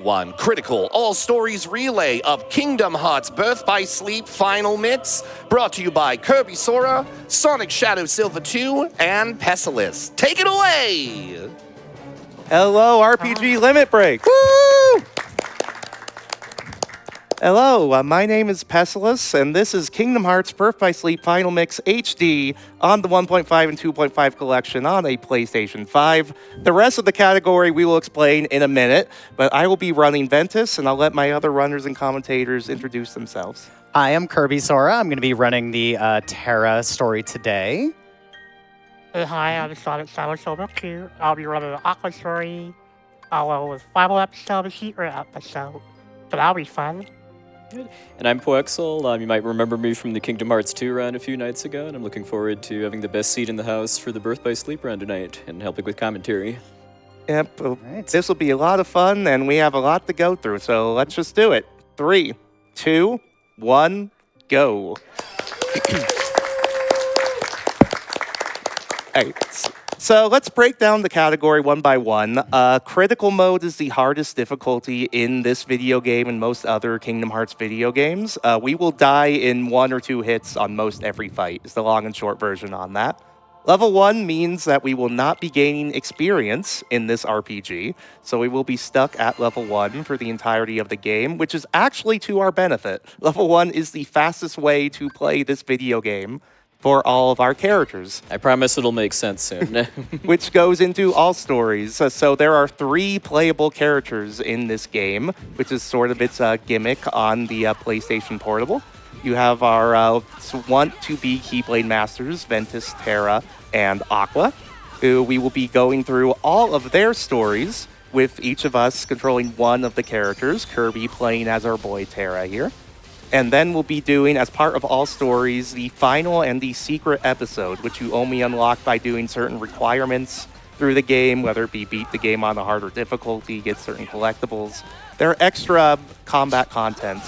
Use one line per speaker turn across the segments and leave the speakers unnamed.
One critical all stories relay of Kingdom Hearts Birth by Sleep Final Mix, brought to you by KirbySora, Sonicshadowsilver2, and Pessilist. Take it away!
Hello, RPG Limit Break. Woo! Hello, my name is Pessilist, and this is Kingdom Hearts Birth by Sleep Final Mix HD on the 1.5 and 2.5 collection on a PlayStation 5. The rest of the category we will explain in a minute, but I will be running Ventus, and I'll let my other runners and commentators introduce themselves.
I am KirbySora. I'm going to be running the Terra story today.
Hey, hi, I'm Sonicshadowsilver2. I'll be running the Aqua story, along with final episode of Secret episode. So that'll be fun.
Good. And I'm puwexil. You might remember me from the Kingdom Hearts 2 run a few nights ago, and I'm looking forward to having the best seat in the house for the Birth by Sleep run tonight and helping with commentary.
Yep,
Right.
This will be a lot of fun, and we have a lot to go through, so let's just do it. 3, 2, 1, go. Hey, so let's break down the category one by one. Critical mode is the hardest difficulty in this video game and most other Kingdom Hearts video games. We will die in 1 or 2 hits on most every fight, is the long and short version on that. Level 1 means that we will not be gaining experience in this RPG, so we will be stuck at level 1 for the entirety of the game, which is actually to our benefit. Level 1 is the fastest way to play this video game for all of our characters.
I promise it'll make sense soon.
Which goes into all stories. So there are 3 playable characters in this game, which is sort of its gimmick on the PlayStation Portable. You have our want-to-be Keyblade Masters, Ventus, Terra, and Aqua, who we will be going through all of their stories, with each of us controlling one of the characters, Kirby playing as our boy Terra here. And then we'll be doing, as part of all stories, the final and the secret episode, which you only unlock by doing certain requirements through the game, whether it be beat the game on a harder difficulty, get certain collectibles. There are extra combat content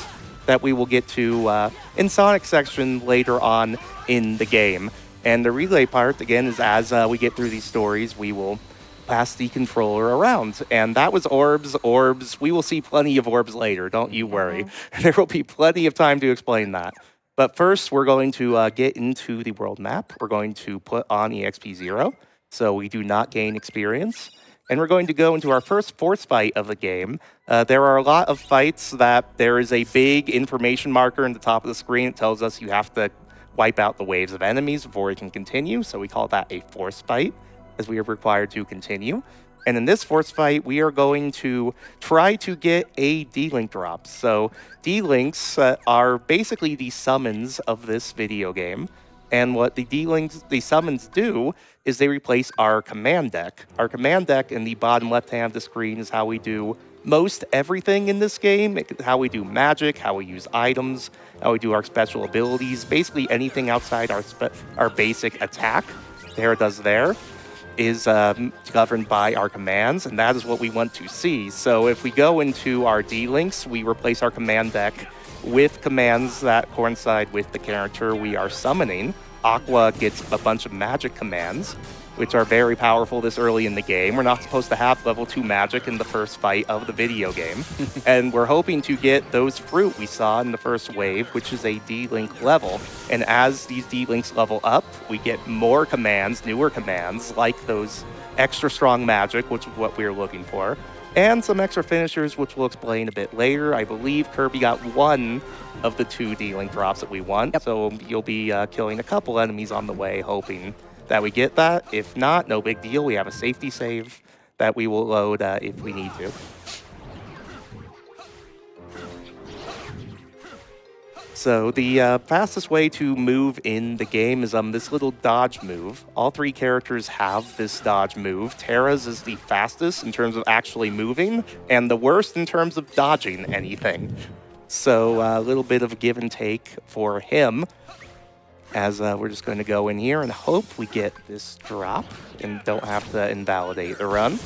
that we will get to in Sonic section later on in the game. And the relay part, again, is as we get through these stories, we will pass the controller around. And that was orbs. Orbs, we will see plenty of orbs later, don't you worry. There will be plenty of time to explain that. But first, we're going to get into the world map. We're going to put on EXP 0, so we do not gain experience. And we're going to go into our first force fight of the game. There are a lot of fights that there is a big information marker in the top of the screen. It tells us you have to wipe out the waves of enemies before we can continue, so we call that a force fight, as we are required to continue. And in this force fight, we are going to try to get a D-Link drop. So D-Links are basically the summons of this video game. And what the summons do is they replace our command deck. Our command deck in the bottom left hand of the screen is how we do most everything in this game. How we do magic, how we use items, how we do our special abilities. Basically anything outside our basic attack, Terra does there, is governed by our commands, and that is what we want to see. So if we go into our D-Links, we replace our command deck with commands that coincide with the character we are summoning. Aqua gets a bunch of magic commands, which are very powerful this early in the game. We're not supposed to have level 2 magic in the first fight of the video game. And we're hoping to get those fruit we saw in the first wave, which is a D-Link level. And as these D-Links level up, we get more commands, newer commands, like those extra strong magic, which is what we're looking for. And some extra finishers, which we'll explain a bit later. I believe Kirby got 1 of the 2 D-Link drops that we want. Yep. So you'll be killing a couple enemies on the way, hoping that we get that. If not, no big deal. We have a safety save that we will load if we need to. So the fastest way to move in the game is this little dodge move. All 3 characters have this dodge move. Terra's is the fastest in terms of actually moving, and the worst in terms of dodging anything. So a little bit of a give and take for him, as we're just going to go in here and hope we get this drop and don't have to invalidate the run.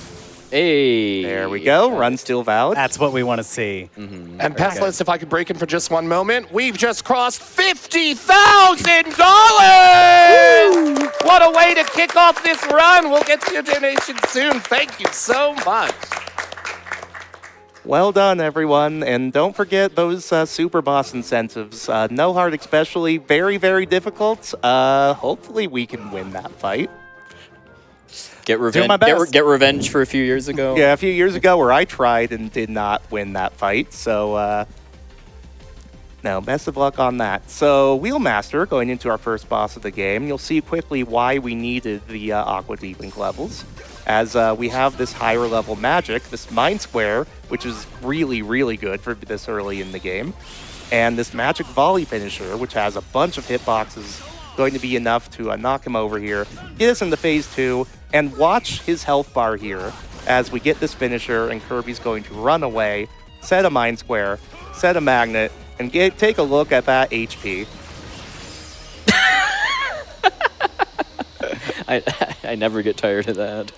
Hey!
There we go. Run still valid.
That's what we want to see.
And Pessilist, if I could break in for just one moment, we've just crossed $50,000! What a way to kick off this run! We'll get to your donation soon. Thank you so much.
Well done, everyone. And don't forget those super boss incentives. No Heart especially, very, very difficult. Hopefully we can win that fight.
Get revenge.
my best.
Get revenge for a few years ago.
Yeah, a few years ago where I tried and did not win that fight. So, no, best of luck on that. So, Wheelmaster, going into our first boss of the game, you'll see quickly why we needed the Aqua D-Link levels. As we have this higher level magic, this Mind Square, which is really, really good for this early in the game. And this Magic Volley finisher, which has a bunch of hitboxes, going to be enough to knock him over here, get us into phase 2, and watch his health bar here as we get this finisher and Kirby's going to run away, set a Mind Square, set a Magnet, and take a look at that HP.
I never get tired of that.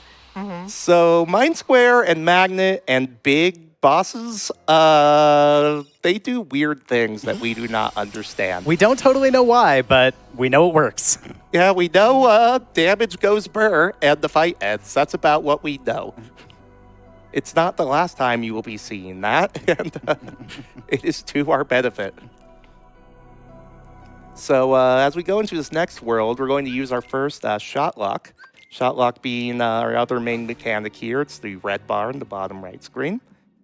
So Mind Square and Magnet and big bosses, they do weird things that we do not understand.
We don't totally know why, but we know it works.
Yeah, we know damage goes burr and the fight ends. That's about what we know. It's not the last time you will be seeing that, and it is to our benefit. So as we go into this next world, we're going to use our first shot lock. Shot lock being our other main mechanic here. It's the red bar in the bottom right screen.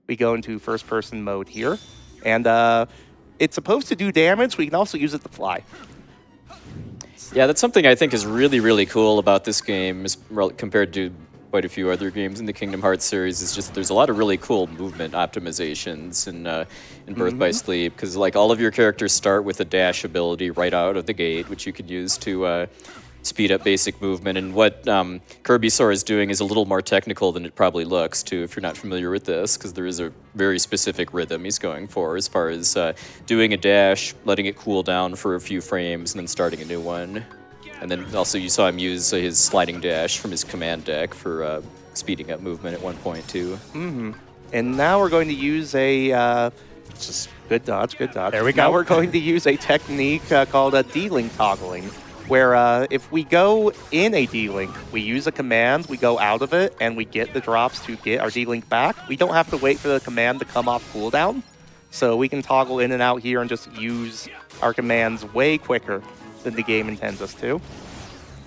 We go into first person mode here, and it's supposed to do damage. We can also use it to fly.
Yeah, that's something I think is really, really cool about this game compared to quite a few other games in the Kingdom Hearts series. Is just there's a lot of really cool movement optimizations in Birth by Sleep, because like all of your characters start with a dash ability right out of the gate, which you could use to speed up basic movement. And what KirbySora is doing is a little more technical than it probably looks, too, if you're not familiar with this, because there is a very specific rhythm he's going for as far as doing a dash, letting it cool down for a few frames, and then starting a new one. And then also you saw him use his sliding dash from his command deck for speeding up movement at one point, too.
And now we're going to use a... just good dodge, good dodge.
There we go.
Now we're going to use a technique called a D-Link toggling, where if we go in a D-Link, we use a command, we go out of it, and we get the drops to get our D-Link back. We don't have to wait for the command to come off cooldown, so we can toggle in and out here and just use our commands way quicker than the game intends us to.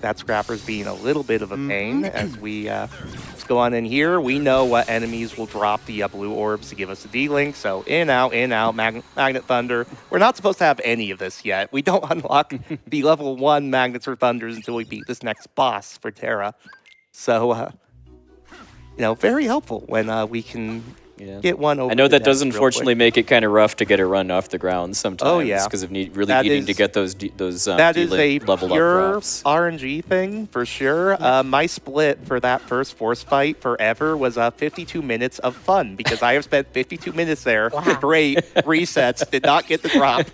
That Scrapper's being a little bit of a pain as we let's go on in here. We know what enemies will drop the blue orbs to give us a D-Link, so in, out, Magnet Thunder. We're not supposed to have any of this yet. We don't unlock the level 1 Magnets or Thunders until we beat this next boss for Terra. So, very helpful when we can get one over.
I know
the
that
net
does
real
unfortunately
quick.
make it kind of rough to get a run off the ground sometimes.
Oh, yeah.
Because of needing to get those
That is a
level up
pure
drops.
RNG thing, for sure. My split for that first force fight forever was 52 minutes of fun, because I have spent 52 minutes there. Great resets, did not get the drop.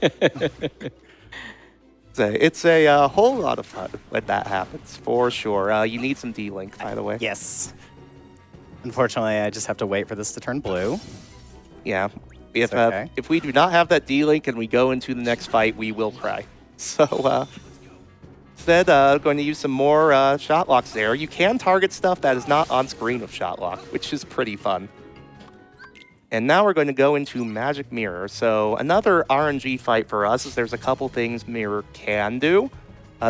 It's a whole lot of fun when that happens, for sure. You need some D-Link, by the way.
Yes. Unfortunately, I just have to wait for this to turn blue.
Yeah.
Okay.
If we do not have that D-Link and we go into the next fight, we will cry. So, instead, going to use some more shot locks there. You can target stuff that is not on screen with shot lock, which is pretty fun. And now we're going to go into Magic Mirror. So another RNG fight for us is there's a couple things Mirror can do.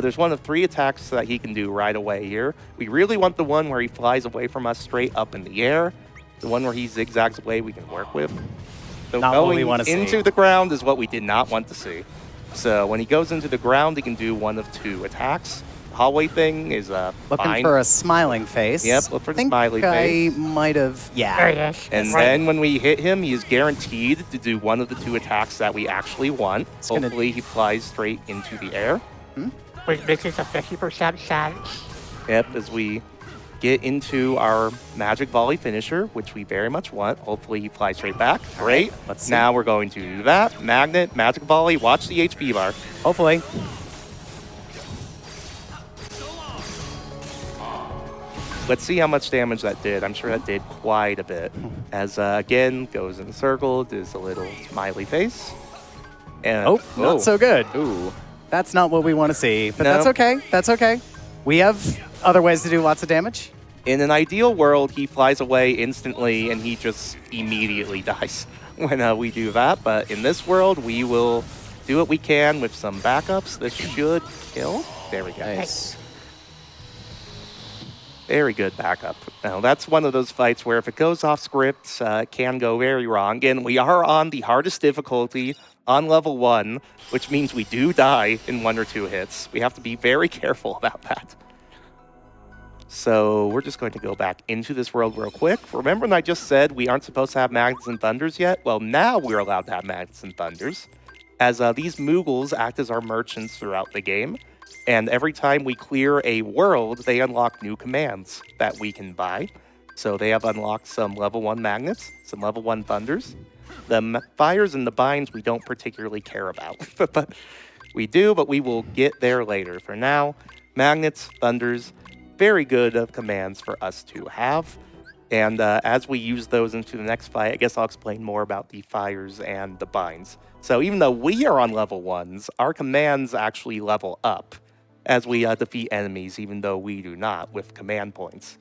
There's one of 3 attacks that he can do right away here. We really want the one where he flies away from us straight up in the air. The one where he zigzags away we can work with. So
Not what we
going
wanna see.
into the ground is what we did not want to see. So when he goes into the ground, he can do one of 2 attacks. Hallway thing is
Looking
fine.
for a smiling face.
Yep, look for the
I think
smiley face.
I might have,
There he is.
And
Right.
then when we hit him, he is guaranteed to do one of the 2 attacks that we actually want.
gonna-
Hopefully he flies straight into the air.
Which misses a 50% chance.
Yep, as we get into our Magic Volley finisher, which we very much want. Hopefully he flies straight back. Great.
let's see.
Now we're going to do that. Magnet, Magic Volley, watch the HP bar.
Hopefully.
Let's see how much damage that did. I'm sure that did quite a bit. As, again, goes in a circle, does a little smiley face. And,
Oh, not so good.
Ooh.
That's not what we want to see, but
No.
that's okay. That's okay. We have other ways to do lots of damage.
In an ideal world, he flies away instantly and he just immediately dies when we do that. But in this world, we will do what we can with some backups. This should kill. There we go.
Nice.
Very good backup. Now, that's one of those fights where if it goes off script, it can go very wrong. Again, we are on the hardest difficulty on level 1, which means we do die in 1 or 2 hits. We have to be very careful about that. So we're just going to go back into this world real quick. Remember when I just said we aren't supposed to have Magnets and Thunders yet? Well, now we're allowed to have Magnets and Thunders, as these Moogles act as our merchants throughout the game. And every time we clear a world, they unlock new commands that we can buy. So they have unlocked some level 1 magnets, some level 1 thunders. The fires and the binds we don't particularly care about. But we do, but we will get there later. For now, magnets, thunders, very good commands for us to have. And as we use those into the next fight, I guess I'll explain more about the fires and the binds. So even though we are on level 1s, our commands actually level up as we defeat enemies, even though we do not, with command points.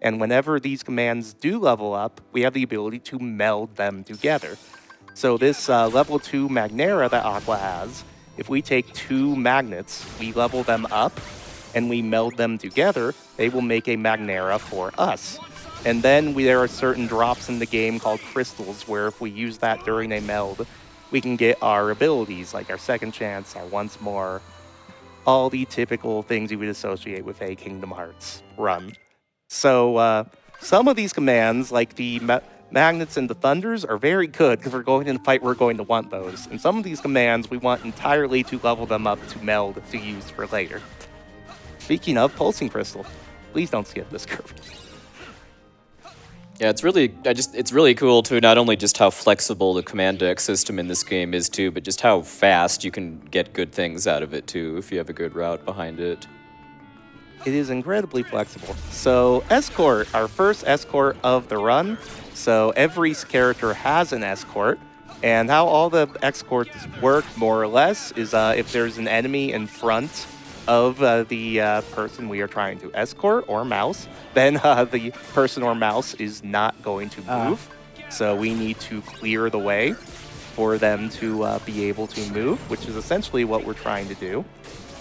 And whenever these commands do level up, we have the ability to meld them together. So this level 2 Magnera that Aqua has, if we take 2 magnets, we level them up, and we meld them together, they will make a Magnera for us. And then there are certain drops in the game called crystals, where if we use that during a meld, we can get our abilities, like our second chance, our once more, all the typical things you would associate with a Kingdom Hearts run. So some of these commands, like the magnets and the thunders, are very good because we're going in a fight, we're going to want those. And some of these commands, we want entirely to level them up to meld to use for later. Speaking of pulsing crystal, please don't skip this curve.
Yeah, it's really cool to not only just how flexible the command deck system in this game is too, but just how fast you can get good things out of it too if you have a good route behind it.
It is incredibly flexible. So escort, our first escort of the run. So every character has an escort, and how all the escorts work more or less is if there's an enemy in front of the person we are trying to escort or mouse, then the person or mouse is not going to move. So we need to clear the way for them to be able to move, which is essentially what we're trying to do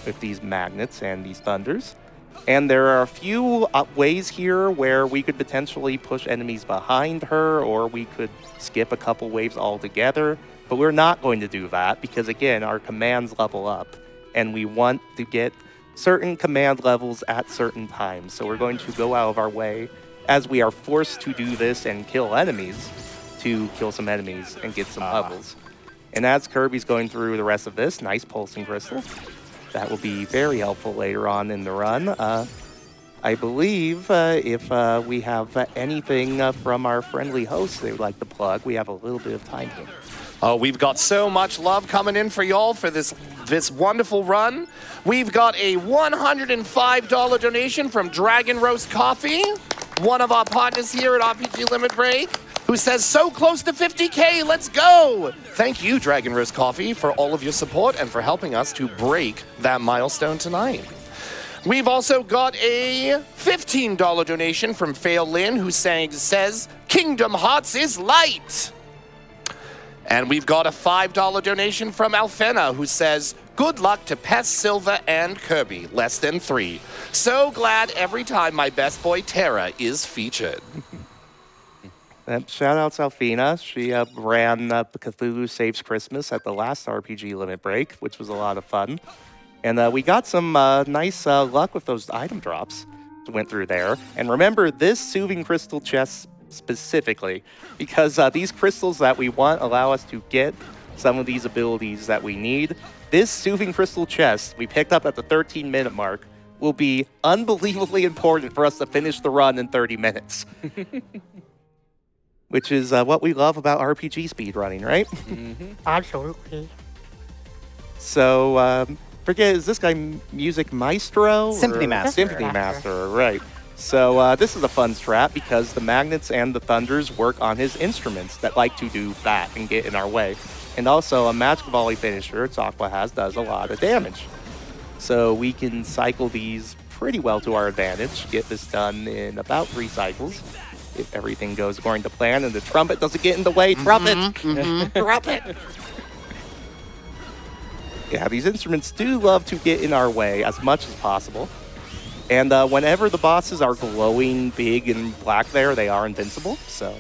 with these magnets and these thunders. And there are a few ways here where we could potentially push enemies behind her, or we could skip a couple waves altogether. But we're not going to do that because, again, our commands level up, and we want to get certain command levels at certain times. So we're going to go out of our way, as we are forced to do this and kill enemies, to kill some enemies and get some levels. And as Kirby's going through the rest of this, nice pulsing crystal. That will be very helpful later on in the run. I believe if we have anything from our friendly hosts they would like to plug, we have a little bit of time here.
Oh, we've got so much love coming in for y'all for this wonderful run. We've got a $105 donation from Dragon Roast Coffee, one of our partners here at RPG Limit Break, who says, so close to 50K, let's go! Thank you, Dragon Roast Coffee, for all of your support and for helping us to break that milestone tonight. We've also got a $15 donation from Fail Lin, who says, Kingdom Hearts is light! And we've got a $5 donation from Alfena, who says, good luck to Pest, Silver, and Kirby, less than 3. So glad every time my best boy Terra is featured.
Shout out to Alfina. She ran Cthulhu Saves Christmas at the last RPG Limit Break, which was a lot of fun. And we got some nice luck with those item drops that went through there. And remember, this Soothing Crystal chest specifically, because these crystals that we want allow us to get some of these abilities that we need. This Soothing Crystal chest we picked up at the 13-minute mark will be unbelievably important for us to finish the run in 30 minutes. Which is what we love about RPG speedrunning, right?
Mm-hmm. Absolutely.
So, forget, is this guy Music Maestro?
Symphony Master.
Symphony Master, right. So this is a fun strat because the magnets and the thunders work on his instruments that like to do that and get in our way. And also a magic volley finisher, Aqua has, does a lot of damage. So we can cycle these pretty well to our advantage. Get this done in about 3 cycles. If everything goes according to plan and the trumpet doesn't get in the way, trumpet! Trumpet! Yeah, these instruments do love to get in our way as much as possible. And whenever the bosses are glowing big and black there, they are invincible. So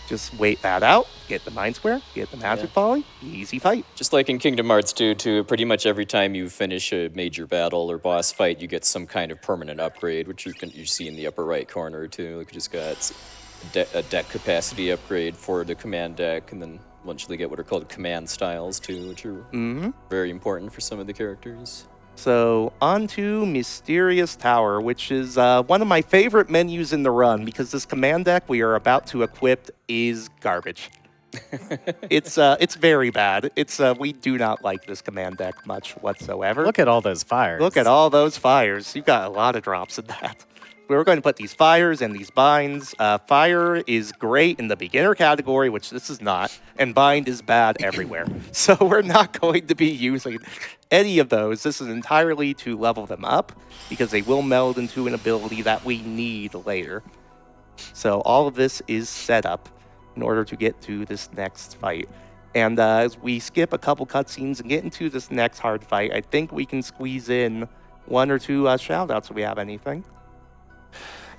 just wait that out, get the Mind Square, get the Magic Volley, easy fight.
Just like in Kingdom Hearts 2, too, pretty much every time you finish a major battle or boss fight, you get some kind of permanent upgrade, which you see in the upper right corner, too. Like, you just got a deck capacity upgrade for the command deck, and then eventually get what are called command styles, too, which are very important for some of the characters.
So, on to Mysterious Tower, which is one of my favorite menus in the run, because this command deck we are about to equip is garbage. It's very bad. We do not like this command deck much whatsoever.
Look at all those fires.
Look at all those fires. You've got a lot of drops in that. We're going to put these fires and these binds. Fire is great in the beginner category, which this is not, and bind is bad everywhere. So we're not going to be using any of those. This is entirely to level them up, because they will meld into an ability that we need later. So all of this is set up in order to get to this next fight. And as we skip a couple cutscenes and get into this next hard fight, I think we can squeeze in 1 or 2 shout-outs if we have anything.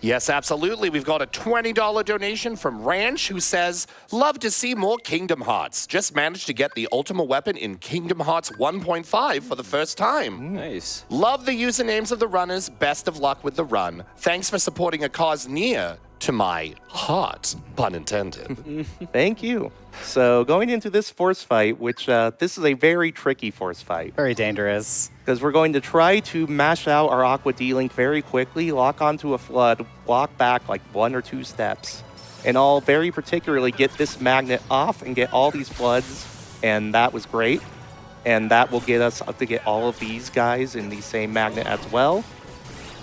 Yes, absolutely. We've got a $20 donation from Ranch, who says, love to see more Kingdom Hearts. Just managed to get the ultimate weapon in Kingdom Hearts 1.5 for the first time.
Nice.
Love the usernames of the runners. Best of luck with the run. Thanks for supporting a cause near to my heart, pun intended.
Thank you. So going into this force fight, which this is a very tricky force fight.
Very dangerous.
Because we're going to try to mash out our Aqua D-Link very quickly, lock onto a flood, walk back like 1 or 2 steps, and I'll very particularly get this magnet off and get all these floods, and that was great. And that will get us to get all of these guys in the same magnet as well,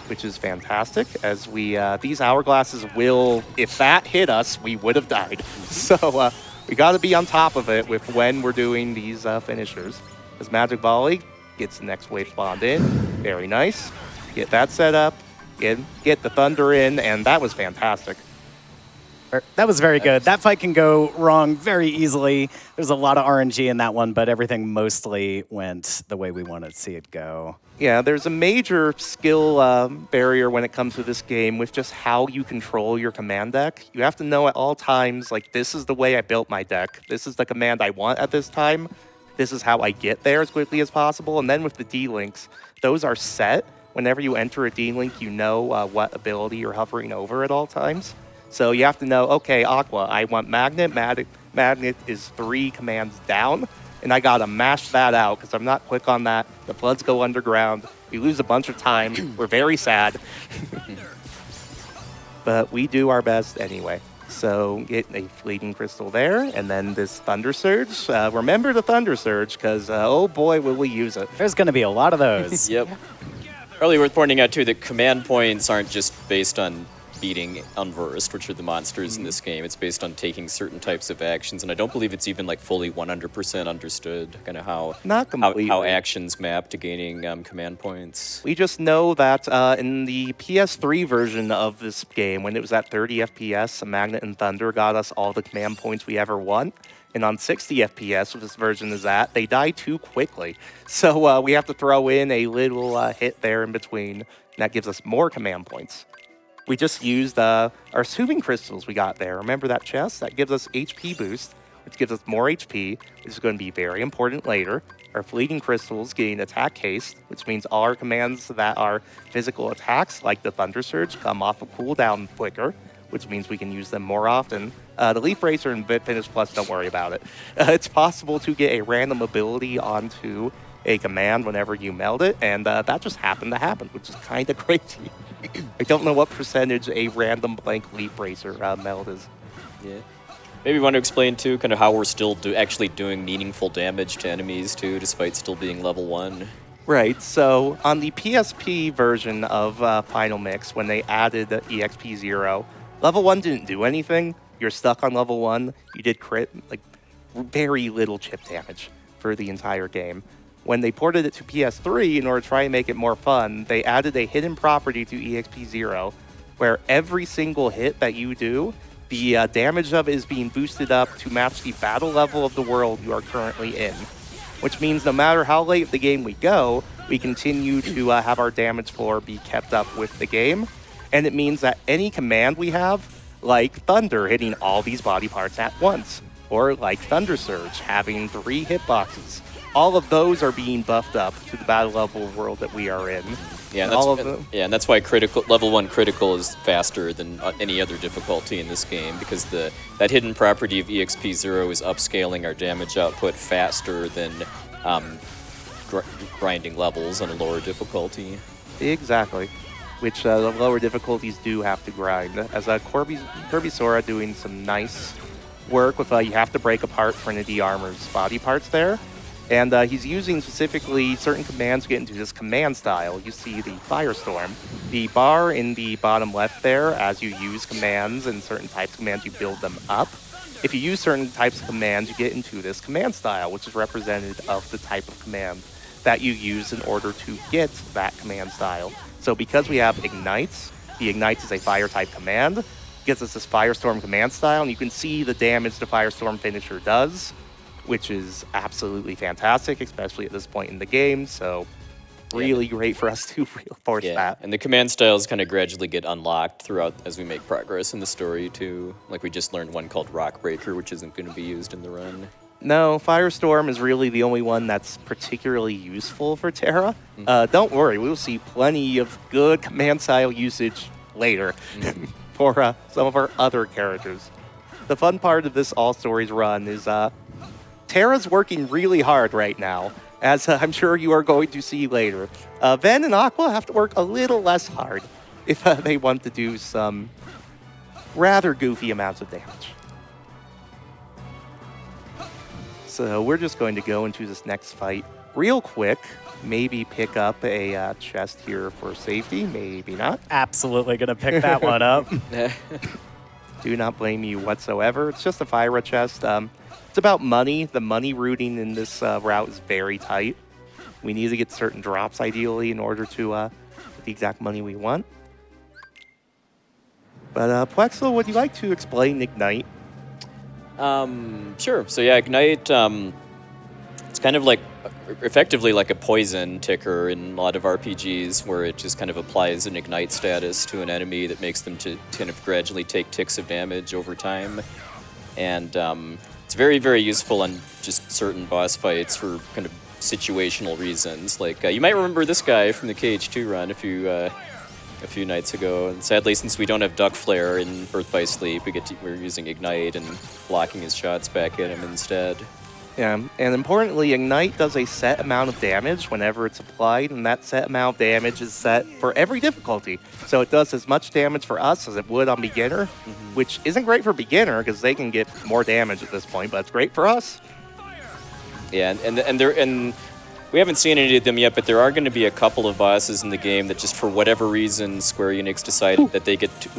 which is fantastic, as we these hourglasses will, if that hit us, we would have died. So we got to be on top of it with when we're doing these finishers. As Magic Volley gets the next wave spawned in, very nice. Get that set up, get the thunder in, and that was fantastic.
That was very good. That fight can go wrong very easily. There's a lot of RNG in that one, but everything mostly went the way we wanted to see it go.
Yeah, there's a major skill barrier when it comes to this game with just how you control your command deck. You have to know at all times, like, this is the way I built my deck. This is the command I want at this time. This is how I get there as quickly as possible. And then with the D-Links, those are set. Whenever you enter a D-Link, you know what ability you're hovering over at all times. So you have to know, okay, Aqua, I want Magnet. Magnet is 3 commands down. And I gotta mash that out because I'm not quick on that. The floods go underground. We lose a bunch of time. We're very sad. But we do our best anyway. So get a fleeting crystal there, and then this Thunder Surge. Remember the Thunder Surge, because oh boy, will we use it.
There's going to be a lot of those.
Yep. Probably worth pointing out, too, that command points aren't just based on beating Unversed, which are the monsters in this game. It's based on taking certain types of actions, and I don't believe it's even like fully 100% understood kind of how actions map to gaining command points.
We just know that in the PS3 version of this game, when it was at 30 FPS, Magnet and Thunder got us all the command points we ever won. And on 60 FPS, what this version is at, they die too quickly. So we have to throw in a little hit there in between, and that gives us more command points. We just used our soothing crystals we got there. Remember that chest? That gives us HP boost, which gives us more HP, which is going to be very important later. Our fleeting crystals gain attack haste, which means all our commands that are physical attacks, like the Thunder Surge, come off a cooldown quicker, which means we can use them more often. The Leaf Racer and Bit Finish Plus, don't worry about it. It's possible to get a random ability onto a command whenever you meld it, and that just happened to happen, which is kind of crazy. I don't know what percentage a random blank Leaf Racer meld is.
Yeah. Maybe you want to explain, too, kind of how we're still actually doing meaningful damage to enemies, too, despite still being level 1.
Right, so on the PSP version of Final Mix, when they added EXP 0, level 1 didn't do anything. You're stuck on level 1. You did crit, like, very little chip damage for the entire game. when they ported it to PS3 in order to try and make it more fun, they added a hidden property to EXP0 where every single hit that you do, the damage of it is being boosted up to match the battle level of the world you are currently in. Which means no matter how late in the game we go, we continue to have our damage floor be kept up with the game. And it means that any command we have, like Thunder hitting all these body parts at once, or like Thunder Surge having 3 hitboxes, all of those are being buffed up to the battle level world that we are in.
Yeah, and that's why level 1 critical is faster than any other difficulty in this game, because that hidden property of EXP0 is upscaling our damage output faster than grinding levels on a lower difficulty.
Exactly. Which the lower difficulties do have to grind. As KirbySora doing some nice work with you have to break apart Trinity Armor's body parts there. And he's using specifically certain commands to get into this command style. You see the Firestorm. The bar in the bottom left there, as you use commands and certain types of commands, you build them up. If you use certain types of commands, you get into this command style, which is representative of the type of command that you use in order to get that command style. So because we have Ignites, the Ignites is a fire-type command, gives us this Firestorm command style, and you can see the damage the Firestorm finisher does, which is absolutely fantastic, especially at this point in the game. So really great for us to reinforce that.
And the command styles kind of gradually get unlocked throughout as we make progress in the story too. Like we just learned one called Rockbreaker, which isn't going to be used in the run.
No, Firestorm is really the only one that's particularly useful for Terra. Don't worry, we'll see plenty of good command style usage later for some of our other characters. The fun part of this All Stories run is Terra's working really hard right now, as I'm sure you are going to see later. Ven and Aqua have to work a little less hard if they want to do some rather goofy amounts of damage. So we're just going to go into this next fight real quick. Maybe pick up a chest here for safety, maybe not.
Absolutely going to pick that one up.
Do not blame you whatsoever. It's just a Fyra chest. It's about money. The money routing in this route is very tight. We need to get certain drops, ideally, in order to get the exact money we want. But puwexil, would you like to explain Ignite?
Sure. So yeah, Ignite, it's kind of like, effectively like a poison ticker in a lot of RPGs, where it just kind of applies an Ignite status to an enemy that makes them to kind of gradually take ticks of damage over time. And it's very, very useful on just certain boss fights for kind of situational reasons. Like, you might remember this guy from the KH2 run a few nights ago. And sadly, since we don't have Duck Flare in Birth by Sleep, we're using Ignite and blocking his shots back at him instead.
Yeah, and importantly, Ignite does a set amount of damage whenever it's applied, and that set amount of damage is set for every difficulty. So it does as much damage for us as it would on beginner, which isn't great for beginner because they can get more damage at this point, but it's great for us.
Yeah, and we haven't seen any of them yet, but there are going to be a couple of bosses in the game that just for whatever reason Square Enix decided that they get to...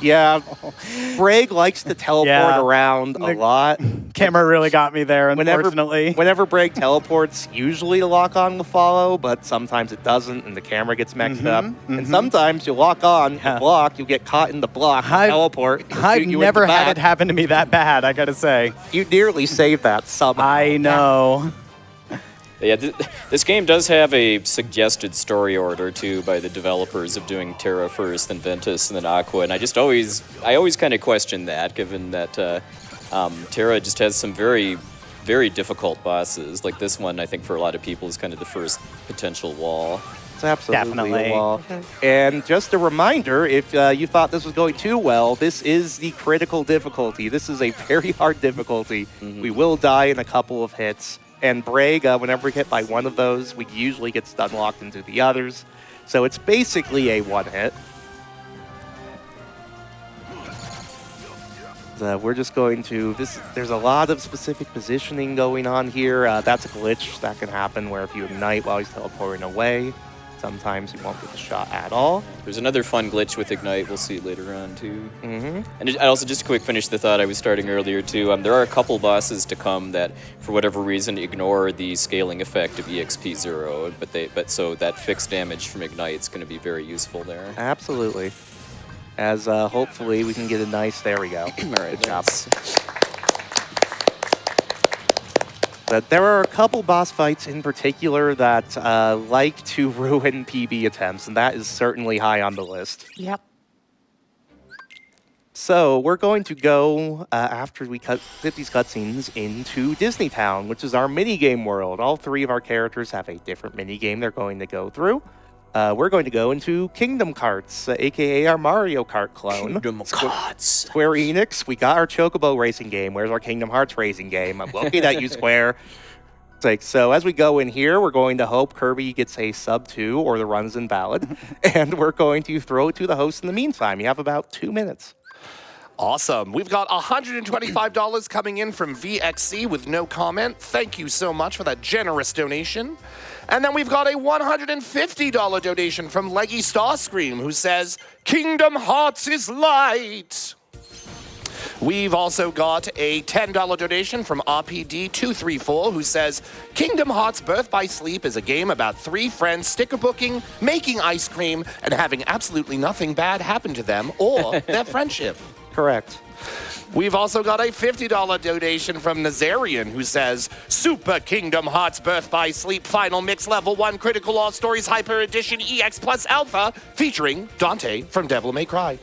Yeah, Bragg likes to teleport around a lot.
Camera really got me there, unfortunately.
Whenever Bragg teleports, usually the lock-on will follow, but sometimes it doesn't, and the camera gets mixed up. And sometimes you lock on, you block, you get caught in the block, teleport.
I've never had it happen to me that bad, I gotta say.
You nearly saved that somehow.
I know.
Yeah, this game does have a suggested story order, too, by the developers of doing Terra first, then Ventus, and then Aqua, and I always kind of question that, given that Terra just has some very, very difficult bosses. Like this one, I think for a lot of people is kind of the first potential wall.
It's absolutely a wall. And just a reminder, if you thought this was going too well, this is the critical difficulty. This is a very hard difficulty. We will die in a couple of hits. And Bragg, whenever we hit by one of those, we usually get stun locked into the others. So it's basically a one-hit. We're just going to... There's a lot of specific positioning going on here. That's a glitch that can happen where if you ignite while he's teleporting away, Sometimes you won't get the shot at all.
There's another fun glitch with Ignite. We'll see later on, too. And I also, just to quick finish the thought I was starting earlier, too, there are a couple bosses to come that, for whatever reason, ignore the scaling effect of EXP 0, but so that fixed damage from Ignite is going to be very useful there.
Absolutely. As hopefully we can get a nice, there we go.
All right,
Good job.
thanks.
But there are a couple boss fights in particular that like to ruin PB attempts, and that is certainly high on the list.
Yep.
So we're going to go, after we get these cutscenes, into Disney Town, which is our minigame world. All three of our characters have a different minigame they're going to go through. We're going to go into Kingdom Carts, a.k.a. our Mario Kart clone.
Kingdom Carts.
Square Enix, we got our Chocobo racing game. Where's our Kingdom Hearts racing game? I'm looking at you, Square. It's like, so as we go in here, we're going to hope Kirby gets a sub 2 or the runs invalid, and we're going to throw it to the host in the meantime. You have about 2 minutes.
Awesome. We've got $125 coming in from VXC with no comment. Thank you so much for that generous donation. And then we've got a $150 donation from Leggy Starscream, who says, Kingdom Hearts is light. We've also got a $10 donation from RPD234, who says, Kingdom Hearts Birth by Sleep is a game about 3 friends sticker booking, making ice cream, and having absolutely nothing bad happen to them or their friendship.
Correct.
We've also got a $50 donation from Nazarian, who says, Super Kingdom Hearts Birth by Sleep Final Mix Level 1 Critical All Stories Hyper Edition EX Plus Alpha, featuring Dante from Devil May Cry.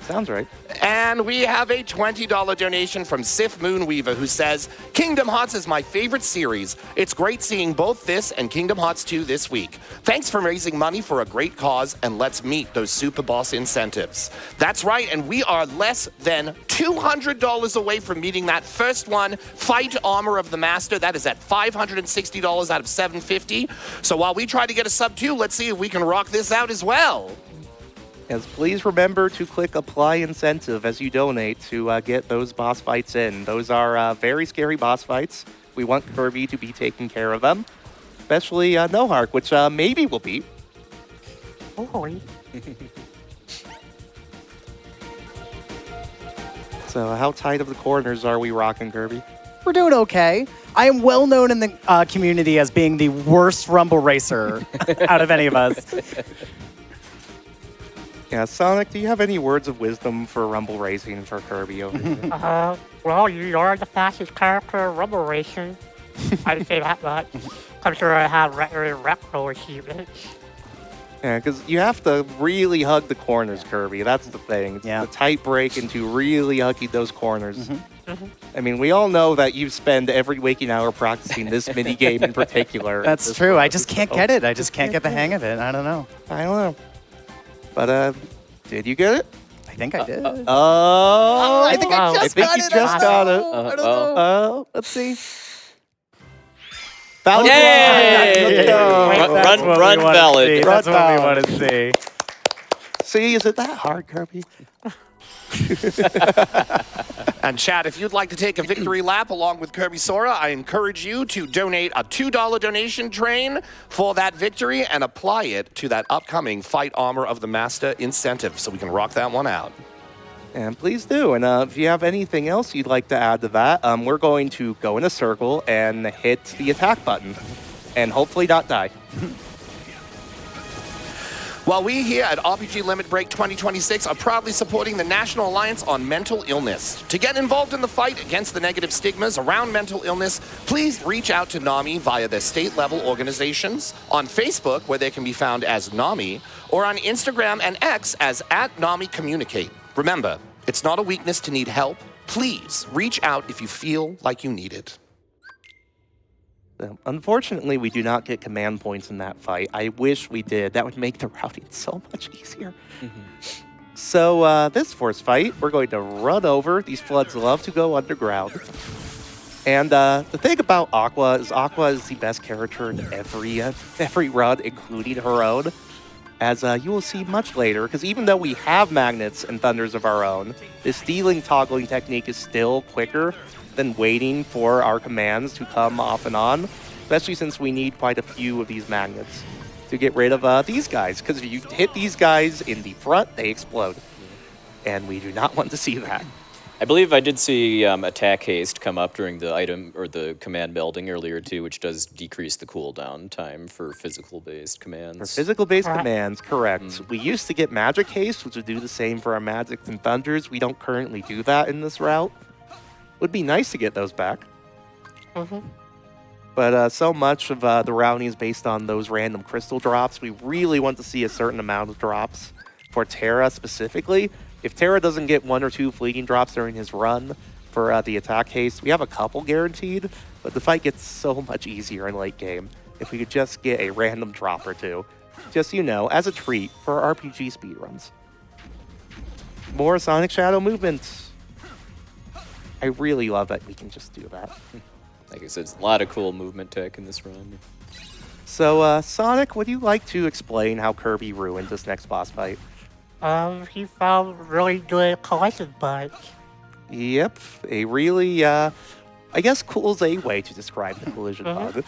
Sounds right.
And we have a $20 donation from Sif Moonweaver, who says, Kingdom Hearts is my favorite series. It's great seeing both this and Kingdom Hearts 2 this week. Thanks for raising money for a great cause, and let's meet those super boss incentives. That's right, and we are less than $200 away from meeting that first one, Fight Armor of the Master. That is at $560 out of $750. So while we try to get a sub 2, let's see if we can rock this out as well.
Yes, please remember to click Apply Incentive as you donate to get those boss fights in. Those are very scary boss fights. We want Kirby to be taking care of them, especially Nohark, which maybe will beat.
Holy.
So how tight of the corners are we rocking, Kirby?
We're doing okay. I am well known in the community as being the worst rumble racer out of any of us.
Yeah, Sonic, do you have any words of wisdom for Rumble Racing for Kirby over here?
Well, you're the fastest character in Rumble Racing. I'd say that much. I'm sure I have retro achievements.
Yeah, because you have to really hug the corners, Kirby. That's the thing. It's
Yeah.
the tight break into really hugging those corners. I mean, we all know that you spend every waking hour practicing this mini game in particular.
That's true. I just can't get it. I just can't get the hang of it. I don't know.
I don't know. But, did you get it?
I think I did.
Oh,
I think I just
think
got
you
it.
just got it.
I don't know.
Let's see. Valid.
Yay!
Let's go.
That's what we
Run
wanna
valid.
see.
Run
That's what we
valid.
want to see.
See, is it that hard, Kirby?
And chat, if you'd like to take a victory lap along with KirbySora, I encourage you to donate a $2 donation train for that victory and apply it to that upcoming Fight Armor of the Master incentive so we can rock that one out.
And please do. And if you have anything else you'd like to add to that, we're going to go in a circle and hit the attack button and hopefully not die.
While we here at RPG Limit Break 2026 are proudly supporting the National Alliance on Mental Illness. To get involved in the fight against the negative stigmas around mental illness, please reach out to NAMI via their state-level organizations, on Facebook, where they can be found as NAMI, or on Instagram and X as @NAMICommunicate. Remember, it's not a weakness to need help. Please reach out if you feel like you need it.
Unfortunately, we do not get command points in that fight. I wish we did. That would make the routing so much easier. So this force fight, we're going to run over. These floods love to go underground. And the thing about Aqua is the best character in every run, including her own. As you will see much later, because even though we have magnets and thunders of our own, this stealing toggling technique is still quicker than waiting for our commands to come off and on, especially since we need quite a few of these magnets. to get rid of these guys. Because if you hit these guys in the front, they explode. And we do not want to see that.
I believe I did see attack haste come up during the item or the command melding earlier too, which does decrease the cooldown time for physical-based commands.
For physical-based commands, correct. We used to get magic haste, which would do the same for our magics and thunders. We don't currently do that in this route. Would be nice to get those back. But so much of the routing is based on those random crystal drops. We really want to see a certain amount of drops for Terra specifically. If Terra doesn't get 1 or 2 fleeting drops during his run for the attack haste, we have a couple guaranteed, but the fight gets so much easier in late game if we could just get a random drop or 2. Just, you know, as a treat for RPG speedruns. More Sonic Shadow movements. I really love that we can just do that.
Like I said, it's a lot of cool movement tech in this run.
So, Sonic, would you like to explain how Kirby ruined this next boss fight?
He found really good collision bugs.
Yep, a really, I guess cool is a way to describe the collision bug.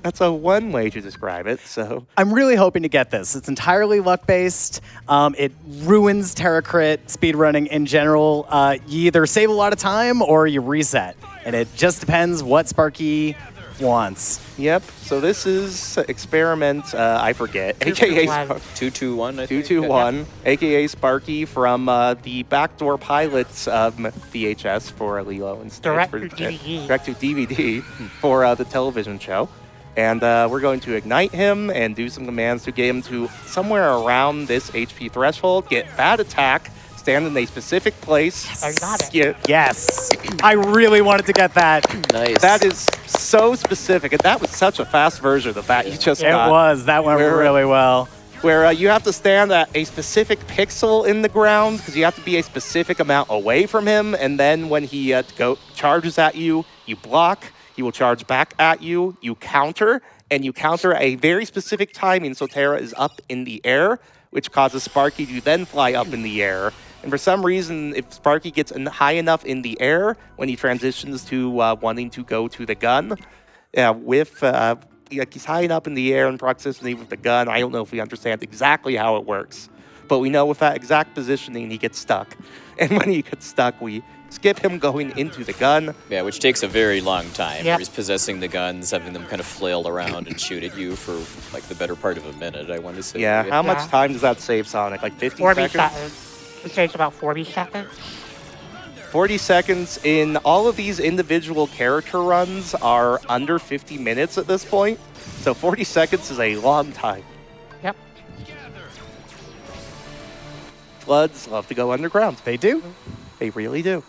That's a one way to describe it, so.
I'm really hoping to get this. It's entirely luck-based. It ruins Terra Crit speedrunning in general. You either save a lot of time or you reset. And it just depends what Sparky wants.
Yep, so this is experiment, I forget, aka
221, I think.
221, aka Sparky from the Backdoor Pilots VHS for Lilo and Stitch.
Direct to DVD.
Direct to DVD for the television show. And we're going to ignite him and do some commands to get him to somewhere around this HP threshold, get bad attack, stand in a specific place.
I got it.
Yes. I really wanted to get that.
Nice.
That is so specific, and that was such a fast version of that you just got.
It was. That went really well.
Where you have to stand at a specific pixel in the ground, because you have to be a specific amount away from him, and then when he charges at you, you block, he will charge back at you, you counter, and you counter a very specific timing, so Terra is up in the air, which causes Sparky to then fly up in the air. And for some reason, if Sparky gets high enough in the air when he transitions to wanting to go to the gun, he's high enough in the air in proximity with the gun. I don't know if we understand exactly how it works, but we know with that exact positioning, he gets stuck. And when he gets stuck, we skip him going into the gun.
Yeah, which takes a very long time.
Yep.
Where he's possessing the guns, having them kind of flail around and shoot at you for like the better part of a minute, I want to say.
Yeah, how much time does that save Sonic? Like 50
40
seconds?
seconds. It takes about 40 seconds.
40 seconds in all of these individual character runs are under 50 minutes at this point. So 40 seconds is a long time.
Yep.
Floods love to go underground.
They do.
They really do.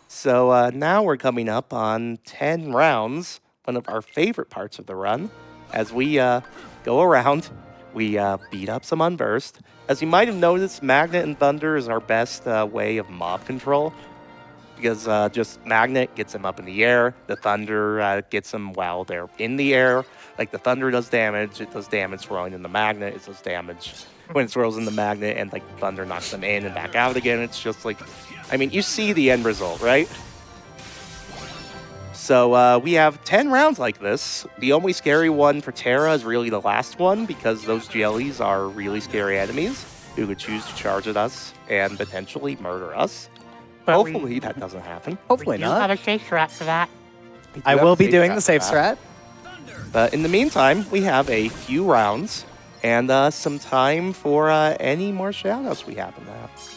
So now we're coming up on 10 rounds, one of our favorite parts of the run. As we go around, we beat up some Unversed. As you might have noticed, Magnet and Thunder is our best way of mob control. Because just Magnet gets them up in the air. The Thunder gets them while they're in the air. Like the Thunder does damage, it does damage throwing in the Magnet, it does damage when it throws in the Magnet, and like Thunder knocks them in and back out again. It's just like, I mean, you see the end result, right? So we have 10 rounds like this. The only scary one for Terra is really the last one, because those jellies are really scary enemies who could choose to charge at us and potentially murder us.
But
Hopefully that doesn't happen.
Hopefully
we do have
not.
a safe strat for that.
I will be doing the safe strat.
But in the meantime, we have a few rounds and some time for any more shoutouts we happen to have.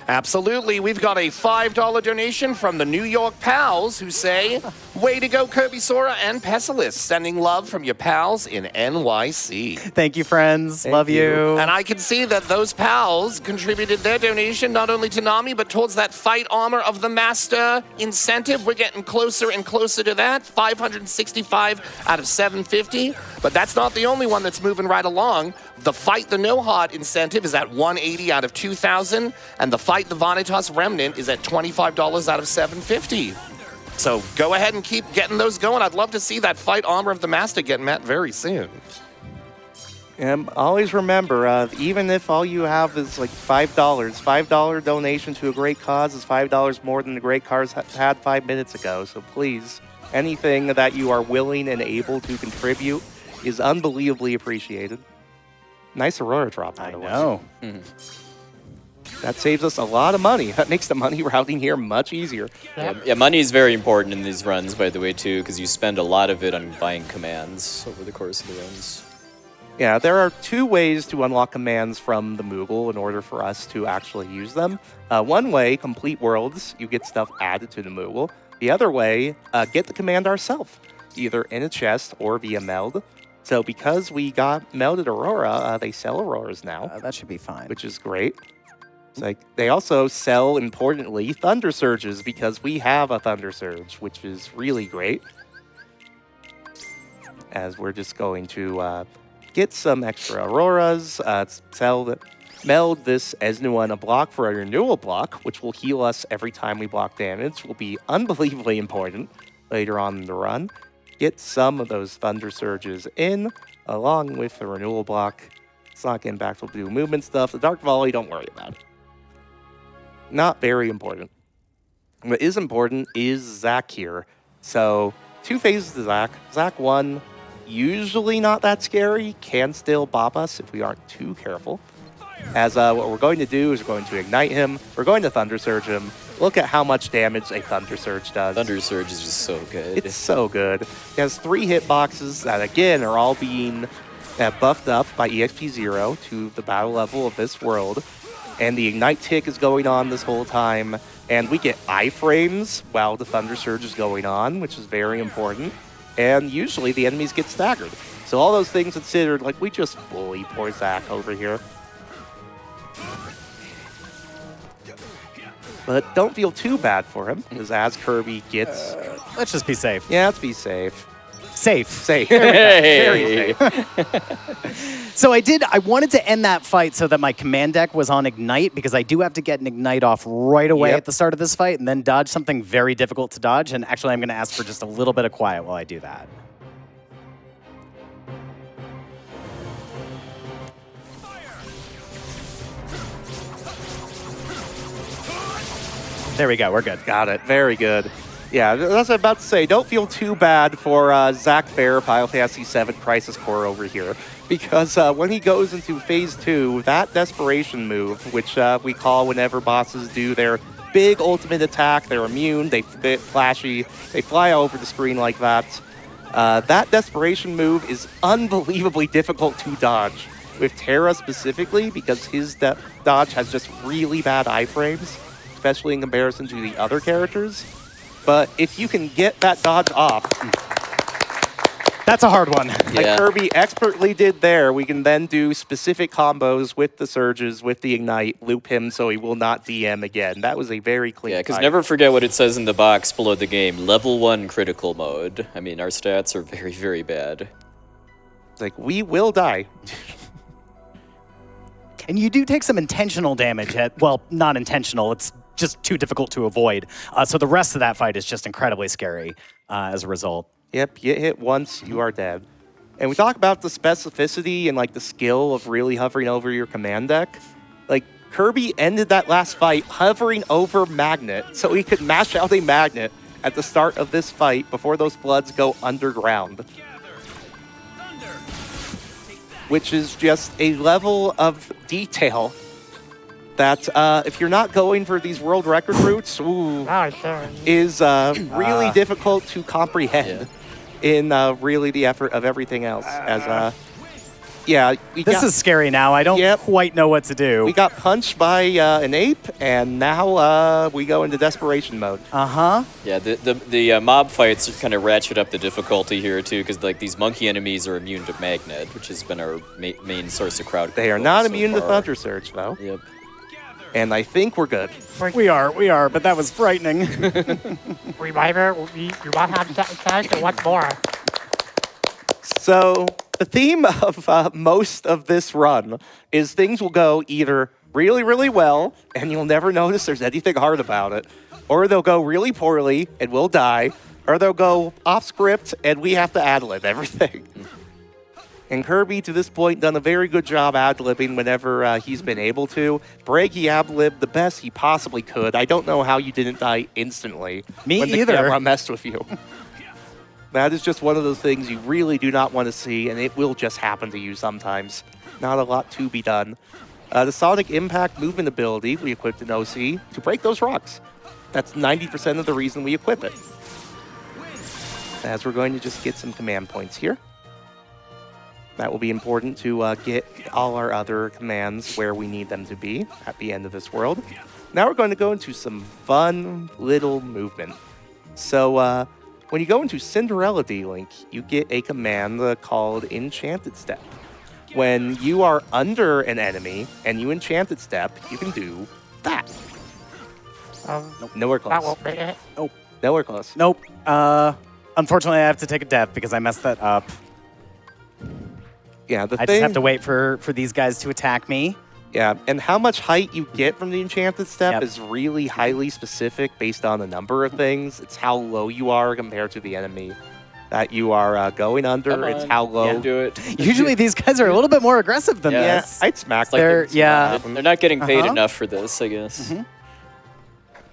Absolutely. We've got a $5 donation from the New York pals who say, way to go, KirbySora and Pessilist. Sending love from your pals in NYC.
Thank you, friends. Love you.
And I can see that those pals contributed their donation not only to Nami, but towards that fight armor of the master incentive. We're getting closer and closer to that. 565 out of 750. But that's not the only one that's moving right along. The Fight the No-Hot incentive is at 180 out of 2,000. And the Fight the Vanitas Remnant is at $25 out of 750. So go ahead and keep getting those going. I'd love to see that fight armor of the master get met very soon.
And always remember, even if all you have is like $5 donation to a great cause is $5 more than the great cause had 5 minutes ago. So please, anything that you are willing and able to contribute is unbelievably appreciated. Nice Aurora drop, by
I
the way.
know.
That saves us a lot of money. That makes the money routing here much easier.
Yeah, money is very important in these runs, by the way, too, because you spend a lot of it on buying commands over the course of the runs.
Yeah, there are two ways to unlock commands from the Moogle in order for us to actually use them. One way, complete worlds, you get stuff added to the Moogle. The other way, get the command ourselves, either in a chest or via meld. So because we got melded Aurora, they sell Auroras now,
That should be fine.
which is great. It's like they also sell, importantly, Thunder Surges because we have a Thunder Surge, which is really great. As we're just going to get some extra Auroras, meld this Esnu on a block for a renewal block, which will heal us every time we block damage, will be unbelievably important later on in the run. Get some of those Thunder Surges in, along with the renewal block. It's not getting back to do movement stuff. The Dark Volley, don't worry about it. Not very important. What is important is Zac here. So, 2 phases to Zac. Zac 1, usually not that scary, can still bop us if we aren't too careful. As what we're going to do is we're going to ignite him, we're going to Thunder Surge him. Look at how much damage a Thunder Surge does.
Thunder Surge is just so good.
It's so good. It has 3 hitboxes that, again, are all being buffed up by EXP0 to the battle level of this world. And the Ignite tick is going on this whole time. And we get iframes while the Thunder Surge is going on, which is very important. And usually the enemies get staggered. So all those things considered, like, we just bully poor Zac over here. But don't feel too bad for him, because as Kirby gets...
Let's just be safe.
Yeah, let's be safe.
Safe.
Safe. Very safe.
So I wanted to end that fight so that my command deck was on Ignite, because I do have to get an Ignite off right away at the start of this fight and then dodge something very difficult to dodge. And actually, I'm going to ask for just a little bit of quiet while I do that. There we go. We're good.
Got it. Very good. Yeah, that's what I'm about to say. Don't feel too bad for Zac Fair, Final Fantasy VII Crisis Core over here. Because when he goes into Phase 2, that Desperation move, which we call whenever bosses do their big ultimate attack, they're immune, they fit flashy, they fly over the screen like that. That Desperation move is unbelievably difficult to dodge. With Terra specifically, because his dodge has just really bad iframes, especially in comparison to the other characters. But if you can get that dodge off,
that's a hard one.
like Kirby expertly did there, we can then do specific combos with the surges, with the Ignite, loop him so he will not DM again. That was a very clean
Yeah, because
fight.
never forget what it says in the box below the game. Level 1 critical mode. I mean, our stats are very, very bad.
It's like, we will die.
And you do take some intentional damage well, not intentional, it's just too difficult to avoid. So the rest of that fight is just incredibly scary as a result.
Yep, get hit once, you are dead. And we talk about the specificity and like the skill of really hovering over your command deck. Like, Kirby ended that last fight hovering over Magnet so he could mash out a Magnet at the start of this fight before those Bloods go underground. Which is just a level of detail that if you're not going for these world record routes, is really difficult to comprehend in really the effort of everything else.
This is scary now. I don't quite know what to do.
We got punched by an ape, and now we go into desperation mode.
Yeah, the mob fights kind of ratchet up the difficulty here too, because like these monkey enemies are immune to Magnet, which has been our main source of crowd.
They are not immune to Thunder Surge, though.
Yep.
And I think we're good.
We are, but that was frightening.
Reminder, you might have to attack and once more.
So the theme of most of this run is things will go either really, really well, and you'll never notice there's anything hard about it, or they'll go really poorly, and we'll die, or they'll go off script, and we have to ad-lib everything. And Kirby, to this point, done a very good job ad-libbing whenever he's been able to. Breg, he ad-libbed the best he possibly could. I don't know how you didn't die instantly.
Me
when
either.
The camera messed with you. That is just one of those things you really do not want to see, and it will just happen to you sometimes. Not a lot to be done. The Sonic Impact movement ability we equipped in OC to break those rocks. That's 90% of the reason we equip it. As we're going to just get some command points here. That will be important to get all our other commands where we need them to be at the end of this world. Now we're going to go into some fun little movement. So when you go into Cinderella D-Link, you get a command called Enchanted Step. When you are under an enemy and you Enchanted Step, you can do that. Nowhere close.
That won't be it.
Nope.
Nowhere close.
Nope. Unfortunately, I have to take a death because I messed that up.
Yeah, the
I
thing.
just have to wait for these guys to attack me.
Yeah, and how much height you get from the Enchanted Step
Yep.
is really highly specific based on a number of things. It's how low you are compared to the enemy that you are going under.
Come
It's
on.
how low.
Yeah, do it.
Usually, these guys are a little bit more aggressive than
Yeah.
this.
I'd smack
Like
They're- yeah.
They're not getting paid
Uh-huh.
enough for this, I guess.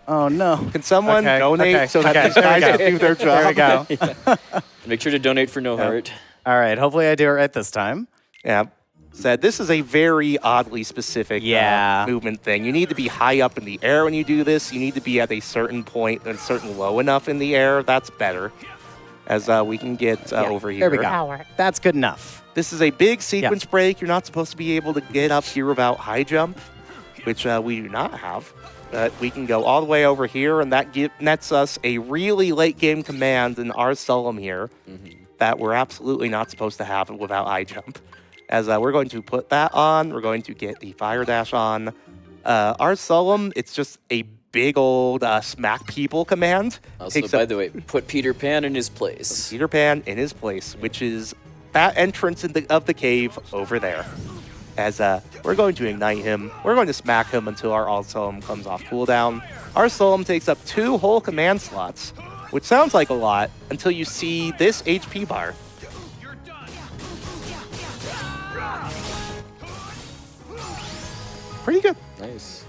Oh no.
Can someone
Okay,
donate
okay,
so that
okay,
these
there we
guys
go.
can do their job?
There we go.
Make sure to donate for No Heart.
All right. Hopefully, I do it right this time.
Yeah. Said this is a very oddly specific
Yeah.
movement thing. You need to be high up in the air when you do this. You need to be at a certain point and certain low enough in the air. That's better. As we can get over here.
There we go.
Power.
That's good enough.
This is a big sequence break. You're not supposed to be able to get up here without high jump, which we do not have. But we can go all the way over here, and that nets us a really late game command in our Solemn here that we're absolutely not supposed to have without high jump. As we're going to put that on, we're going to get the Fire Dash on. Our Solemn, it's just a big old smack people command.
Also,
Takes
by
up
the way, put Peter Pan in his place.
Peter Pan in his place, which is that entrance of the cave over there. As we're going to ignite him, we're going to smack him until our Alt Solemn comes off cooldown. Our Solemn takes up 2 whole command slots, which sounds like a lot until you see this HP bar. Pretty good.
Nice.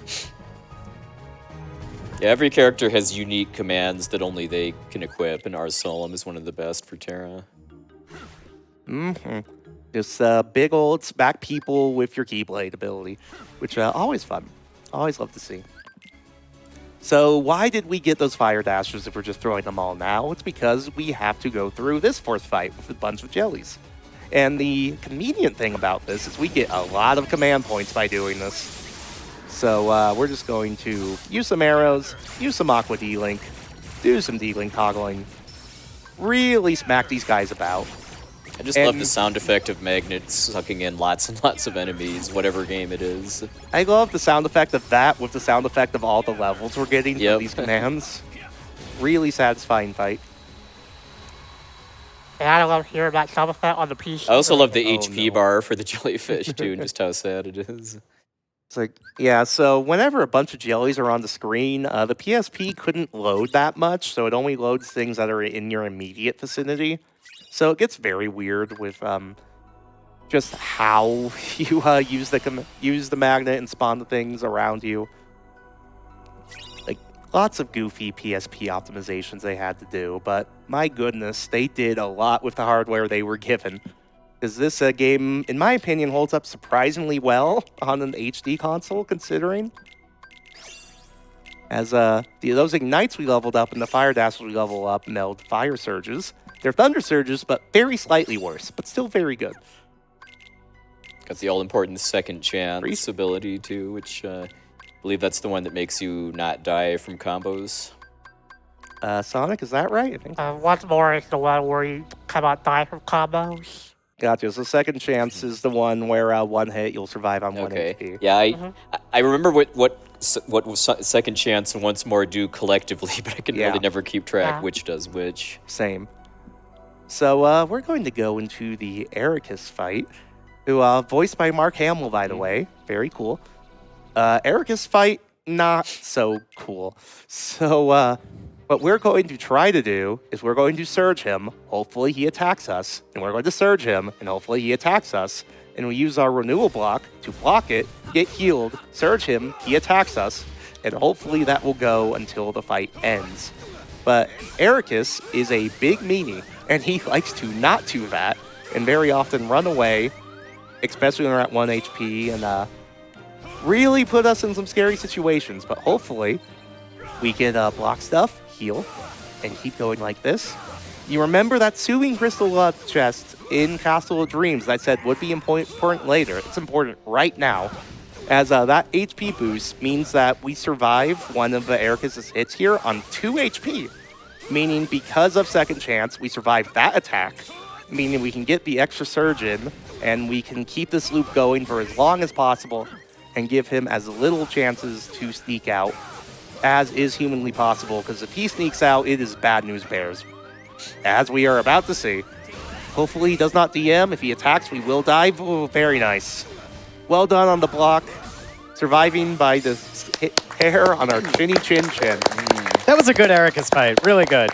Yeah, every character has unique commands that only they can equip, and Ars Solemn is one of the best for Terra.
Just big old smack people with your Keyblade ability, which always fun. Always love to see. So why did we get those Fire Dashers if we're just throwing them all now? It's because we have to go through this fourth fight with a bunch of jellies. And the convenient thing about this is we get a lot of command points by doing this. So we're just going to use some arrows, use some Aqua D-Link, do some D-Link toggling, really smack these guys about.
I just love the sound effect of magnets sucking in lots and lots of enemies, whatever game it is.
I love the sound effect of that with the sound effect of all the levels we're getting from these commands. Really satisfying fight.
And I love hearing that sound effect on the PC.
I also love the
Oh,
HP
no.
bar for the jellyfish, too, and just how sad it is.
It's like, yeah, so whenever a bunch of jellies are on the screen, the PSP couldn't load that much, so it only loads things that are in your immediate vicinity. So it gets very weird with just how you use the magnet and spawn the things around you. Like, lots of goofy PSP optimizations they had to do, but my goodness, they did a lot with the hardware they were given. Because this game, in my opinion, holds up surprisingly well on an HD console, considering. As those Ignites we leveled up and the Fire Dashers we level up meld Fire Surges. They're Thunder Surges, but very slightly worse, but still very good.
Got the all-important second chance ability, too, which I believe that's the one that makes you not die from combos.
Sonic, is that right? I think.
Once more is the one where you cannot die from combos.
Gotcha. So second chance is the one where one hit you'll survive on 1 HP.
Yeah, I remember what second chance and once more do collectively, but I can really never keep track which does which.
Same. So we're going to go into the Ericus fight, who voiced by Mark Hamill, by the way. Very cool. Ericus fight, not so cool. So what we're going to try to do is we're going to surge him. Hopefully he attacks us. And we're going to surge him, and hopefully he attacks us. And we use our renewal block to block it, get healed, surge him, he attacks us, and hopefully that will go until the fight ends. But Ericus is a big meanie, and he likes to not do that and very often run away, especially when we're at 1 HP, and really put us in some scary situations. But hopefully, we can block stuff, heal, and keep going like this. You remember that soothing crystal chest in Castle of Dreams that I said would be important later. It's important right now, as that HP boost means that we survive one of Ericus's hits here on 2 HP, meaning because of Second Chance, we survive that attack, meaning we can get the extra surge in, and we can keep this loop going for as long as possible and give him as little chances to sneak out as is humanly possible, because if he sneaks out, it is bad news bears, as we are about to see. Hopefully he does not DM. If he attacks, we will die. Ooh, very nice. Well done on the block. Surviving by the hair on our chinny chin chin.
That was a good Ericus fight. Really good.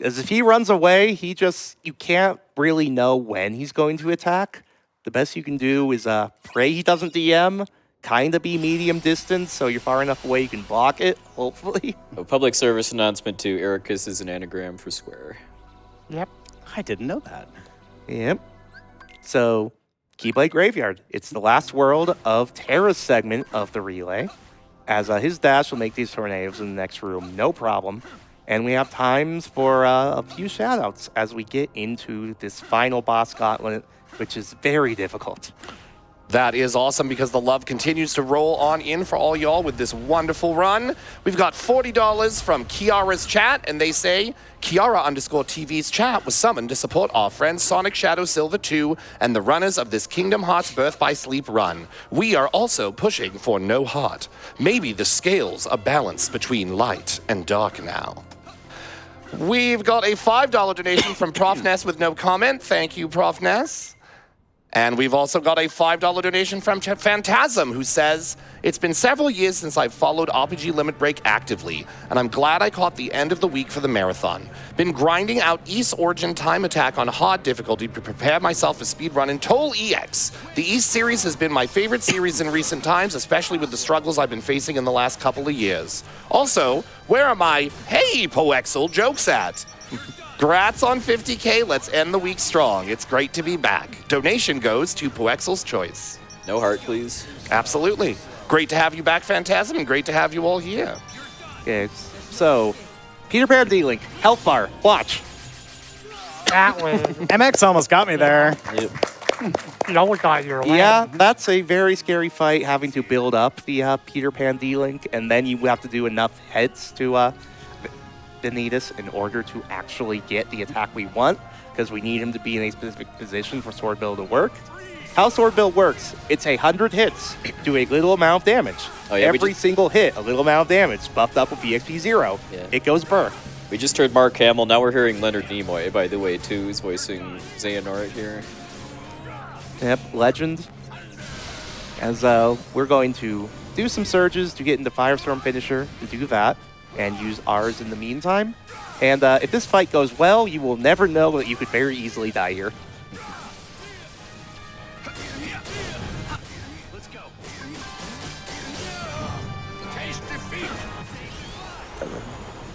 As if he runs away, you can't really know when he's going to attack. The best you can do is pray he doesn't DM, kind of be medium distance, so you're far enough away you can block it, hopefully.
A public service announcement to Ericus is an anagram for square.
Yep.
I didn't know that.
Yep. So, Keyblade Graveyard. It's the last world of Terra's segment of the relay, as his dash will make these tornadoes in the next room, no problem. And we have times for a few shoutouts as we get into this final boss gauntlet, which is very difficult.
That is awesome because the love continues to roll on in for all y'all with this wonderful run. We've got $40 from Kiara's chat, and they say, Kiara_TV's chat was summoned to support our friend Sonicshadowsilver2 and the runners of this Kingdom Hearts Birth by Sleep run. We are also pushing for no heart. Maybe the scales are balanced between light and dark now. We've got a $5 donation from Prof Ness with no comment. Thank you, Prof Ness. And we've also got a $5 donation from Phantasm, who says, it's been several years since I've followed RPG Limit Break actively, and I'm glad I caught the end of the week for the marathon. Been grinding out East Origin Time Attack on hard difficulty to prepare myself for speedrun in Toll EX. The East series has been my favorite series in recent times, especially with the struggles I've been facing in the last couple of years. Also, where are my "Hey, puwexil" jokes at? Congrats on 50K. Let's end the week strong. It's great to be back. Donation goes to puwexil's choice.
No heart, please.
Absolutely. Great to have you back, Phantasm, and great to have you all here.
Okay, so Peter Pan D-Link, health bar, watch.
That was
MX almost got me there.
Yep.
you almost got your way.
Yeah, that's a very scary fight, having to build up the Peter Pan D-Link, and then you have to do enough hits to Vanitas in order to actually get the attack we want, because we need him to be in a specific position for Sword Build to work. How Sword Build works, it's 100 hits, do a little amount of damage.
Oh, yeah,
Every single hit, a little amount of damage, buffed up with BXP 0.
Yeah.
It goes burr.
We just heard Mark Hamill. Now we're hearing Leonard Nimoy, by the way, too. He's voicing Xehanort here.
Yep, legend. As we're going to do some surges to get into Firestorm Finisher to do that, and use ours in the meantime. And if this fight goes well, you will never know that you could very easily die here.
Let's go.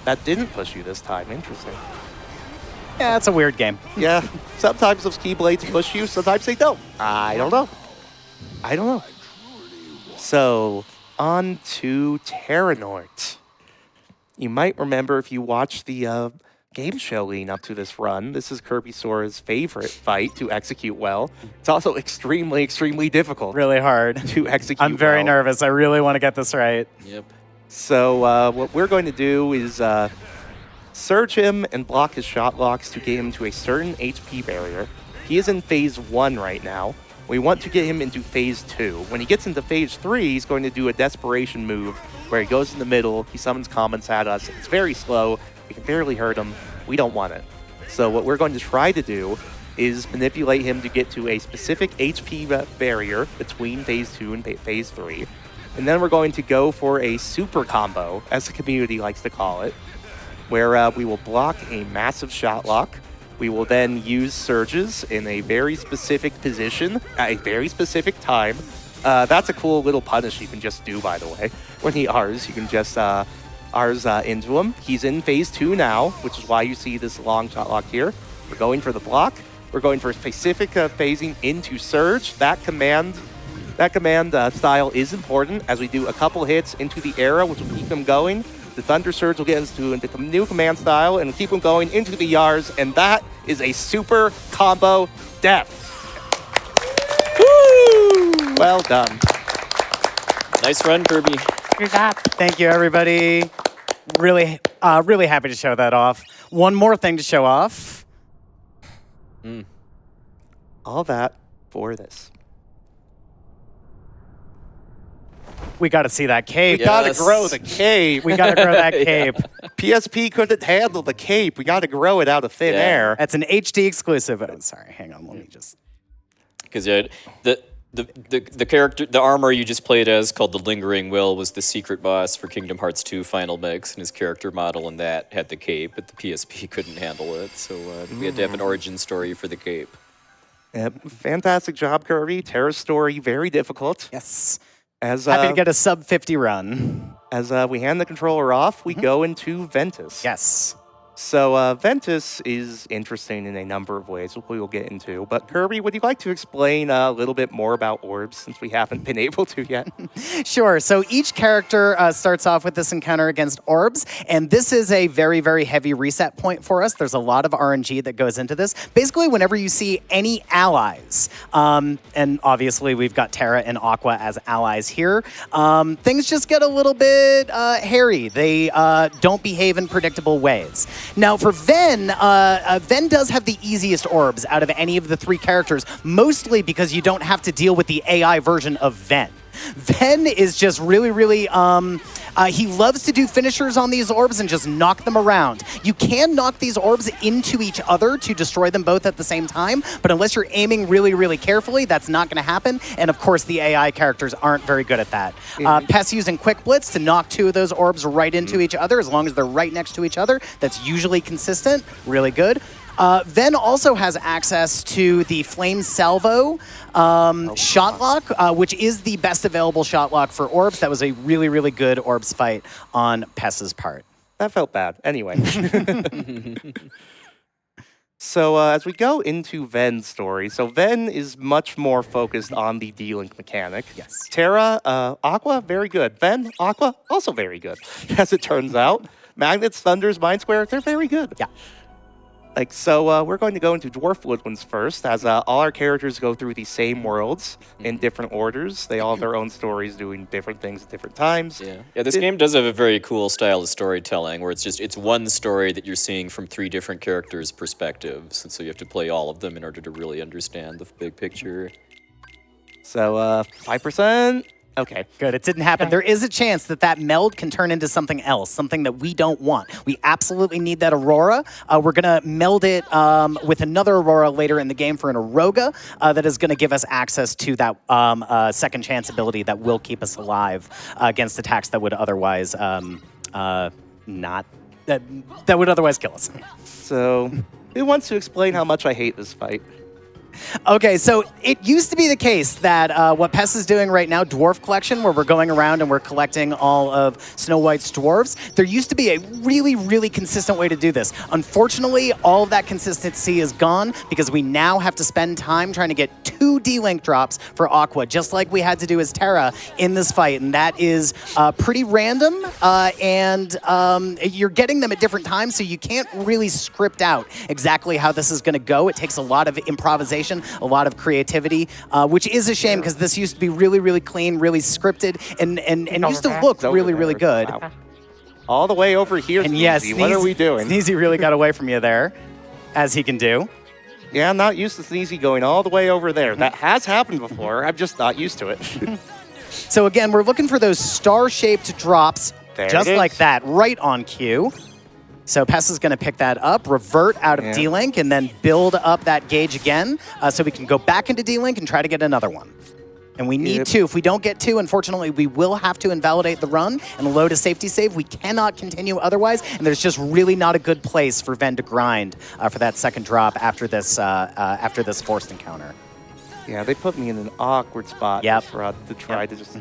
That didn't push you this time. Interesting.
Yeah, it's a weird game.
Yeah, sometimes those Keyblades push you, sometimes they don't. I don't know. I don't know. So, on to Terranort. You might remember if you watched the game show leading up to this run, this is KirbySora's favorite fight to execute well. It's also extremely, extremely difficult
Really hard.
to execute
I'm very
well.
nervous. I really want to get this right.
Yep.
So what we're going to do is surge him and block his shot locks to get him to a certain HP barrier. He is in phase 1 right now. We want to get him into phase 2. When he gets into phase 3, he's going to do a desperation move where he goes in the middle, he summons comments at us. It's very slow. We can barely hurt him. We don't want it. So what we're going to try to do is manipulate him to get to a specific HP barrier between phase 2 and phase 3. And then we're going to go for a super combo, as the community likes to call it, where we will block a massive shot lock. We will then use surges in a very specific position at a very specific time. That's a cool little punish you can just do, by the way. When he Rs, you can just ours into him. He's in phase 2 now, which is why you see this long shot lock here. We're going for the block. We're going for specific phasing into Surge. That command style is important as we do a couple hits into the era, which will keep him going. The Thunder Surge will get into the new command style and keep him going into the Yars, and that is a super combo death. Woo! Well done.
Nice run, Kirby.
Good job.
Thank you, everybody. Really, really happy to show that off. One more thing to show off.
All that for this.
We got to see that cape.
We gotta
Yes.
grow the cape.
We got to grow that cape.
PSP couldn't handle the cape. We gotta grow it out of thin
Yeah.
air.
That's an HD exclusive. Oh, sorry, hang on. Let me just.
Because the character, the armor you just played as, called the Lingering Will, was the secret boss for Kingdom Hearts 2 Final Mix, and his character model in that had the cape, but the PSP couldn't handle it, so we had to have an origin story for the cape.
Yep. Fantastic job, Kirby. Terra's story, very difficult.
Yes.
As
Happy to get a sub 50 run.
as we hand the controller off, we go into Ventus.
Yes.
So Ventus is interesting in a number of ways, which we will get into. But Kirby, would you like to explain a little bit more about orbs, since we haven't been able to yet?
Sure. So each character starts off with this encounter against orbs, and this is a very, very heavy reset point for us. There's a lot of RNG that goes into this. Basically, whenever you see any allies, and obviously we've got Terra and Aqua as allies here, things just get a little bit hairy. They don't behave in predictable ways. Now, for Ven, Ven does have the easiest orbs out of any of the three characters, mostly because you don't have to deal with the AI version of Ven. Ven is just really, really, he loves to do finishers on these orbs and just knock them around. You can knock these orbs into each other to destroy them both at the same time, but unless you're aiming really, really carefully, that's not going to happen. And of course, the AI characters aren't very good at that. Pess using Quick Blitz to knock two of those orbs right into each other, as long as they're right next to each other. That's usually consistent, really good. Ven also has access to the Flame Salvo shot lock, which is the best available shot lock for orbs. That was a really, really good orbs fight on Pess's part.
That felt bad. Anyway. So as we go into Ven's story, so Ven is much more focused on the D-Link mechanic.
Yes.
Terra, Aqua, very good. Ven, Aqua, also very good, as it turns out. Magnets, Thunders, Mind Square, they're very good.
Yeah.
So we're going to go into Dwarf Woodlands first, as all our characters go through the same worlds in different orders. They all have their own stories, doing different things at different times.
Yeah, this game does have a very cool style of storytelling, where it's one story that you're seeing from three different characters' perspectives, and so you have to play all of them in order to really understand the big picture.
So 5%. Okay.
Good. It didn't happen. There is a chance that that meld can turn into something else, something that we don't want. We absolutely need that Aurora. We're going to meld it with another Aurora later in the game for an Aroga that is going to give us access to that second chance ability that will keep us alive against attacks that would otherwise that would otherwise kill us.
So who wants to explain how much I hate this fight?
Okay, so it used to be the case that what Pess is doing right now, Dwarf Collection, where we're going around and we're collecting all of Snow White's dwarves, there used to be a really, really consistent way to do this. Unfortunately, all of that consistency is gone because we now have to spend time trying to get 2 D-Link drops for Aqua, just like we had to do as Terra in this fight, and that is pretty random, and you're getting them at different times, so you can't really script out exactly how this is going to go. It takes a lot of improvisation, a lot of creativity, which is a shame because this used to be really, really clean, really scripted, and used to look really, really good.
Wow. All the way over here,
And yes,
Sneezy. What are we doing?
Sneezy really got away from you there, as he can do.
Yeah, I'm not used to Sneezy going all the way over there. That has happened before. I'm just not used to it.
So again, we're looking for those star-shaped drops,
There
just
it is.
like that, right on cue. So Pess is going to pick that up, revert out of D-Link, and then build up that gauge again so we can go back into D-Link and try to get another one. And we need 2. If we don't get 2, unfortunately, we will have to invalidate the run and load a safety save. We cannot continue otherwise, and there's just really not a good place for Ven to grind for that second drop after this forced encounter.
Yeah, they put me in an awkward spot
Yep.
to try to just...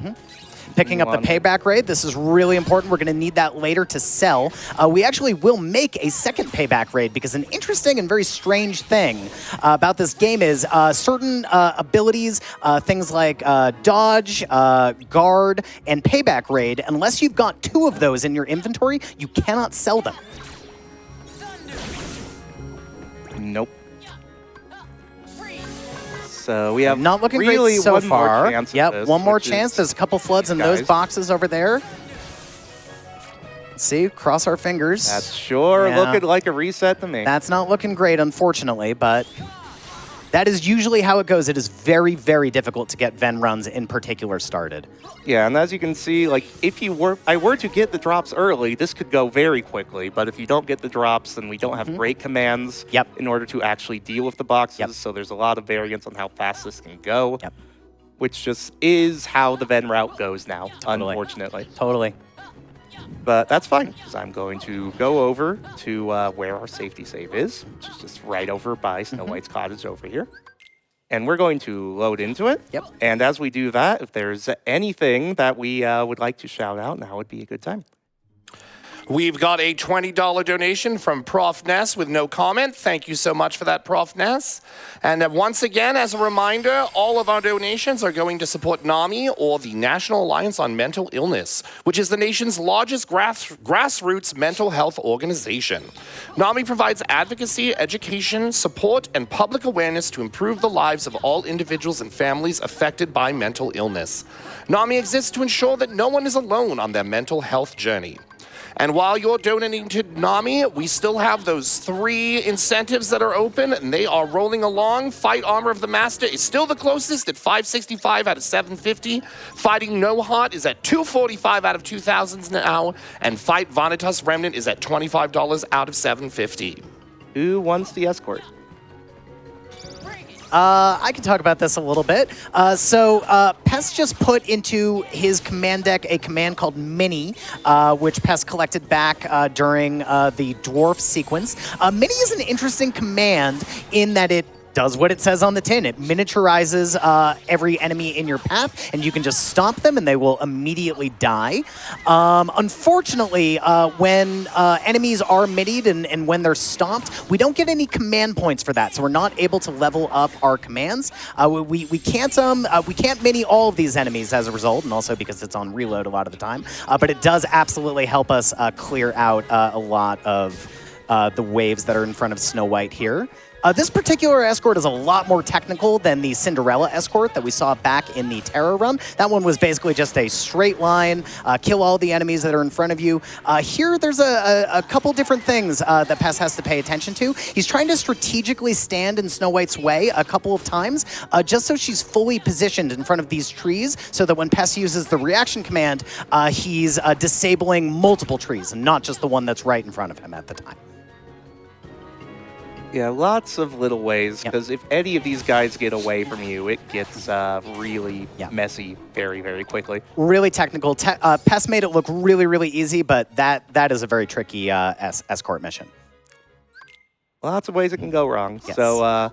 Picking up the payback raid. This is really important. We're going to need that later to sell. We actually will make a second payback raid because an interesting and very strange thing about this game is certain abilities, things like dodge, guard, and payback raid, unless you've got 2 of those in your inventory, you cannot sell them.
Nope. So we have
not looking
really
great so
one
far.
More chance
Yep,
this,
one more chance. There's a couple floods in those
guys.
boxes over there. See, cross our fingers.
That's sure looking like a reset to me.
That's not looking great, unfortunately, but that is usually how it goes. It is very, very difficult to get Ven runs in particular started.
Yeah, and as you can see, like if I were to get the drops early, this could go very quickly. But if you don't get the drops, then we don't have great commands in order to actually deal with the boxes. So there's a lot of variance on how fast this can go, which just is how the Ven route goes now, unfortunately.
Totally.
But that's fine, because I'm going to go over to where our safety save is, which is just right over by Snow White's cottage over here. And we're going to load into it.
Yep.
And as we do that, if there's anything that we would like to shout out, now would be a good time.
We've got a $20 donation from Prof. Ness with no comment. Thank you so much for that, Prof. Ness. And once again, as a reminder, all of our donations are going to support NAMI, or the National Alliance on Mental Illness, which is the nation's largest grassroots mental health organization. NAMI provides advocacy, education, support, and public awareness to improve the lives of all individuals and families affected by mental illness. NAMI exists to ensure that no one is alone on their mental health journey. And while you're donating to NAMI, we still have those 3 incentives that are open, and they are rolling along. Fight Armor of the Master is still the closest at 565 out of 750. Fighting No Heart is at 245 out of 2,000 now. And Fight Vanitas Remnant is at $25 out of 750.
Who wants the escort?
I can talk about this a little bit. Pest just put into his command deck a command called Mini, which Pest collected back during the Dwarf sequence. Mini is an interesting command in that it does what it says on the tin. It miniaturizes every enemy in your path, and you can just stomp them, and they will immediately die. Unfortunately, when enemies are minied and when they're stomped, we don't get any command points for that, so we're not able to level up our commands. We can't mini all of these enemies as a result, and also because it's on reload a lot of the time. But it does absolutely help us clear out a lot of the waves that are in front of Snow White here. This particular escort is a lot more technical than the Cinderella escort that we saw back in the Terror run. That one was basically just a straight line, kill all the enemies that are in front of you. Here, there's a couple different things that Pest has to pay attention to. He's trying to strategically stand in Snow White's way a couple of times, just so she's fully positioned in front of these trees, so that when Pest uses the reaction command, he's disabling multiple trees, and not just the one that's right in front of him at the time.
Yeah, lots of little ways, because if any of these guys get away from you, it gets really messy very, very quickly.
Really technical. Pest made it look really, really easy, but that is a very tricky escort mission.
Lots of ways it can go wrong.
Yes.
So,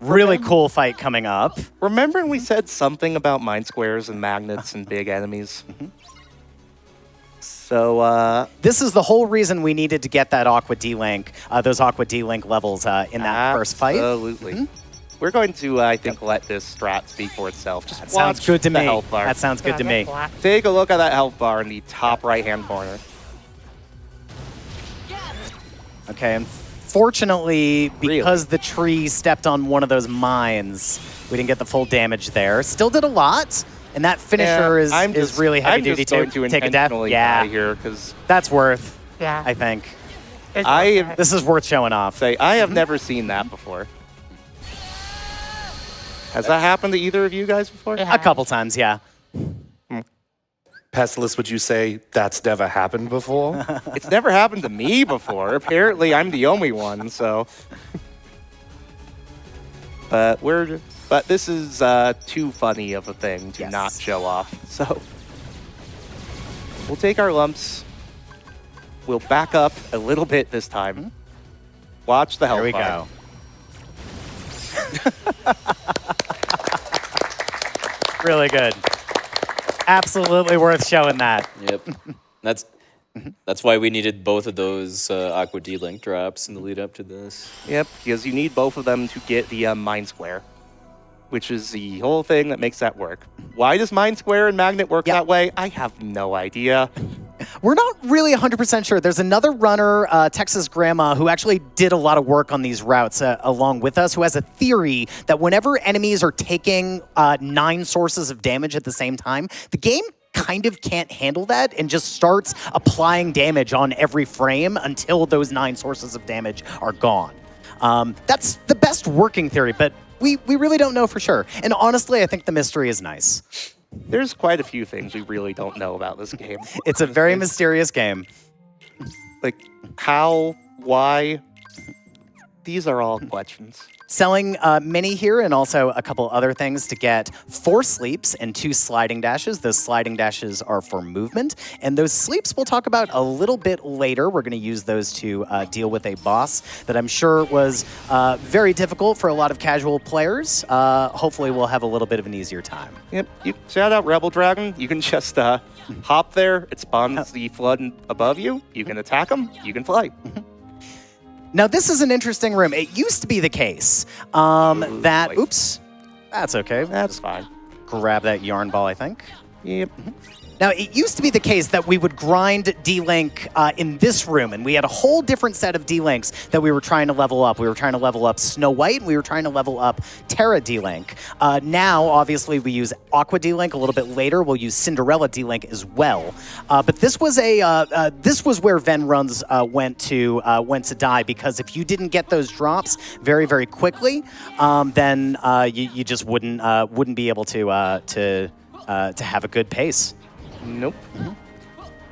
really cool fight coming up.
Remember when we said something about mind squares and magnets and big enemies? So,
this is the whole reason we needed to get that Aqua D-Link, those Aqua D-Link levels in that first fight.
Absolutely. We're going to, I think, let this strat speak for itself. Just
That sounds good to
the
me.
health bar.
That sounds good to me.
Take a look at that health bar in the top right-hand corner.
Okay, unfortunately, because the tree stepped on one of those mines, we didn't get the full damage there. Still did a lot. And that finisher is really heavy duty too.
I'm just going to
take a death.
die here because
that's worth.
Yeah.
I think
It's
this is worth showing off.
I have never seen that before. Has that happened to either of you guys before?
A couple times, yeah.
Pessilist, would you say that's never happened before?
It's never happened to me before. Apparently, I'm the only one. So, but this is too funny of a thing to not show off. So we'll take our lumps. We'll back up a little bit this time. Watch the health bar.
There we go. Really good. Absolutely worth showing that.
Yep. That's why we needed both of those Aqua D-Link drops in the lead up to this.
Yep, because you need both of them to get the Mind Square, which is the whole thing that makes that work. Why does Mind Square and Magnet work that way? I have no idea.
We're not really 100% sure. There's another runner, Texas Grandma, who actually did a lot of work on these routes along with us, who has a theory that whenever enemies are taking 9 sources of damage at the same time, the game kind of can't handle that and just starts applying damage on every frame until those 9 sources of damage are gone. That's the best working theory, but we really don't know for sure. And honestly, I think the mystery is nice.
There's quite a few things we really don't know about this game.
It's a very mysterious game.
Like, how, why? These are all questions.
Selling Mini here and also a couple other things to get 4 sleeps and 2 sliding dashes. Those sliding dashes are for movement. And those sleeps we'll talk about a little bit later. We're going to use those to deal with a boss that I'm sure was very difficult for a lot of casual players. Hopefully we'll have a little bit of an easier time.
Yep, shout out Rebel Dragon. You can just hop there. It spawns the flood above you. You can attack them. You can fly.
Now, this is an interesting room. It used to be the case that... Oops. That's okay.
That's fine.
Grab that yarn ball, I think.
Yep.
Now, it used to be the case that we would grind D-Link in this room, and we had a whole different set of D-Links that we were trying to level up. We were trying to level up Snow White, and we were trying to level up Terra D-Link. Now, obviously, we use Aqua D-Link. A little bit later, we'll use Cinderella D-Link as well. But this was where Ven runs went to die, because if you didn't get those drops very, very quickly, then you just wouldn't be able to have a good pace.
Nope.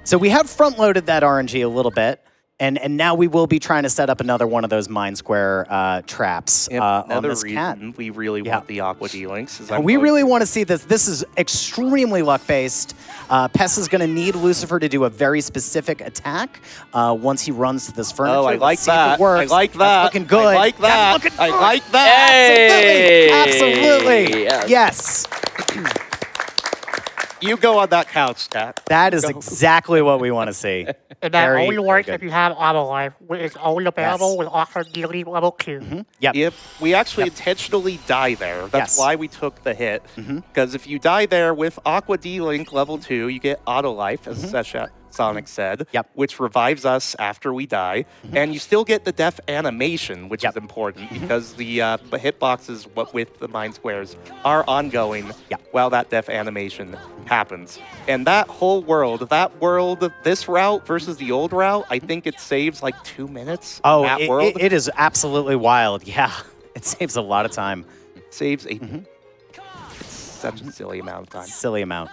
So we have front-loaded that RNG a little bit, and now we will be trying to set up another one of those Mind Square traps on this cat.
We really want the Aqua D-Links.
We really want to see this. This is extremely luck-based. Pess is going to need Lucifer to do a very specific attack once he runs to this furniture.
Oh, I like
Let's
that.
See if it works.
I like that.
That's looking good.
I like that.
That's looking good.
I like that.
Hey!
Absolutely.
Yes.
Yes.
You go on that couch, Cat.
That is exactly what we want to see.
And that
Very,
only
very
works
good.
if you have auto life, which is only available
Yes.
with Aqua D-Link level 2.
Yep.
Yep. We actually intentionally die there. That's
Yes.
why we took the hit. Because if you die there with Aqua D-Link level 2, you get auto life, as Sonic said,
Yep.
which revives us after we die. And you still get the death animation, which is important because the hitboxes with the Mind Squares are ongoing while that death animation happens. And that whole world, this route versus the old route, I think it saves like 2 minutes.
Oh,
that world.
it is absolutely wild. Yeah, it saves a lot of time.
Saves a such a silly amount of time.
Silly amount.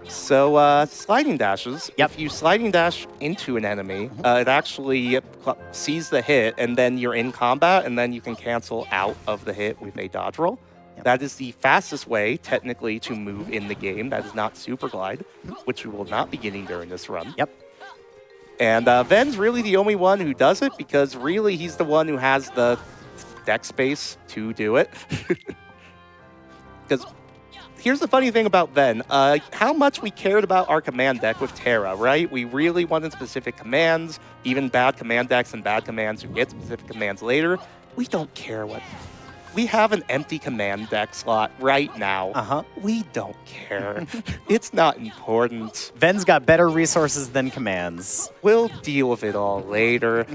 So sliding dashes.
Yep.
If you sliding dash into an enemy, it actually sees the hit, and then you're in combat, and then you can cancel out of the hit with a dodge roll. Yep. That is the fastest way, technically, to move in the game. That is not Super Glide, which we will not be getting during this run.
Yep.
And Ven's really the only one who does it, because really he's the one who has the deck space to do it. Because here's the funny thing about Ven. How much we cared about our command deck with Terra, right? We really wanted specific commands, even bad command decks and bad commands who get specific commands later. We don't care what... We have an empty command deck slot right now. We don't care. It's not important.
Ven's got better resources than commands.
We'll deal with it all later.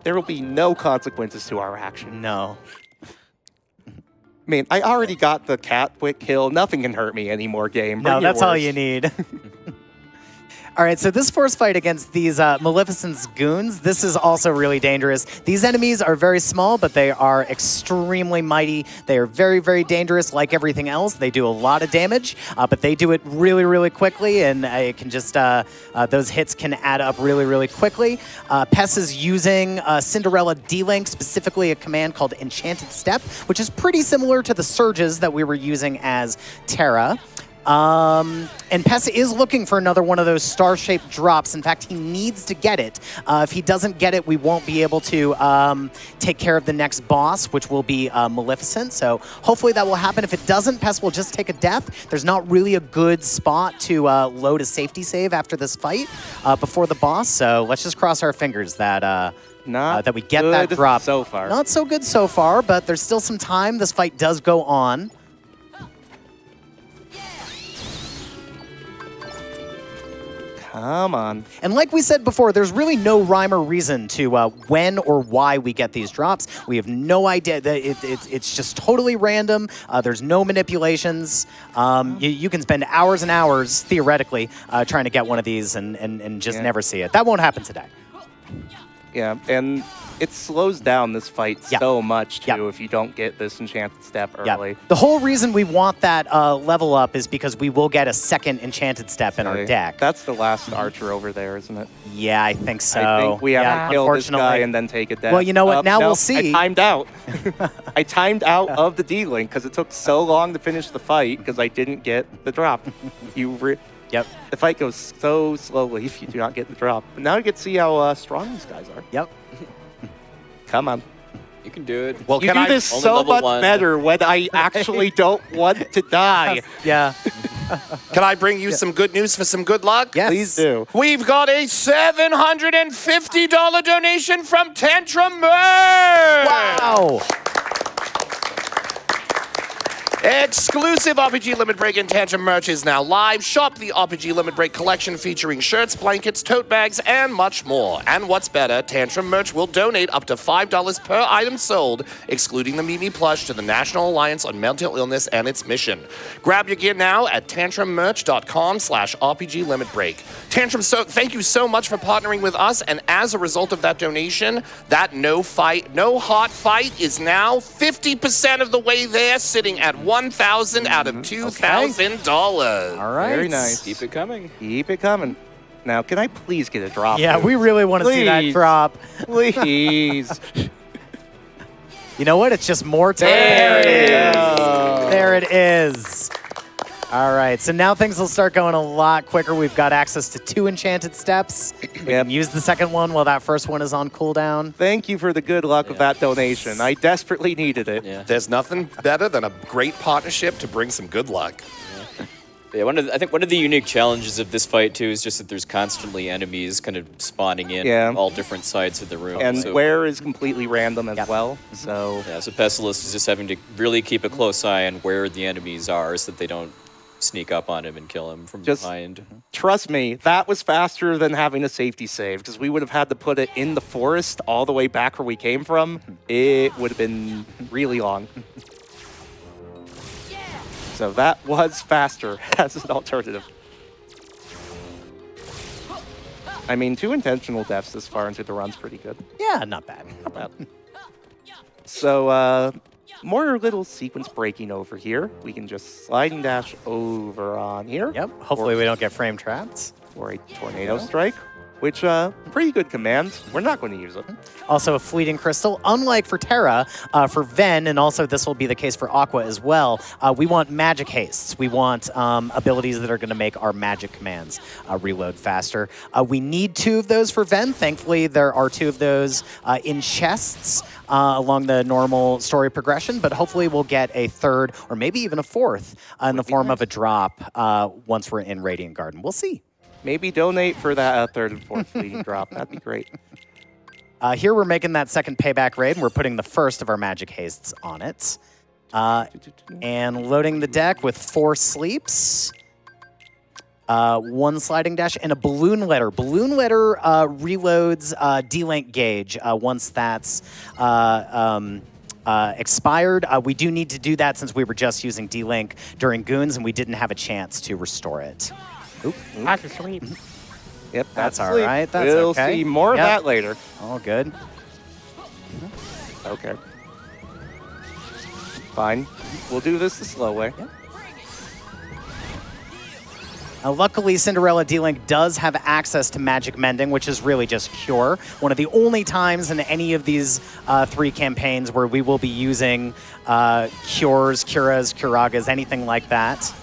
There will be no consequences to our action.
No.
I mean, I already got the cat quick kill. Nothing can hurt me anymore, game.
No,
Bring
that's
your
all
worst.
you need. All right, so this force fight against these Maleficent's goons, this is also really dangerous. These enemies are very small, but they are extremely mighty. They are very, very dangerous, like everything else. They do a lot of damage, but they do it really, really quickly, and it can just, those hits can add up really, really quickly. Pess is using Cinderella D-Link, specifically a command called Enchanted Step, which is pretty similar to the surges that we were using as Terra. And Pessa is looking for another one of those star-shaped drops. In fact, he needs to get it. If he doesn't get it, we won't be able to take care of the next boss, which will be Maleficent. So hopefully that will happen. If it doesn't, Pessa will just take a death. There's not really a good spot to load a safety save after this fight before the boss. So let's just cross our fingers that that we get that drop.
So far.
Not so good so far, but there's still some time. This fight does go on.
Come on.
And like we said before, there's really no rhyme or reason to when or why we get these drops. We have no idea. It's just totally random. There's no manipulations. You can spend hours and hours, theoretically, trying to get one of these and just never see it. That won't happen today.
Yeah, and it slows down this fight so much, too, if you don't get this enchanted step early.
The whole reason we want that level up is because we will get a second enchanted step in our deck.
That's the last archer over there, isn't it?
Yeah, I think so.
I think we have to kill this guy and then take a death.
Well, you know what? Now we'll see.
I timed out. I timed out of the D-Link because it took so long to finish the fight because I didn't get the drop.
Yep.
The fight goes so slowly if you do not get the drop. But now you get to see how strong these guys are.
Yep.
Come on.
You can do it.
Well, you do this so much better when I actually don't want to die.
Yeah.
Can I bring you some good news for some good luck?
Yes.
Please do.
We've got a $750 donation from Tantrum Merch!
Wow.
Exclusive RPG Limit Break and Tantrum merch is now live. Shop the RPG Limit Break collection featuring shirts, blankets, tote bags, and much more. And what's better, Tantrum merch will donate up to $5 per item sold, excluding the Mimi plush, to the National Alliance on Mental Illness and its mission. Grab your gear now at tantrummerch.com/RPG Limit Break. Tantrum, thank you so much for partnering with us, and as a result of that donation, that no heart fight is now 50% of the way there, sitting at $1,000 out of $2,000.
All right.
Very nice.
Keep it coming.
Keep it coming. Now, can I please get a drop?
Yeah, we really want to see that drop.
Please.
You know what? It's just more time.
There it is.
There it is. All right, so now things will start going a lot quicker. We've got access to 2 enchanted steps. We can use the second one while that first one is on cooldown.
Thank you for the good luck of that donation. I desperately needed it.
Yeah.
There's nothing better than a great partnership to bring some good luck.
Yeah, I think one of the unique challenges of this fight, too, is just that there's constantly enemies kind of spawning in all different sides of the room.
And where is completely random as well. So
so Pessilist is just having to really keep a close eye on where the enemies are so that they don't sneak up on him and kill him from behind.
Trust me, that was faster than having a safety save, because we would have had to put it in the forest all the way back where we came from. It would have been really long. So that was faster as an alternative. I mean, 2 intentional deaths this far into the run's pretty good.
Yeah, not bad.
Not bad. So, more little sequence breaking over here. We can just sliding dash over on here.
Yep. Hopefully we don't get frame trapped.
For a tornado strike, which, pretty good command. We're not going to use it.
Also a fleeting crystal. Unlike for Terra, for Ven, and also this will be the case for Aqua as well, we want magic hastes. We want abilities that are going to make our magic commands reload faster. We need 2 of those for Ven. Thankfully, there are 2 of those in chests along the normal story progression, but hopefully we'll get a 3rd or maybe even a 4th in the form of a drop once we're in Radiant Garden. We'll see.
Maybe donate for that 3rd and 4th fleeting drop. That'd be great.
Here we're making that second payback raid, and we're putting the first of our magic hastes on it. And loading the deck with 4 sleeps, 1 sliding dash, and a balloon letter. Balloon letter reloads D-Link gauge once that's expired. We do need to do that since we were just using D-Link during Goons, and we didn't have a chance to restore it. Oop.
That's a sleep.
Yep,
That's all
sleep.
right. That's
we'll
okay.
see more of that later.
All good.
Okay. Fine. We'll do this the slow way.
Yep. Luckily, Cinderella D-Link does have access to Magic Mending, which is really just Cure. One of the only times in any of these 3 campaigns where we will be using Cures, Curas, Curagas, anything like that.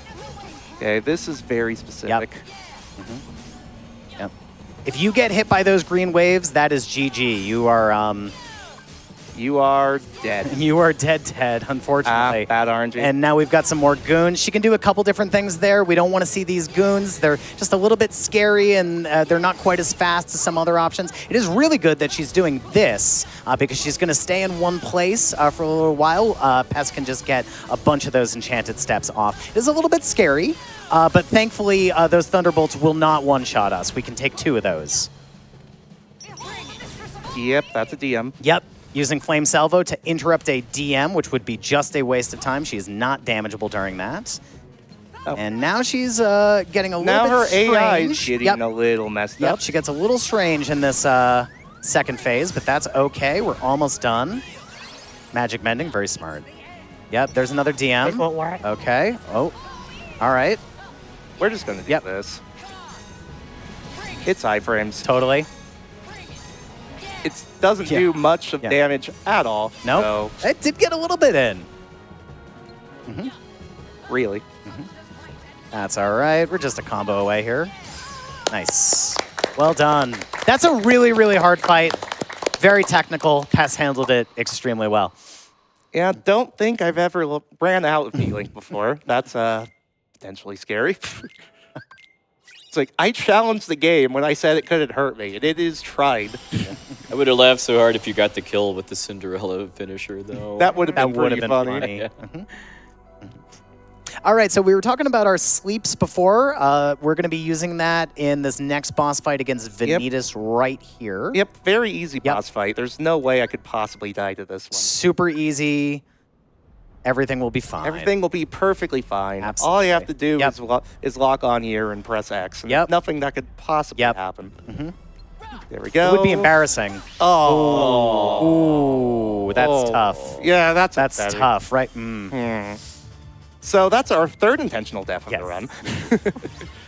Okay, this is very specific.
Yep. If you get hit by those green waves, that is GG.
You are dead.
You are dead, unfortunately.
Bad RNG.
And now we've got some more goons. She can do a couple different things there. We don't want to see these goons. They're just a little bit scary, and they're not quite as fast as some other options. It is really good that she's doing this because she's going to stay in one place for a little while. Pess can just get a bunch of those enchanted steps off. It is a little bit scary, but thankfully those Thunderbolts will not one-shot us. We can take 2 of those.
Yep, that's a DM.
Yep. Using Flame Salvo to interrupt a DM, which would be just a waste of time. She is not damageable during that. Oh. And now she's getting a little bit strange.
Now her AI is getting a little messed up.
Yep, she gets a little strange in this second phase, but that's okay. We're almost done. Magic Mending, very smart. Yep, there's another DM.
This won't work.
Okay. Oh, all right.
We're just going to do this. It's iframes.
Totally.
It doesn't do much of damage at all.
No, nope. It did get a little bit in.
Really?
That's all right. We're just a combo away here. Nice. Well done. That's a really, really hard fight. Very technical. Pess handled it extremely well.
Yeah, don't think I've ever ran out of healing before. That's potentially scary. It's like, I challenged the game when I said it couldn't hurt me, and it is tried.
I would have laughed so hard if you got the kill with the Cinderella finisher, though.
That would have been pretty funny.
Yeah.
All right, so we were talking about our sleeps before. We're going to be using that in this next boss fight against Vanitas right here.
Yep, very easy boss fight. There's no way I could possibly die to this one.
Super easy. Everything will be fine.
Everything will be perfectly fine.
Absolutely.
All you have to do is lock on here and press X. And nothing that could possibly happen. There we go.
It would be embarrassing.
Oh.
Ooh, that's tough.
Yeah, that's
tough, right?
So that's our third intentional death of the run.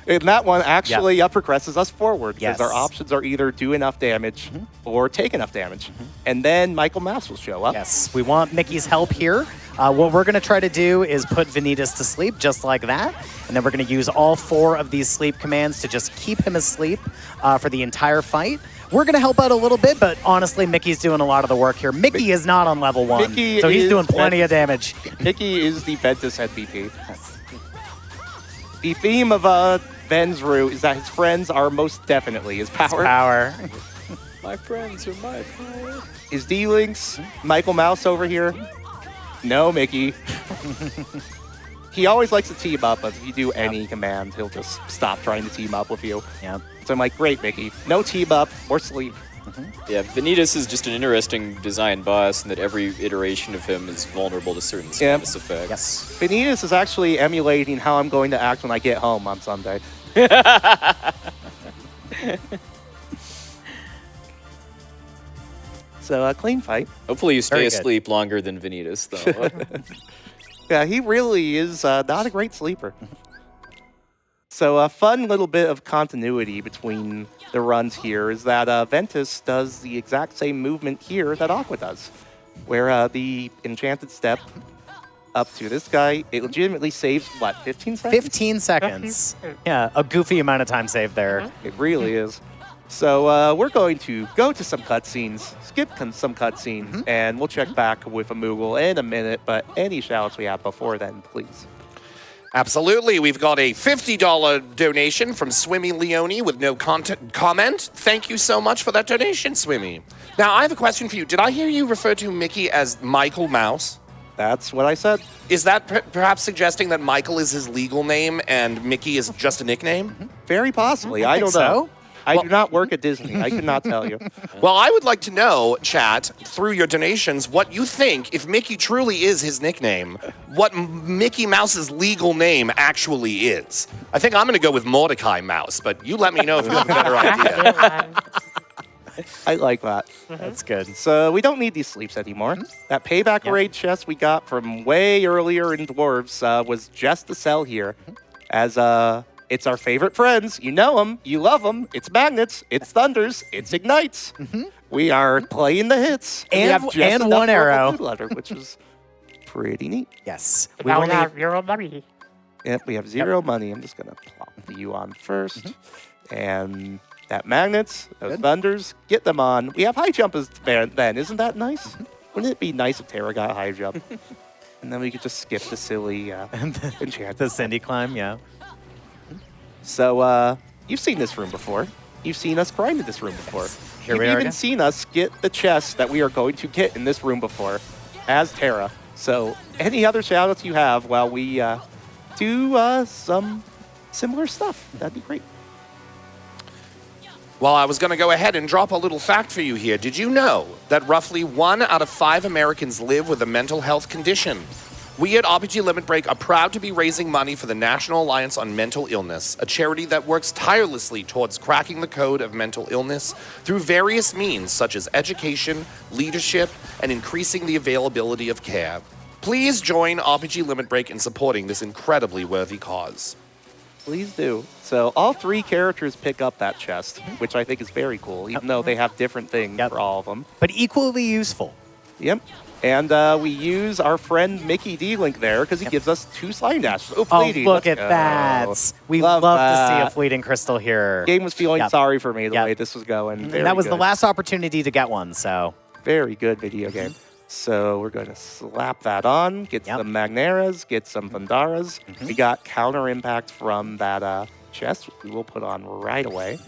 And that one actually progresses us forward because our options are either do enough damage or take enough damage. And then Michael Mouse will show up.
Yes, we want Mickey's help here. What we're going to try to do is put Vanitas to sleep just like that. And then we're going to use all 4 of these sleep commands to just keep him asleep for the entire fight. We're going to help out a little bit, but honestly, Mickey's doing a lot of the work here. Mickey is not on level 1, so he's doing plenty of damage.
Mickey is the Ventus MVP. The theme of Ven's Root is that his friends are most definitely his power.
My friends are my power.
His D-Links, Michael Mouse over here. No, Mickey. He always likes to team up, but if you do any command, he'll just stop trying to team up with you.
Yep.
So I'm like, great, Mickey. No team up or sleep.
Yeah, Vanitas is just an interesting design boss in that every iteration of him is vulnerable to certain status effects.
Vanitas is actually emulating how I'm going to act when I get home on Sunday. So a clean fight.
Hopefully you stay asleep longer than Vanitas, though.
Yeah, he really is not a great sleeper. So a fun little bit of continuity between the runs here is that Ventus does the exact same movement here that Aqua does, where the Enchanted Step up to this guy, it legitimately saves, what, 15 seconds?
15 seconds. Yeah, a goofy amount of time saved there.
It really is. So we're going to go to some cutscenes, skip some cutscenes, and we'll check back with a Moogle in a minute, but any shout-outs we have before then, please.
Absolutely. We've got a $50 donation from Swimmy Leone with no comment. Thank you so much for that donation, Swimmy. Now, I have a question for you. Did I hear you refer to Mickey as Michael Mouse?
That's what I said.
Is that perhaps suggesting that Michael is his legal name and Mickey is just a nickname?
Very possibly. I don't know. I do not work at Disney. I could not tell you.
Well, I would like to know, chat, through your donations, what you think, if Mickey truly is his nickname, what Mickey Mouse's legal name actually is. I think I'm going to go with Mordecai Mouse, but you let me know if you have a better idea.
I like that.
That's good.
So we don't need these sleeps anymore. That payback raid chest we got from way earlier in Dwarves was just to sell here as it's our favorite friends. You know them. You love them. It's Magnets. It's Thunders. It's Ignites. We are playing the hits.
And one arrow.
Letter, which is pretty neat.
Yes.
Now we have your own money.
Yep, we have 0 money. I'm just going to plop you on first. And that magnets, those thunders, get them on. We have high jump as then. Isn't that nice? Wouldn't it be nice if Terra got high jump? And then we could just skip the silly enchant.
The Cindy climb, yeah.
So you've seen this room before. You've seen us grind in this room before.
Here
You've
we are
even
again.
seen us get the chest that we are going to get in this room before as Terra. So any other shout-outs you have while we do some similar stuff, that'd be great.
Well, I was going to go ahead and drop a little fact for you here. Did you know that roughly 1 out of 5 Americans live with a mental health condition? We at RPG Limit Break are proud to be raising money for the National Alliance on Mental Illness, a charity that works tirelessly towards cracking the code of mental illness through various means such as education, leadership, and increasing the availability of care. Please join RPG Limit Break in supporting this incredibly worthy cause.
Please do. So all 3 characters pick up that chest, which I think is very cool, even though they have different things for all of them.
But equally useful.
Yep. And we use our friend Mickey D-Link there because he gives us 2 sliding dashes. Oh,
Oh,
fleeting.
look
Let's
at
go.
that. We
Love
love to
that.
see a fleeting crystal here.
Game was feeling
Yep.
sorry for me the
Yep.
way this was going.
And
Very
that was the
good.
last opportunity to get one, so.
Very good video game. So we're going to slap that on, get some Magneras, get some Vandaras. We got counter impact from that chest, which we will put on right away.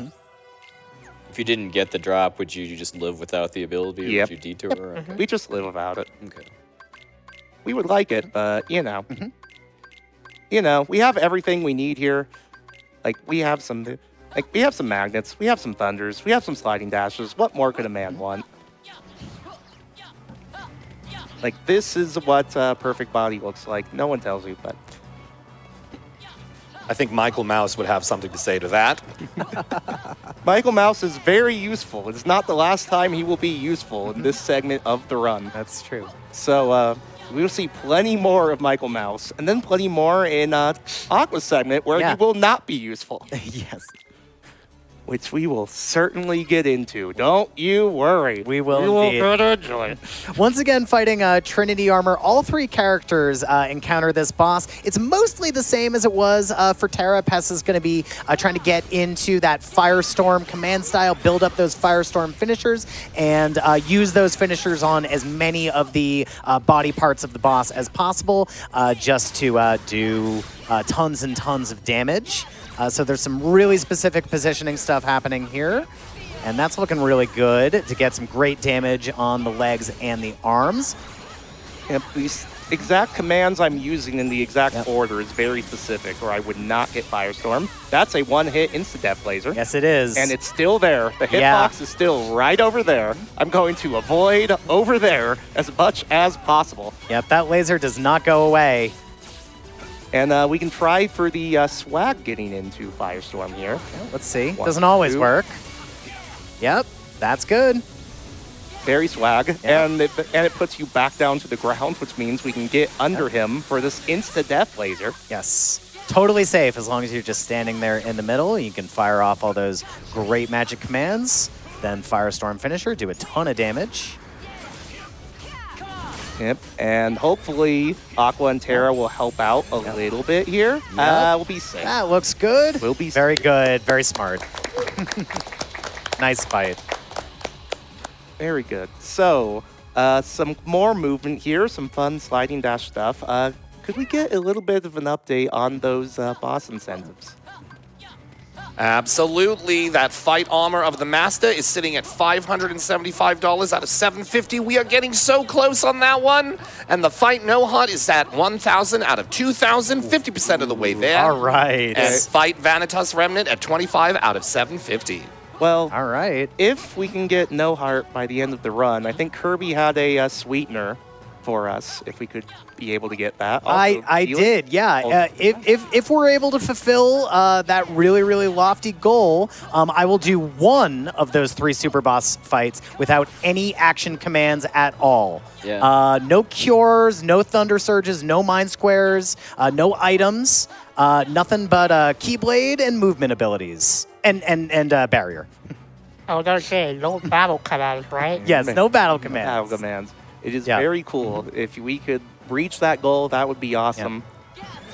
If you didn't get the drop, would you just live without the ability, or
Yep.
would you detour? Okay.
We just live without it.
Okay.
We would like it, but you know, we have everything we need here. Like we have some magnets, we have some thunders, we have some sliding dashes. What more could a man want? Like this is what perfect body looks like. No one tells you, but
I think Michael Mouse would have something to say to that.
Michael Mouse is very useful. It's not the last time he will be useful in this segment of the run.
That's true.
So we will see plenty more of Michael Mouse, and then plenty more in Aqua's segment where he will not be useful.
Yes.
Which we will certainly get into. Don't you worry.
We will indeed.
get into it.
Once again, fighting Trinity Armor, all 3 characters encounter this boss. It's mostly the same as it was for Terra. Pess is going to be trying to get into that Firestorm command style, build up those Firestorm finishers, and use those finishers on as many of the body parts of the boss as possible, just to do tons and tons of damage. So there's some really specific positioning stuff happening here. And that's looking really good to get some great damage on the legs and the arms.
And these exact commands I'm using in the exact order is very specific, or I would not get Firestorm. That's a 1-hit insta-death laser.
Yes, it is.
And it's still there. The hitbox is still right over there. I'm going to avoid over there as much as possible.
Yep, that laser does not go away.
And we can try for the swag getting into Firestorm here.
Let's see.
1,
Doesn't always
2.
work. Yep, that's good.
Very swag. And it puts you back down to the ground, which means we can get under him for this insta-death laser.
Yes. Totally safe as long as you're just standing there in the middle. You can fire off all those great magic commands. Then Firestorm Finisher, do a ton of damage.
Yep, and hopefully Aqua and Terra will help out a little bit here. We'll be safe.
That looks good.
We'll be
very good. Very smart. Nice fight.
Very good. So, some more movement here, some fun sliding dash stuff. Could we get a little bit of an update on those boss incentives?
Absolutely. That fight armor of the Master is sitting at $575 out of $750. We are getting so close on that one. And the fight no hut is at $1,000 out of $2,000, 50% of the way there.
All right.
And fight Vanitas Remnant at $25 out of $750.
Well,
all right.
If we can get no heart by the end of the run, I think Kirby had a sweetener for us, if we could be able to get that. Also,
I did, yeah. If we're able to fulfill that really, really lofty goal, I will do one of those 3 super boss fights without any action commands at all.
Yeah.
No cures, no thunder surges, no mind squares, no items, nothing but Keyblade and movement abilities and barrier.
Oh, don't say no battle commands, right?
Yes, no battle commands.
Battle commands. It is very cool. If we could reach that goal, that would be awesome.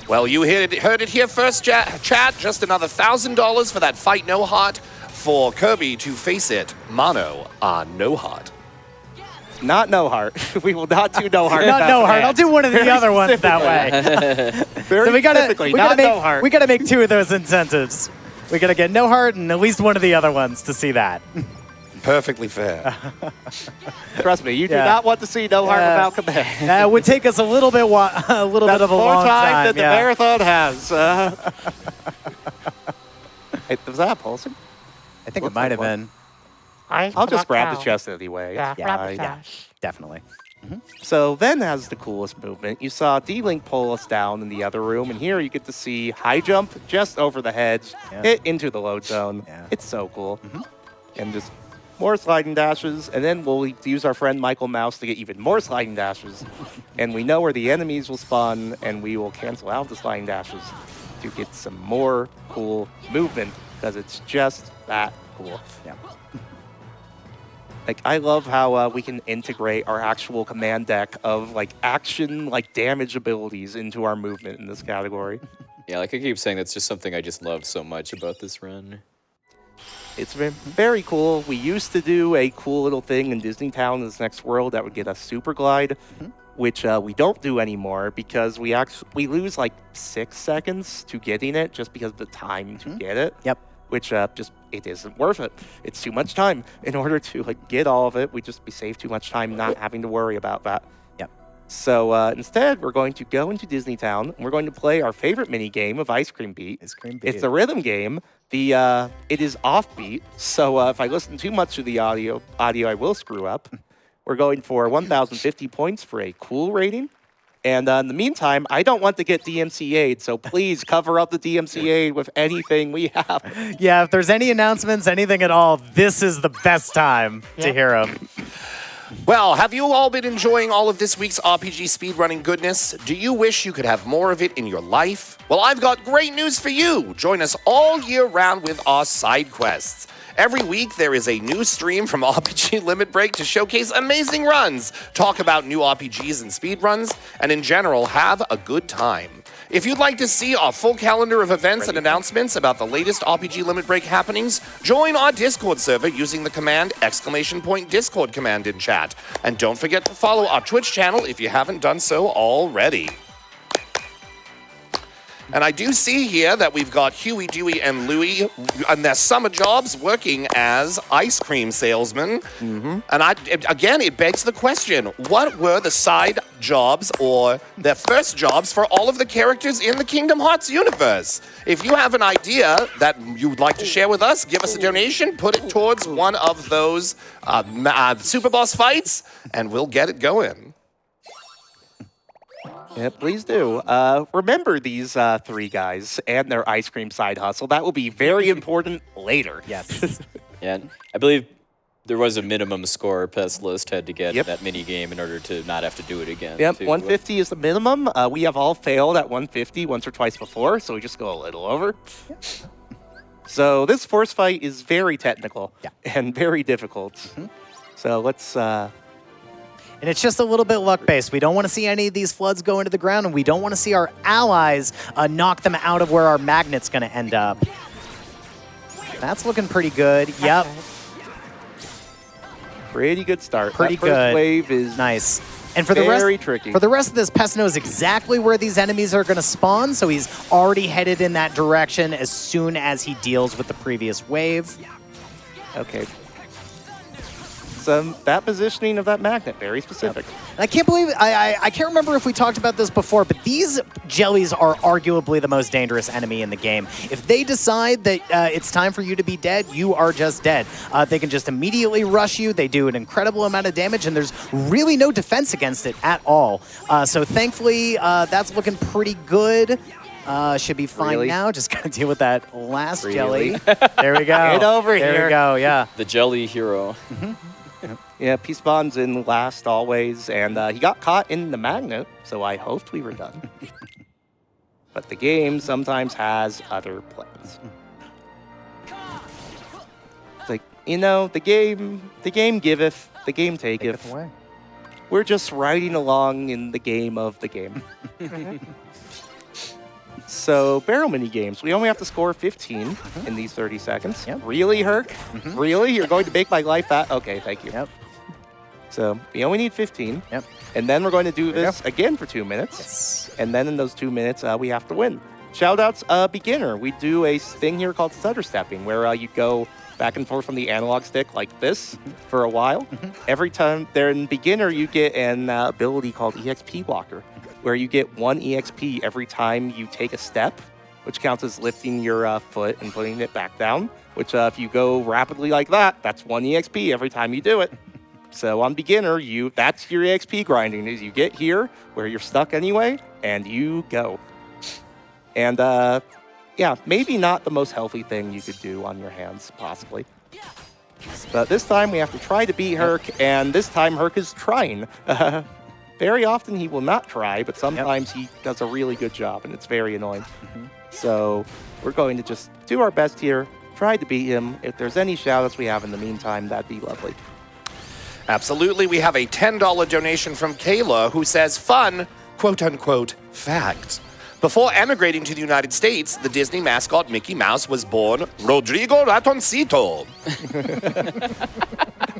Well, you heard it here first, chat. Just another $1,000 for that fight no heart for Kirby to face it. Mono on no heart.
Not no heart. We will not do no heart.
Not no heart. I'll do one of the
Very
other ones that way.
Very
So we
specifically,
gotta
not
make,
no heart.
We gotta make 2 of those incentives. We gotta get no heart and at least one of the other ones to see that.
Perfectly fair.
Trust me, you do
Yeah.
not want to see no heart without command.
That would take us a little bit,
That's
of a
more
long time.
that the
yeah.
marathon has. Hey, was that pulsing?
I think it
Looks
might
like
have
one.
been.
I'll just grab the
chest.
chest anyway.
Yeah, grab the
yeah.
chest.
Definitely.
So then has the coolest movement. You saw D-Link pull us down in the other room, and here you get to see high jump just over the hedge,
Yeah.
hit into the load zone.
Yeah.
It's so cool. And just more sliding dashes, and then we'll use our friend Michael Mouse to get even more sliding dashes. And we know where the enemies will spawn, and we will cancel out the sliding dashes to get some more cool movement, because it's just that cool.
Yeah.
Like, I love how we can integrate our actual command deck of, like, action, like, damage abilities into our movement in this category.
Yeah, like I keep saying, that's just something I just love so much about this run.
It's been very cool. We used to do a cool little thing in Disney Town in this next world that would get us Super Glide, which we don't do anymore because we lose, like, 6 seconds to getting it just because of the time to get it.
Yep.
Which it isn't worth it. It's too much time. In order to like get all of it, we save too much time not having to worry about that.
Yep.
So instead, we're going to go into Disney Town and we're going to play our favorite mini game of Ice Cream Beat.
Ice Cream Beat.
It's a rhythm game. It is offbeat. So if I listen too much to the audio I will screw up. We're going for 1,050 points for a cool rating. And in the meantime, I don't want to get DMCA'd, so please cover up the DMCA with anything we have.
Yeah, if there's any announcements, anything at all, this is the best time to hear them.
Well, have you all been enjoying all of this week's RPG speedrunning goodness? Do you wish you could have more of it in your life? Well, I've got great news for you. Join us all year round with our side quests. Every week, there is a new stream from RPG Limit Break to showcase amazing runs, talk about new RPGs and speedruns, and in general, have a good time. If you'd like to see our full calendar of events and announcements about the latest RPG Limit Break happenings, join our Discord server using the command !Discord command in chat. And don't forget to follow our Twitch channel if you haven't done so already. And I do see here that we've got Huey, Dewey, and Louie on their summer jobs working as ice cream salesmen. And again, it begs the question, what were the side jobs or their first jobs for all of the characters in the Kingdom Hearts universe? If you have an idea that you'd like to share with us, give us a donation, put it towards one of those Super Boss fights, and we'll get it going.
Yeah, please do. Remember these 3 guys and their ice cream side hustle. That will be very important later.
Yes.
Yeah, I believe there was a minimum score Pessilist had to get
Yep.
in that mini game in order to not have to do it again.
Yep,
too.
150 is the minimum. We have all failed at 150 once or twice before, so we just go a little over. So this force fight is very technical and very difficult. So let's...
And it's just a little bit luck-based. We don't want to see any of these floods go into the ground, and we don't want to see our allies knock them out of where our magnet's going to end up. That's looking pretty good. Yep.
Pretty good start.
Pretty
that first
good.
wave is
Nice. And for the
very
rest,
tricky.
For the rest of this, Pest knows exactly where these enemies are going to spawn, so he's already headed in that direction as soon as he deals with the previous wave.
Okay. That positioning of that magnet, very specific.
And I can't believe, I can't remember if we talked about this before, but these jellies are arguably the most dangerous enemy in the game. If they decide that it's time for you to be dead, you are just dead. They can just immediately rush you. They do an incredible amount of damage, and there's really no defense against it at all. So thankfully, that's looking pretty good. Should be fine now. Just gotta deal with that last jelly. There we go.
Get over here.
There we go, yeah.
The jelly hero.
Yeah, Peace Bond's in last always, and he got caught in the magnet, so I hoped we were done. But the game sometimes has other plans. It's like, you know, the game giveth, the game taketh.
Away.
We're just riding along in the game of the game. So, barrel mini games. We only have to score 15 in these 30 seconds.
Yep.
Really, Herc? Really? You're going to make my life that? Okay, thank you.
Yep.
So, we only need 15.
Yep.
And then we're going to do
There you
this again for 2 minutes.
Yes.
And then in those 2 minutes, we have to win. Shoutouts, beginner. We do a thing here called stutter stepping, where you go back and forth from the analog stick like this for a while. Every time they're in beginner, you get an ability called EXP Walker, where you get 1 EXP every time you take a step, which counts as lifting your foot and putting it back down, which if you go rapidly like that, that's 1 EXP every time you do it. So on beginner, that's your EXP grinding, is you get here where you're stuck anyway, and you go. And yeah, maybe not the most healthy thing you could do on your hands, possibly. But this time we have to try to beat Herc, and this time Herc is trying. Very often he will not try, but sometimes he does a really good job, and it's very annoying. So we're going to just do our best here, try to beat him. If there's any shoutouts we have in the meantime, that'd be lovely.
Absolutely. We have a $10 donation from Kayla who says, fun, quote unquote, fact. Before emigrating to the United States, the Disney mascot Mickey Mouse was born Rodrigo Ratoncito.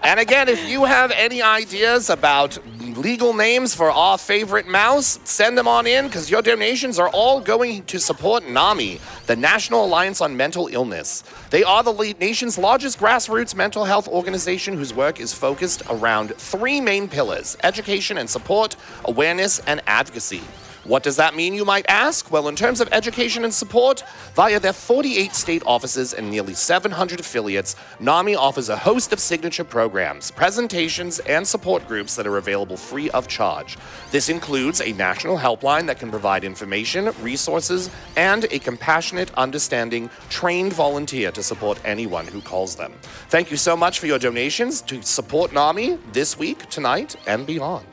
And again, if you have any ideas about legal names for our favorite mouse, send them on in, because your donations are all going to support NAMI, the National Alliance on Mental Illness. They are the nation's largest grassroots mental health organization whose work is focused around 3 main pillars: education and support, awareness, and advocacy. What does that mean, you might ask? Well, in terms of education and support, via their 48 state offices and nearly 700 affiliates, NAMI offers a host of signature programs, presentations, and support groups that are available free of charge. This includes a national helpline that can provide information, resources, and a compassionate, understanding, trained volunteer to support anyone who calls them. Thank you so much for your donations to support NAMI this week, tonight, and beyond.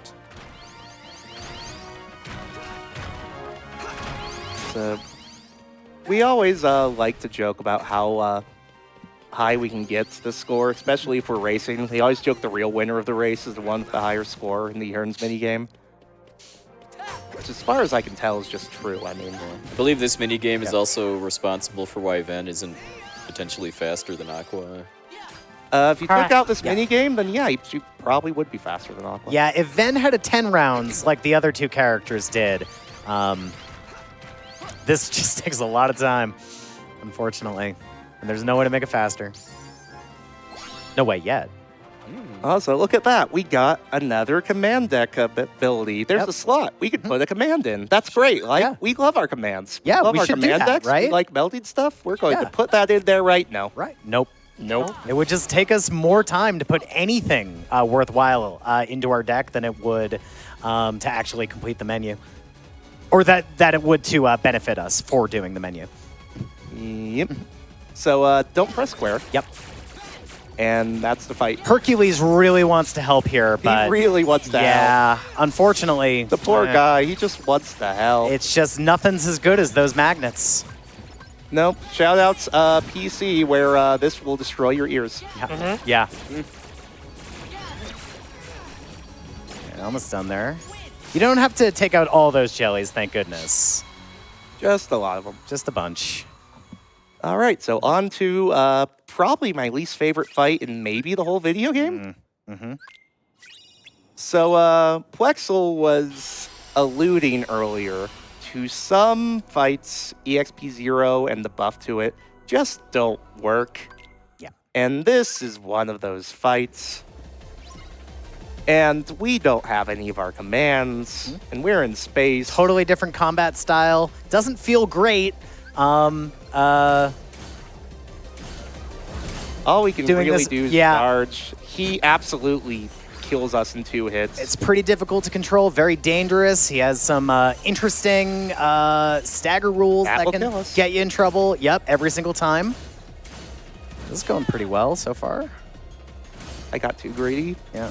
We always like to joke about how high we can get the score, especially if we're racing. We always joke the real winner of the race is the one with the higher score in the Earns minigame. Which, as far as I can tell, is just true. I mean,
I believe this minigame is also responsible for why Ven isn't potentially faster than Aqua.
if you took
Correct.
out this minigame, then yeah, you probably would be faster than Aqua.
Yeah, if Ven had a 10 rounds like the other 2 characters did, this just takes a lot of time, unfortunately. And there's no way to make it faster. No way yet.
Also, look at that. We got another command deck ability. There's
Yep.
a slot. We could put a command in. That's great. Like,
Yeah.
we love our commands.
Yeah,
love
we
our
should do
command
that,
decks.
right?
We like melded stuff. We're going
Yeah.
to put that in there right now.
Right. Nope.
Nope.
It would just take us more time to put anything worthwhile into our deck than it would to actually complete the menu. Or that it would to benefit us for doing the menu.
Yep. So don't press square.
Yep.
And that's the fight.
Hercules really wants to help here, but
He really wants to help.
yeah, unfortunately,
The poor guy, he just wants to help.
it's just nothing's as good as those magnets.
Nope. Shoutouts PC, where this will destroy your ears.
Yeah. Yeah, almost done there. You don't have to take out all those jellies, thank goodness.
Just a lot of them.
Just a bunch.
All right, so on to probably my least favorite fight in maybe the whole video game. So puwexil was alluding earlier to some fights, EXP 0 and the buff to it just don't work.
Yeah.
And this is one of those fights. And we don't have any of our commands, and we're in space.
Totally different combat style. Doesn't feel great.
All we can
Doing
really
this-
do is
yeah.
charge. He absolutely kills us in 2 hits.
It's pretty difficult to control, very dangerous. He has some interesting stagger rules
That
that
will
can
kill us.
get you in trouble. Yep, every single time. This is going pretty well so far.
I got too greedy.
Yeah.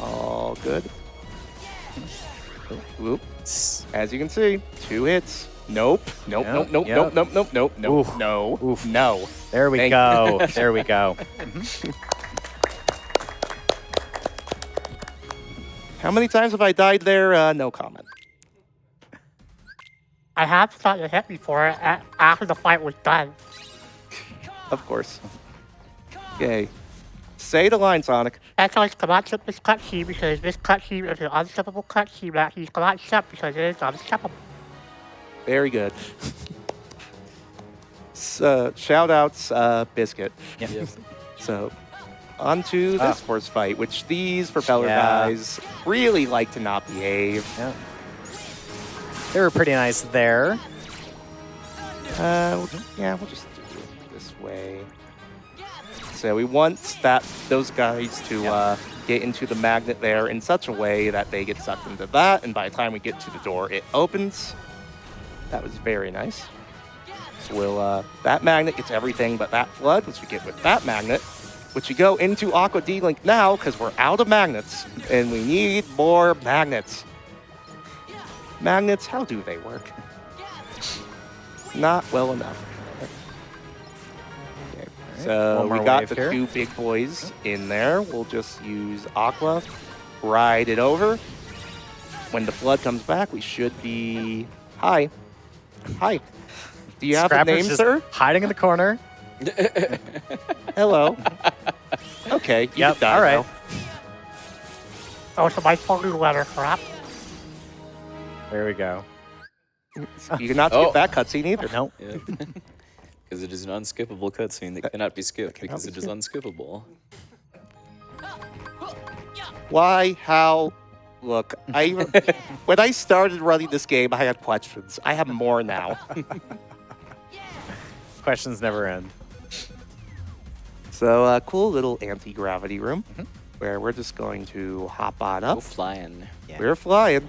All good. Whoop. As you can see, 2 hits. Nope. Nope.
Yep,
Nope. Nope.
yep.
Nope. Nope. Nope. Nope. Nope.
Oof.
No.
Oof.
No.
There we
Thank
go.
you.
There we go.
How many times have I died there? No comment.
I have started to hit before after the fight was done.
Of course. Okay. Say the line, Sonic.
Pessilist cannot skip this cutscene because this cutscene is an unskippable cutscene that he cannot skip because it is unskippable.
Very good. So, shout outs, Biscuit.
Yep.
So, on to this force fight, which these propeller guys really like to not behave.
Yeah. They were pretty nice there.
Yeah, we'll just do it this way. So we want those guys to get into the magnet there in such a way that they get sucked into that, and by the time we get to the door, it opens. That was very nice. So that magnet gets everything but that flood, which we get with that magnet, which we go into Aqua D-Link now because we're out of magnets, and we need more magnets. Magnets, how do they work? Not well enough. Okay. So we got the two big boys in there. We'll just use Aqua, ride it over. When the flood comes back, we should be... Hi. Hi. Do you have a name,
just
sir?
Hiding in the corner.
Hello. Okay, you
Yep,
can die
all right.
now.
Oh, it's a nice blue letter, crap.
There we go.
You cannot skip that cutscene either.
Nope.
Because it is an unskippable cutscene that cannot be skipped because it is unskippable.
Why? How? Look, when I started running this game, I had questions. I have more now.
Questions never end.
So, cool little anti-gravity room where we're just going to hop on up.
Go flying.
Yeah.
We're flying.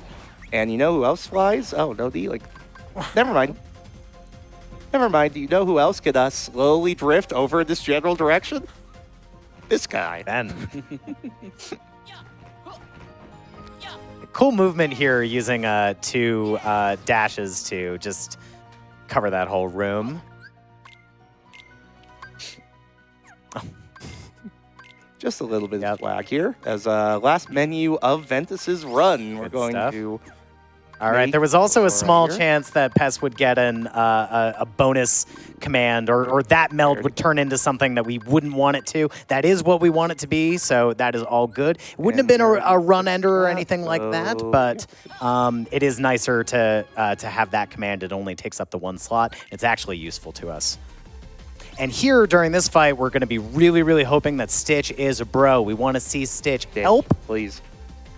And you know who else flies? Oh, no, D-Link. Never mind. Never mind. Do you know who else could slowly drift over in this general direction? This guy.
Ben. Cool movement here using two dashes to just cover that whole room.
Just a little bit of swag here. As last menu of Ventus's run, we're
Good
going
stuff.
to...
All right, there was also a small
here.
chance that Pest would get a bonus command, or that meld would turn into something that we wouldn't want it to. That is what we want it to be, so that is all good. It wouldn't have been a run ender or anything like that, but it is nicer to have that command. It only takes up the one slot. It's actually useful to us. And here, during this fight, we're going to be really, really hoping that Stitch is a bro. We want to see Stitch help.
Please.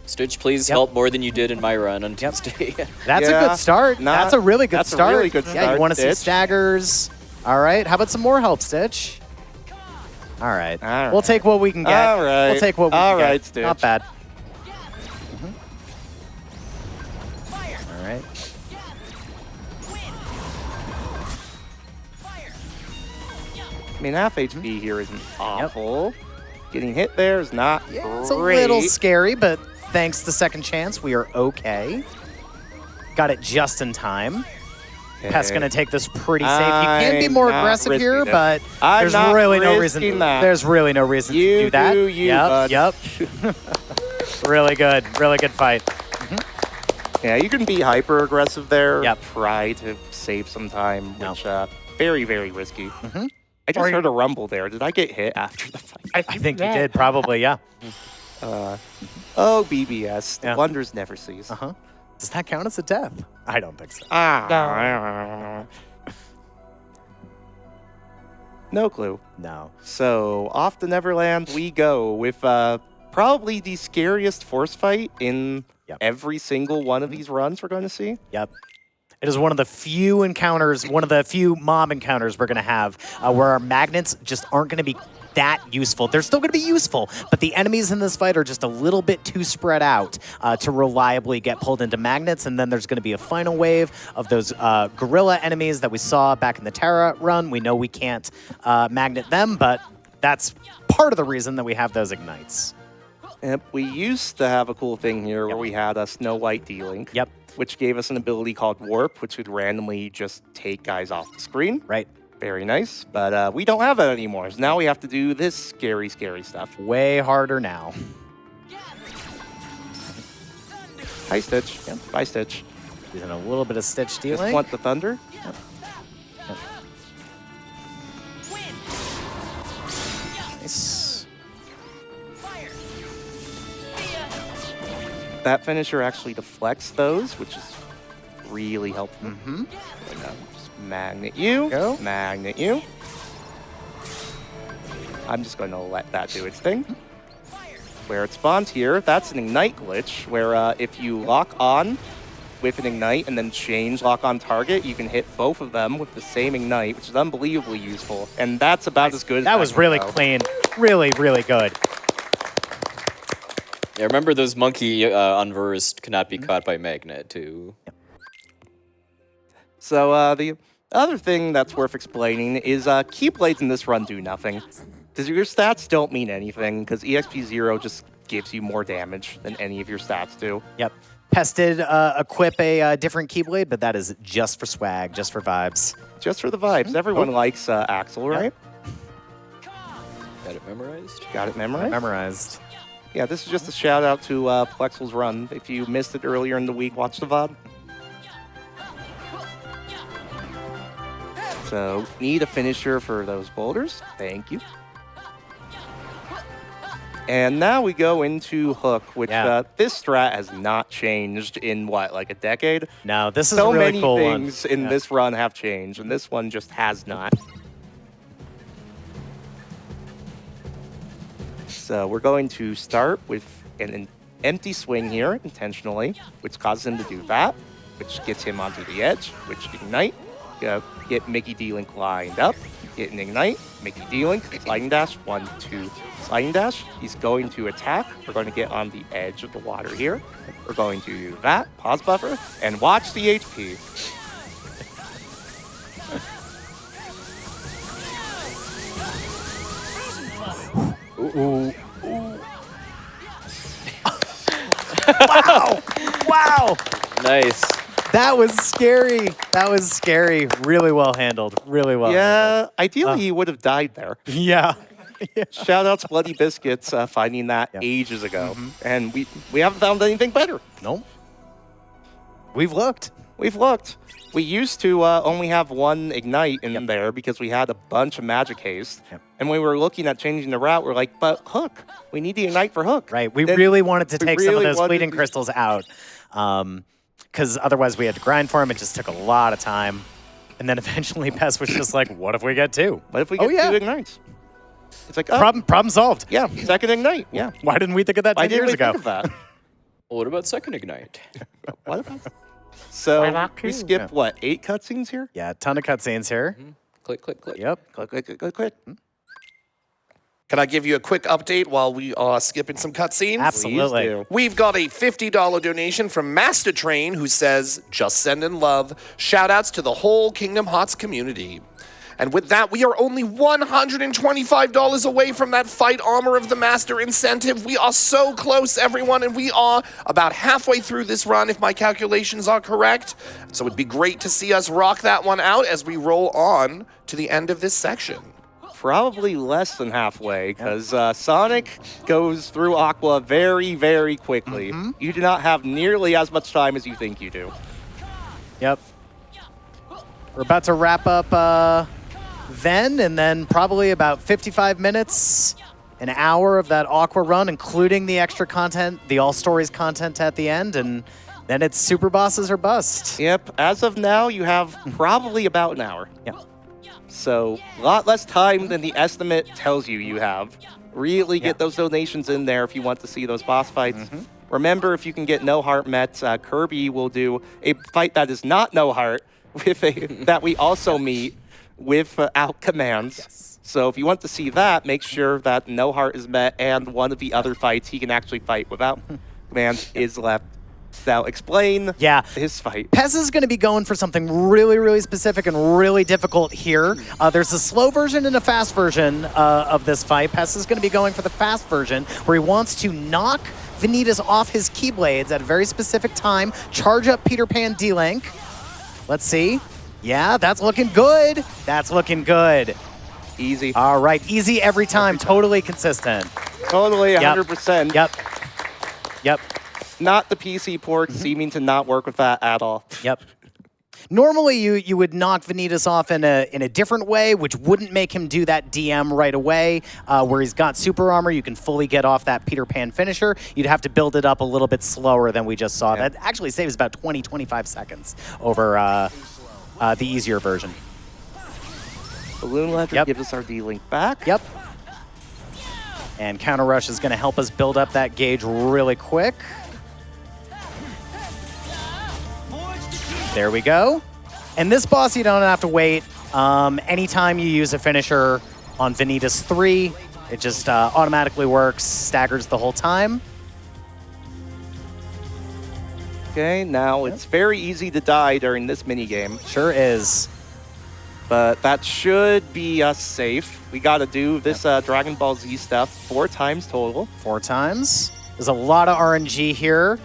Stitch, please help more than you did in my run on Tuesday.
That's a good start. That's a really good start.
A really good start.
Yeah, you want to see
Stitch.
Staggers. All right. How about some more help, Stitch? All right.
All right.
We'll take what we can get.
All right.
We'll take what we can
All
get.
right, Stitch.
Not bad. All right.
I mean, half HP here isn't awful. Getting hit there is not great.
It's a little scary, but thanks to second chance, we are okay. Got it just in time. Pest's going to take this pretty safe. You can be more aggressive here, but there's really no reason. There's really no reason to do that. Yep. Really good fight.
Yeah, you can be hyper aggressive there.
Yep.
Try to save some time, which very, very risky. I just
Or
heard a rumble there. Did I get hit after the fight?
I think you did, probably, yeah.
Oh, BBS. The wonders never cease.
Does that count as a death? I don't think so.
No clue.
No.
So, off to Neverland we go with probably the scariest force fight in every single one of these runs we're going to see.
Yep. It is one of the few encounters, one of the few mob encounters we're going to have where our magnets just aren't going to be that useful. They're still going to be useful, but the enemies in this fight are just a little bit too spread out to reliably get pulled into magnets, and then there's going to be a final wave of those gorilla enemies that we saw back in the Terra run. We know we can't magnet them, but that's part of the reason that we have those ignites.
Yep, we used to have a cool thing here where we had a Snow White D-Link.
Yep.
Which gave us an ability called Warp, which would randomly just take guys off the screen.
Right.
Very nice. But we don't have that anymore. So now we have to do this scary, scary stuff.
Way harder now.
Hi, Stitch. Yep. Bye, Stitch.
Using a little bit of Stitch
Just
dealing.
want the thunder.
Nice.
That finisher actually deflects those, which is really helpful. Just magnet you,
Go.
magnet you. I'm just going to let that do its thing. Where it spawns here, that's an ignite glitch, where if you lock on with an ignite and then change lock on target, you can hit both of them with the same ignite, which is unbelievably useful. And that's about as good as
That was
can
really
go.
clean. Really, really good.
Yeah, remember those monkey unversed cannot be caught by magnet too.
So the other thing that's worth explaining is Keyblades in this run do nothing. Because your stats don't mean anything, because EXP 0 just gives you more damage than any of your stats do.
Yep. Pest did equip a different Keyblade, but that is just for swag, just for vibes.
Just for the vibes. Everyone likes Axel, right?
Got it memorized?
Got it memorized?
Memorized.
Yeah, this is just a shout out to Puwexil's run. If you missed it earlier in the week, watch the VOD. So, need a finisher for those boulders. Thank you. And now we go into Hook, which this strat has not changed in, what, like a decade?
No, this is
So
a really
many
cool
things
one.
in this run have changed, and this one just has not. So we're going to start with an empty swing here, intentionally, which causes him to do that, which gets him onto the edge, which ignite, get Mickey D-Link lined up, get an ignite, Mickey D-Link, sliding dash, 1, 2, sliding dash. He's going to attack. We're going to get on the edge of the water here. We're going to do that, pause buffer, and watch the HP.
Wow! Wow!
Nice.
That was scary. That was scary. Really well handled. Really well
Yeah, ideally he would have died there.
handled. Yeah.
Shout out to Bloody Biscuits finding that ages ago. And we haven't found anything better.
Nope. We've looked.
We've looked. We used to only have one Ignite in there because we had a bunch of Magic Haste.
Yep.
And when we were looking at changing the route, we're like, but Hook. We need the Ignite for Hook.
Right. We
Then
really wanted to
we
take some of
really
those
wanted
fleeting
to-
crystals out. Because otherwise we had to grind for them. It just took a lot of time. And then eventually Pest was just like, what if we get two?
What if we get two Ignites? It's like, oh,
Problem solved.
yeah, second Ignite. Yeah.
Why didn't we think of that
Why
10
didn't
years
we
ago?
think of that?
Well, what about second ignite?
What about that? So
Why not
we
two?
skipped, what, 8 cutscenes here?
Yeah, a ton of cutscenes here.
Click, click, click.
Yep.
Click, click, click, click, click.
Can I give you a quick update while we are skipping some cutscenes?
Absolutely.
Please do.
We've got a $50 donation from Master Train who says, just sending love. Shout outs to the whole Kingdom Hearts community. And with that, we are only $125 away from that Fight Armor of the Master incentive. We are so close, everyone, and we are about halfway through this run, if my calculations are correct. So it'd be great to see us rock that one out as we roll on to the end of this section.
Probably less than halfway, because Sonic goes through Aqua very, very quickly. You do not have nearly as much time as you think you do.
Yep. We're about to wrap up Ven, and then probably about 55 minutes, an hour of that Aqua run, including the extra content, the All Stories content at the end, and then it's Super Bosses or Bust.
Yep, as of now, you have probably about an hour.
Yep.
So, a lot less time than the estimate tells you you have. Really get those donations in there if you want to see those boss fights. Remember, if you can get No Heart Mets, Kirby will do a fight that is not No Heart, with that we also meet without commands.
Yes.
So if you want to see that, make sure that No Heart is met and one of the other fights he can actually fight without commands is left. Now explain his fight.
Pez is going to be going for something really, really specific and really difficult here. There's a slow version and a fast version of this fight. Pez is going to be going for the fast version, where he wants to knock Vanitas off his Keyblades at a very specific time, charge up Peter Pan D-Link. Let's see. Yeah, that's looking good. That's looking good.
Easy.
All right, easy every time. Totally consistent.
Totally 100%.
Yep.
Not the PC port, seeming to not work with that at all.
Yep. Normally, you would knock Vanitas off in a different way, which wouldn't make him do that DM right away. Where he's got super armor, you can fully get off that Peter Pan finisher. You'd have to build it up a little bit slower than we just saw.
Yeah.
That actually saves about 20-25 seconds over the easier version.
Balloon Ledger gives us our D-Link back.
Yep. And Counter Rush is going to help us build up that gauge really quick. There we go. And this boss, you don't have to wait. Anytime you use a finisher on Vanitas 3, it just automatically works, staggers the whole time.
Okay, now it's very easy to die during this minigame,
Sure is.
but that should be us safe. We got to do this Dragon Ball Z stuff 4 times total.
4 times. There's a lot of RNG here.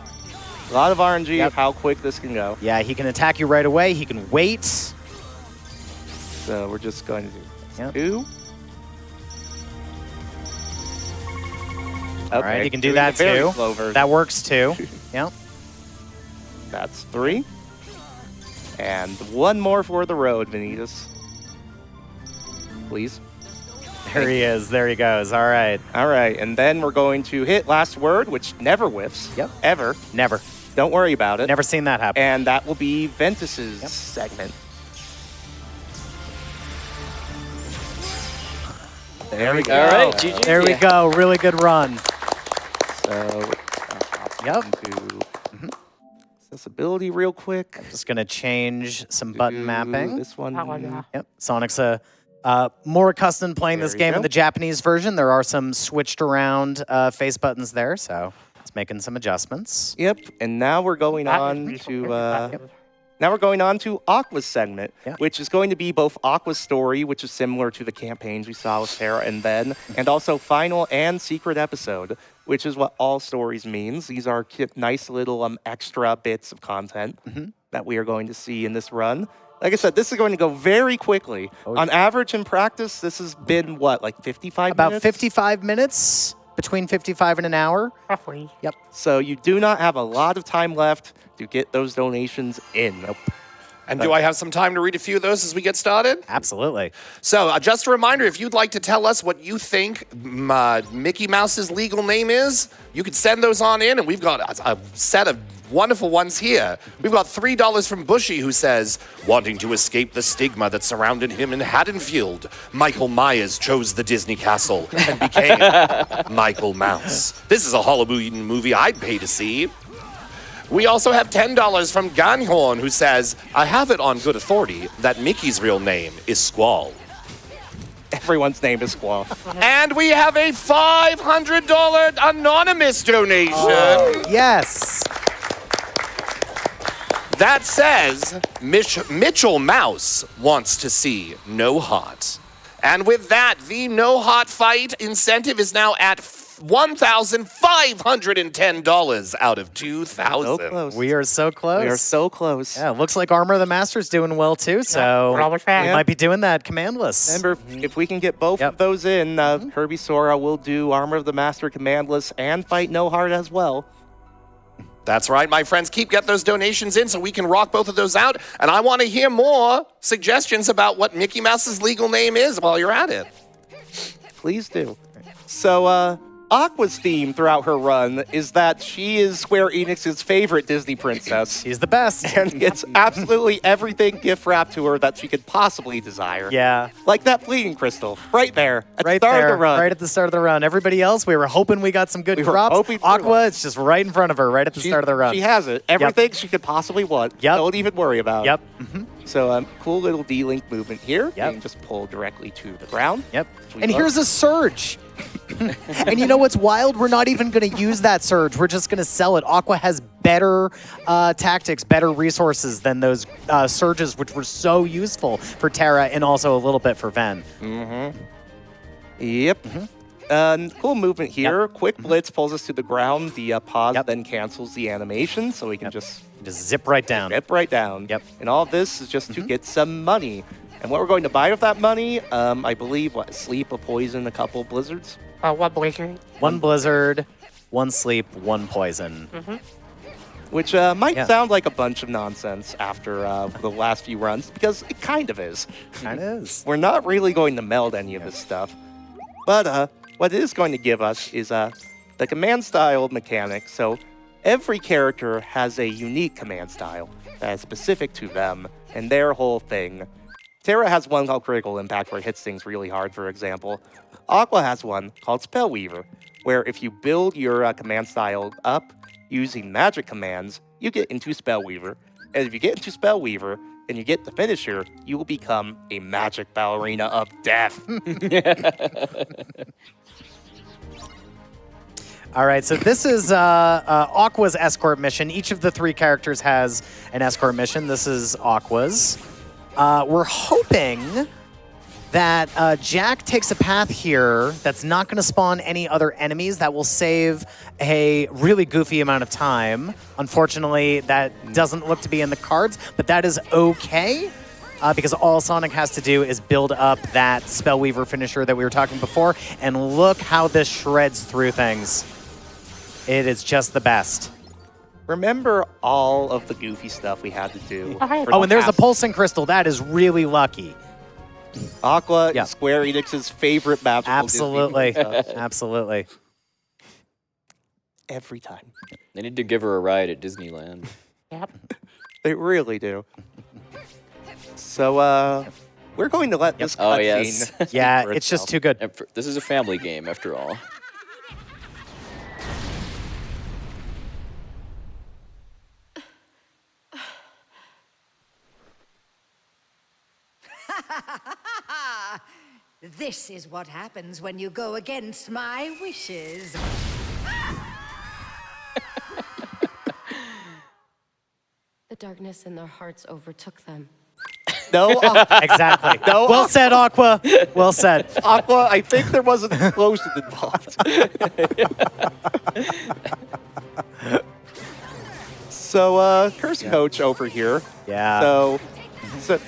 A lot of RNG of how quick this can go.
Yeah, he can attack you right away. He can wait.
So we're just going to do
Yep.
2.
All right, you can do
doing
that
the very
too.
slow version.
That works too. Yep.
That's 3. And 1 more for the road, Vanitas. Please.
There he is. There he goes. All right.
All right, and then we're going to hit last word, which never whiffs.
Yep.
Ever.
Never.
Don't worry about it.
Never seen that happen.
And that will be Ventus's segment. There we go.
All right, GG.
There we go. Really good run.
So,
Yep.
into accessibility real quick.
Just going to change some button
Do
mapping.
This one.
Oh, yeah.
Yep. Sonic's more accustomed playing
There
this
you
game
go.
in the Japanese version. There are some switched around face buttons there, so it's making some adjustments.
Yep. And now we're going
That
on
is
to
reasonable.
now we're going on to Aqua's segment,
Yeah.
which is going to be both Aqua's story, which is similar to the campaigns we saw with Terra and then, and also final and secret episode, which is what all stories means. These are nice little extra bits of content that we are going to see in this run. Like I said, this is going to go very quickly. On average in practice, this has been what, like 55
About
minutes?
55 minutes, between 55 and an hour.
Roughly.
Yep.
So you do not have a lot of time left to get those donations in.
And do I have some time to read a few of those as we get started?
Absolutely.
So, just a reminder, if you'd like to tell us what you think Mickey Mouse's legal name is, you can send those on in, and we've got a set of wonderful ones here. We've got $3 from Bushy, who says, wanting to escape the stigma that surrounded him in Haddonfield, Michael Myers chose the Disney castle and became Michael Mouse. This is a Halloween movie I'd pay to see. We also have $10 from Ganhorn, who says, I have it on good authority that Mickey's real name is Squall.
Everyone's name is Squall.
And we have a $500 anonymous donation
Yes.
that says Mitchell Mouse wants to see No Hot. And with that, the No Hot fight incentive is now at $1,510 out of 2,000.
So close.
We are so close.
We are so close.
Yeah, looks like Armor of the Master's doing well too, so
We're almost back.
we might be doing that commandless.
Remember, if we can get both
Yep.
of those in, KirbySora will do Armor of the Master Commandless and fight No Heart as well.
That's right, my friends. Keep getting those donations in so we can rock both of those out. And I want to hear more suggestions about what Mickey Mouse's legal name is while you're at it.
Please do. So, Aqua's theme throughout her run is that she is Square Enix's favorite Disney princess
He's the best.
and gets absolutely everything gift wrapped to her that she could possibly desire.
Yeah.
Like that fleeting crystal, right there at
Right
the start
there,
of the run.
right at the start of the run. Everybody else, we were hoping we got some good
We were
drops.
hoping for
Aqua,
one.
it's just right in front of her, right at the start of the run.
She has it. Everything she could possibly want.
Yep.
Don't even worry about
Yep.
it. So, cool little D-Link movement here.
Yep.
You can just pull directly to the ground.
Yep.
We
And
love.
here's a surge. And you know what's wild? We're not even going to use that surge. We're just going to sell it. Aqua has better tactics, better resources than those surges, which were so useful for Terra and also a little bit for Ven.
Yep. Cool movement here. Quick blitz pulls us to the ground. The pause
Yep.
then cancels the animation, so we can just
Just zip right down.
rip right down.
Yep.
And all of this is just to get some money. And what we're going to buy with that money, I believe, sleep, a poison, a couple blizzards.
One blizzard.
One blizzard, one sleep, one poison.
which might sound like a bunch of nonsense after the last few runs, because it kind of is.
Kind of is.
We're not really going to meld any of this stuff. But what it is going to give us is the command style mechanic. So every character has a unique command style that is specific to them and their whole thing. Terra has one called Critical Impact, where it hits things really hard, for example. Aqua has one called Spellweaver, where if you build your command style up using magic commands, you get into Spellweaver. And if you get into Spellweaver and you get the finisher, you will become a magic ballerina of death.
All right, so this is Aqua's escort mission. Each of the 3 characters has an escort mission. This is Aqua's. We're hoping that Jack takes a path here that's not going to spawn any other enemies, that will save a really goofy amount of time. Unfortunately, that doesn't look to be in the cards, but that is okay, because all Sonic has to do is build up that Spellweaver finisher that we were talking before, and look how this shreds through things. It is just the best.
Remember all of the goofy stuff we had to do.
Oh, and there's a pulsing crystal. That is really lucky.
Aqua is Square Enix's favorite magical
Absolutely.
Disney stuff.
Absolutely.
Every time.
They need to give her a ride at Disneyland.
Yep.
They really do. So, we're going to let this
Oh,
cutscene
yes.
speak
Yeah,
for
it's just
itself.
too good.
And this is a family game, after all.
This is what happens when you go against my wishes.
The darkness in their hearts overtook them.
No,
Exactly.
No,
Well said, Aqua. Well said.
Aqua, I think there was an explosion involved. So, Curse Coach over here.
Yeah.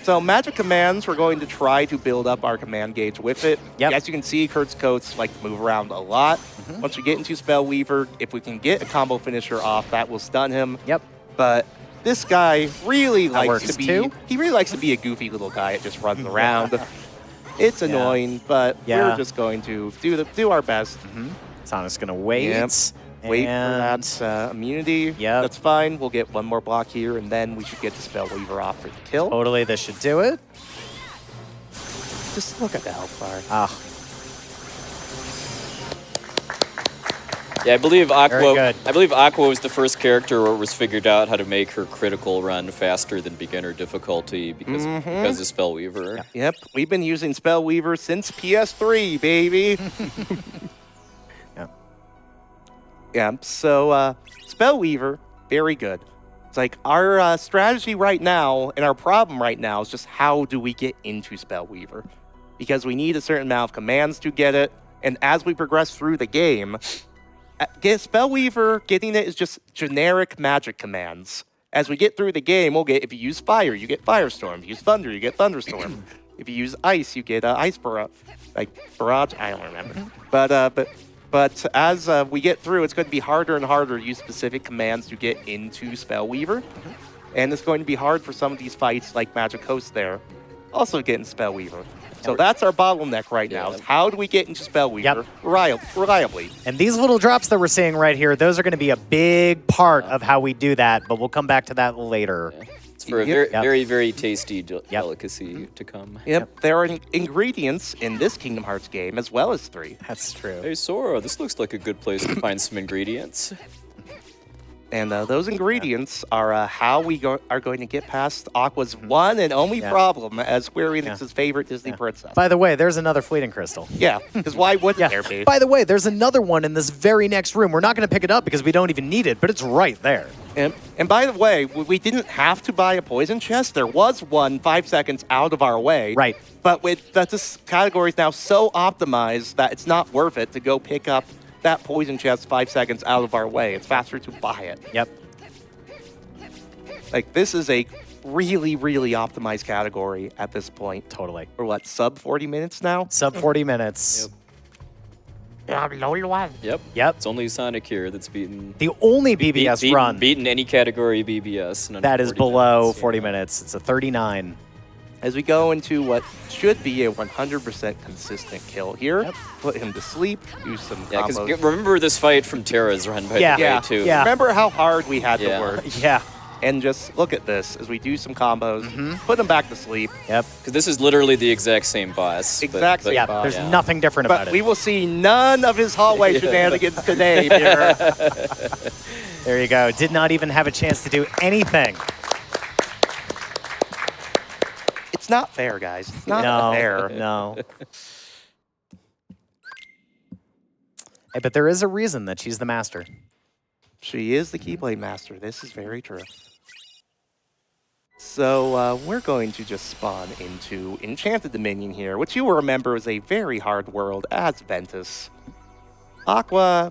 So magic commands, we're going to try to build up our command gauge with it.
Yep.
As you can see, Kurt's coats like to move around a lot. Once we get into Spellweaver, if we can get a combo finisher off, that will stun him.
Yep.
But this guy really likes
works
to be
too.
he really likes to be a goofy little guy that just runs around. It's annoying, but we're just going to do our best.
Sonic's going to wait.
Yep. Wait
and
for that immunity.
Yep.
That's fine. We'll get one more block here, and then we should get the Spellweaver off for the kill.
Totally, this should do it.
Just look at the health bar.
Ah,
Yeah, I believe Aqua.
good.
I believe Aqua was the first character where it was figured out how to make her critical run faster than beginner difficulty because of Spellweaver.
Yep, we've been using Spellweaver since PS3, baby. Yeah, so Spellweaver, very good. It's like our strategy right now and our problem right now is just how do we get into Spellweaver? Because we need a certain amount of commands to get it, and as we progress through the game, Spellweaver, getting it is just generic magic commands. As we get through the game, we'll get, if you use fire, you get Firestorm. If you use thunder, you get Thunderstorm. If you use ice, you get Ice Barrage. Barrage? I don't remember. But as we get through, it's going to be harder and harder to use specific commands to get into Spellweaver. And it's going to be hard for some of these fights, like Magic Host there, also get in Spellweaver. So that's our bottleneck right now, is how do we get into Spellweaver reliably?
and these little drops that we're seeing right here, those are going to be a big part of how we do that, but we'll come back to that later.
It's for a very, very tasty delicacy to come.
Yep, there are ingredients in this Kingdom Hearts game as well as 3.
That's true.
Hey, Sora, this looks like a good place to find some ingredients.
And those ingredients are how we are going to get past Aqua's one and only problem as Square Enix's favorite Disney princess.
By the way, there's another fleeting crystal.
Yeah, because why wouldn't there be?
By the way, there's another one in this very next room. We're not going to pick it up because we don't even need it, but it's right there.
And by the way, we didn't have to buy a poison chest. There was one 5 seconds out of our way.
Right.
But this category is now so optimized that it's not worth it to go pick up that poison chest 5 seconds out of our way. It's faster to buy it.
Yep.
Like, this is a really, really optimized category at this point.
Totally.
We're what, sub 40 minutes now?
Sub 40 minutes.
Yeah, I'm the only one.
Yep.
Yep.
It's only Sonic here that's beaten
The only BBS run
beaten any category BBS. In under
that is
40
below
minutes,
40
yeah.
minutes. It's a 39.
As we go into what should be a 100% consistent kill here, put him to sleep, do some
Yeah, because
combos.
remember this fight from Terra's run by
Yeah.
the way,
Yeah,
too.
Yeah.
Remember how hard we had
Yeah.
to work?
Yeah.
And just look at this as we do some combos, put him back to sleep.
Yep.
Because this is literally the exact same boss. but-
Exact
but-
same
Yeah.
boss.
There's
Yeah.
nothing different about
But
it.
we will see none of his hallway shenanigans today, Peter.
There you go. Did not even have a chance to do anything.
It's not fair, guys. It's not
No.
fair.
No. Hey, but there is a reason that she's the master.
She is the Keyblade Master. This is very true. So we're going to just spawn into Enchanted Dominion here, which you will remember is a very hard world as Ventus. Aqua,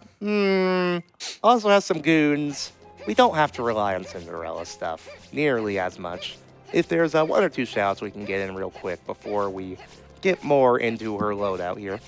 also has some goons. We don't have to rely on Cinderella stuff nearly as much. If there's one or two shouts we can get in real quick before we get more into her loadout here.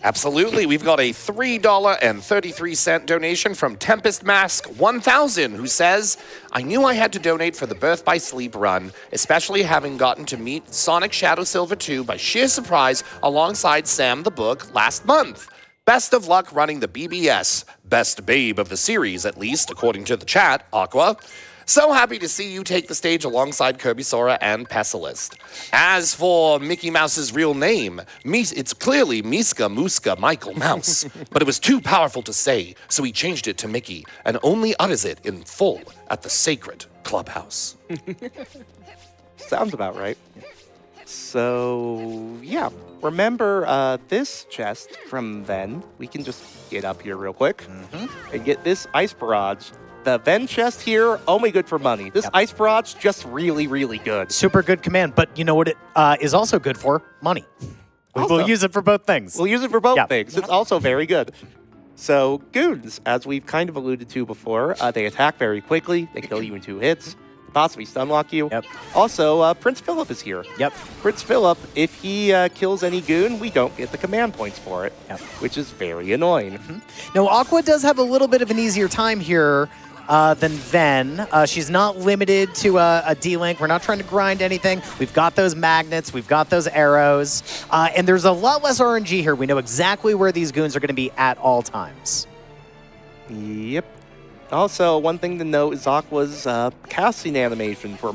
Absolutely. We've got a $3.33 donation from Tempest Mask 1000, who says, I knew I had to donate for the Birth by Sleep run, especially having gotten to meet Sonicshadowsilver2 by sheer surprise alongside Sam the Book last month. Best of luck running the BBS. Best babe of the series, at least, according to the chat, Aqua. So happy to see you take the stage alongside KirbySora and Pessilist. As for Mickey Mouse's real name, it's clearly Miska Muska Michael Mouse, but it was too powerful to say, so he changed it to Mickey and only utters it in full at the sacred clubhouse.
Sounds about right. So, yeah. Remember this chest from Ven. We can just get up here real quick and get this Ice Barrage. The Ven chest here, only good for money. This Ice Barrage, just really, really good.
Super good command, but you know what it is also good for? Money. We
Also-
will use it for both things.
We'll use it for both
Yeah.
things. It's also very good. So, goons, as we've kind of alluded to before, they attack very quickly. They kill you in 2 hits, possibly stunlock you.
Yep.
Also, Prince Philip is here.
Yep.
Prince Philip, if he kills any goon, we don't get the command points for it,
Yep.
which is very annoying.
Now, Aqua does have a little bit of an easier time here than Ven. She's not limited to a D-Link. We're not trying to grind anything. We've got those magnets. We've got those arrows. And there's a lot less RNG here. We know exactly where these goons are going to be at all times.
Yep. Also, one thing to note is Aqua's casting animation for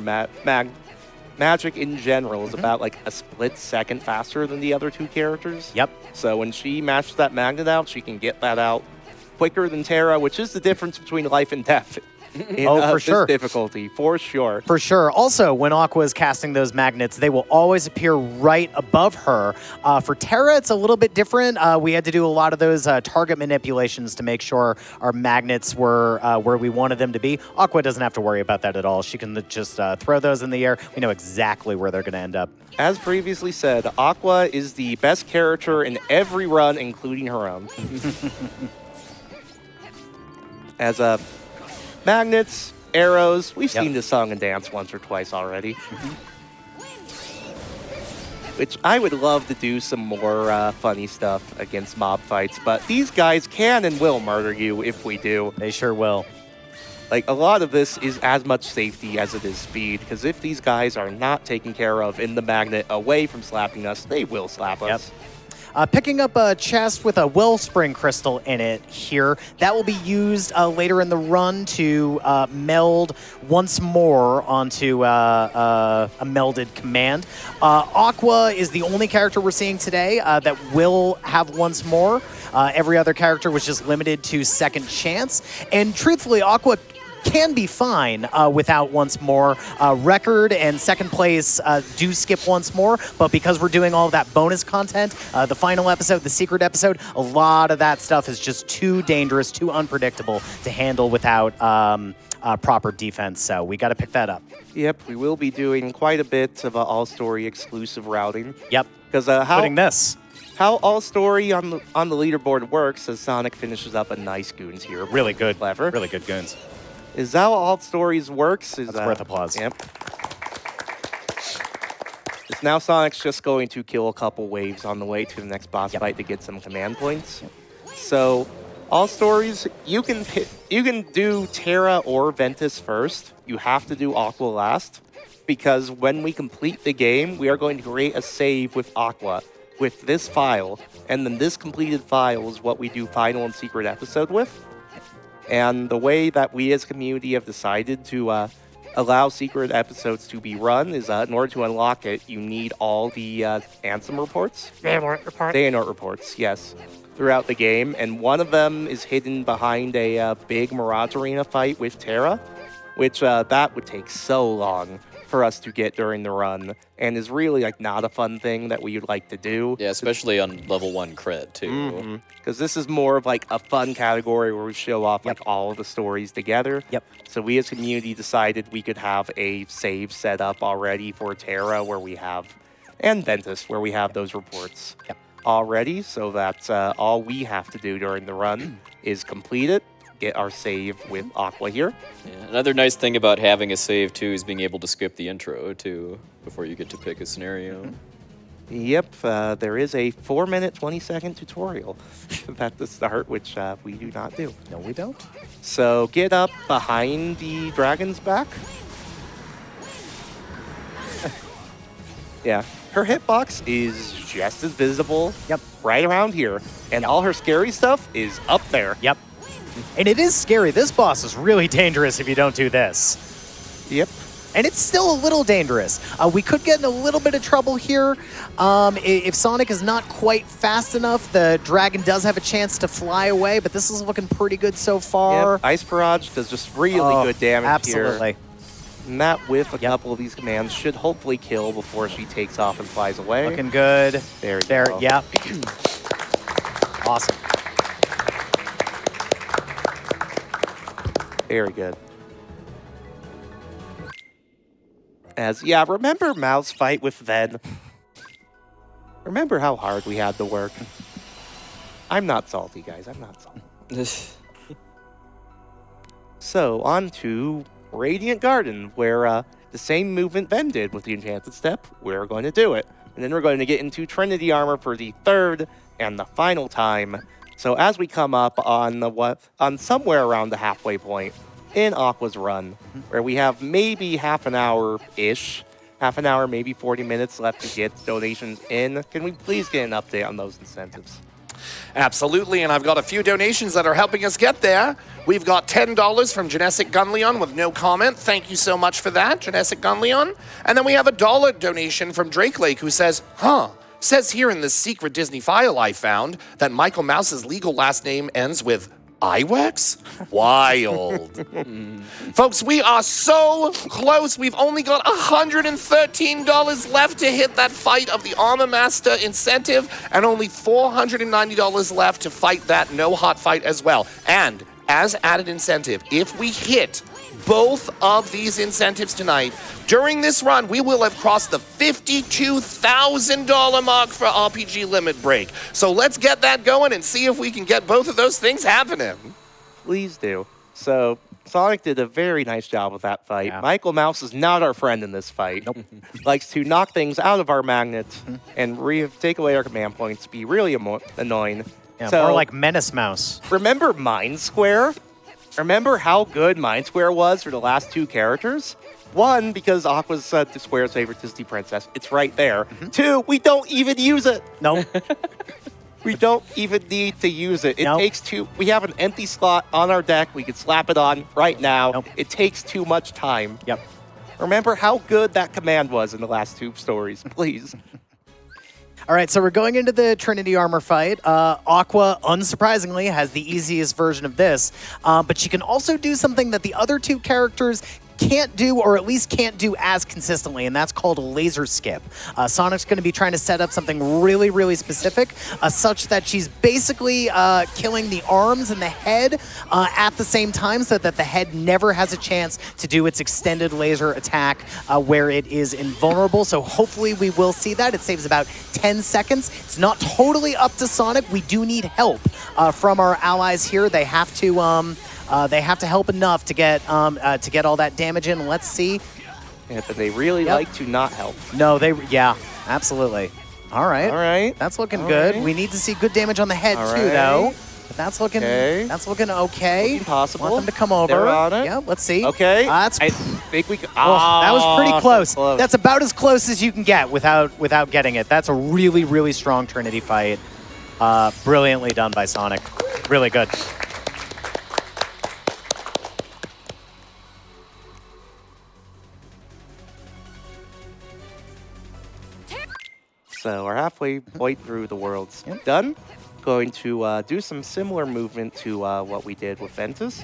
magic in general is about like a split second faster than the other 2 characters.
Yep.
So when she mashes that magnet out, she can get that out quicker than Terra, which is the difference between life and death. In,
Oh, for
this
sure.
difficulty, for sure.
For sure. Also, when Aqua is casting those magnets, they will always appear right above her. For Terra, it's a little bit different. We had to do a lot of those target manipulations to make sure our magnets were where we wanted them to be. Aqua doesn't have to worry about that at all. She can just throw those in the air. We know exactly where they're going to end up.
As previously said, Aqua is the best character in every run, including her own. As magnets, arrows, we've seen this song and dance once or twice already. Which I would love to do some more funny stuff against mob fights, but these guys can and will murder you if we do.
They sure will.
Like, a lot of this is as much safety as it is speed, because if these guys are not taken care of in the magnet away from slapping us, they will slap us.
Picking up a chest with a wellspring crystal in it here. That will be used later in the run to meld once more onto a melded command. Aqua is the only character we're seeing today that will have once more. Every other character was just limited to second chance. And truthfully, Aqua can be fine without once more. Record and second place do skip once more, but because we're doing all of that bonus content, the final episode, the secret episode, a lot of that stuff is just too dangerous, too unpredictable to handle without proper defense, so we got to pick that up.
Yep, we will be doing quite a bit of all-story exclusive routing.
Yep,
Because
including this.
How all story on the leaderboard works as Sonic finishes up a nice goons here.
Really good.
Clever.
Really good goons.
Is how all stories works? Is
That's worth applause.
Yep. Now Sonic's just going to kill a couple waves on the way to the next boss fight to get some command points. So, all stories, you can do Terra or Ventus first. You have to do Aqua last, because when we complete the game, we are going to create a save with Aqua with this file, and then this completed file is what we do final and secret episode with. And the way that we as a community have decided to allow secret episodes to be run is in order to unlock it, you need all the Ansem reports. Xehanort reports, yes, throughout the game. And one of them is hidden behind a big Mirage Arena fight with Terra, which that would take so long for us to get during the run, and is really like not a fun thing that we would like to do.
Yeah, especially on level 1 crit too.
Because this is more of like a fun category where we show off like all of the stories together. So we as a community decided we could have a save set up already for Terra where we have, and Ventus where we have those reports already, so that all we have to do during the run is complete it, get our save with Aqua here.
Yeah, another nice thing about having a save too is being able to skip the intro too before you get to pick a scenario.
Yep, there is a 4-minute, 20-second tutorial at the start, which we do not do.
No, we don't.
So get up behind the dragon's back. Yeah, her hitbox is just as visible right around here, and all her scary stuff is up there.
And it is scary. This boss is really dangerous if you don't do this.
Yep.
And it's still a little dangerous. We could get in a little bit of trouble here. If Sonic is not quite fast enough, the dragon does have a chance to fly away, but this is looking pretty good so far.
Yep. Ice Barrage does just really good damage here.
Absolutely.
And that with a couple of these commands should hopefully kill before she takes off and flies away.
Looking good.
There you go.
Yep. Awesome.
Very good. Remember Mal's fight with Ven? Remember how hard we had to work? I'm not salty, guys. I'm not salty. So, on to Radiant Garden, where the same movement Ven did with the Enchanted Step, we're going to do it. And then we're going to get into Trinity Armor for the third and the final time. So as we come up on somewhere around the halfway point in Aqua's run, where we have maybe half an hour-ish, maybe 40 minutes left to get donations in, can we please get an update on those incentives?
Absolutely, and I've got a few donations that are helping us get there. We've got $10 from Genesic Gunleon with no comment. Thank you so much for that, Genesic Gunleon. And then we have a $1 donation from Drake Lake who says, says here in this secret Disney file I found that Michael Mouse's legal last name ends with Iwex? Wild. Folks, we are so close. We've only got $113 left to hit that fight of the Armor Master incentive, and only $490 left to fight that no hot fight as well. And as added incentive, if we hit both of these incentives tonight, during this run, we will have crossed the $52,000 mark for RPG Limit Break. So let's get that going and see if we can get both of those things happening.
Please do. So, Sonic did a very nice job with that fight.
Yeah.
Michael Mouse is not our friend in this fight. Nope. Likes to knock things out of our magnets and take away our command points, be really annoying.
Yeah,
so,
more like Menace Mouse.
Remember Mind Square? Remember how good Mind Square was for the last two characters? One, because Aqua's Square's favorite Disney princess. It's right there. Two, we don't even use it.
No.
We don't even need to use it. It takes two. We have an empty slot on our deck. We can slap it on right now.
Nope.
It takes too much time.
Yep.
Remember how good that command was in the last two stories, please.
All right, so we're going into the Trinity Armor fight. Aqua, unsurprisingly, has the easiest version of this, but she can also do something that the other two characters can't do, or at least can't do as consistently, and that's called a laser skip. Sonic's going to be trying to set up something really, really specific, such that she's basically killing the arms and the head at the same time, so that the head never has a chance to do its extended laser attack where it is invulnerable. So hopefully we will see that. It saves about 10 seconds. It's not totally up to Sonic. We do need help from our allies here. They have to help enough to get all that damage in. Let's see.
Yeah, but they really
Yep.
like to not help.
No, yeah, absolutely. All right.
All right.
That's looking
All
good.
right.
We need to see good damage on the head
All
too,
right.
though. But that's looking
Okay.
okay.
Looking possible.
Want them to come over.
They're on it.
Yeah, let's see.
Okay.
That's
I think we.
oh, that was pretty close.
close.
That's about as close as you can get without getting it. That's a really, really strong Trinity fight. Brilliantly done by Sonic. Really good.
So we're halfway point through the world's done. Going to do some similar movement to what we did with Ventus,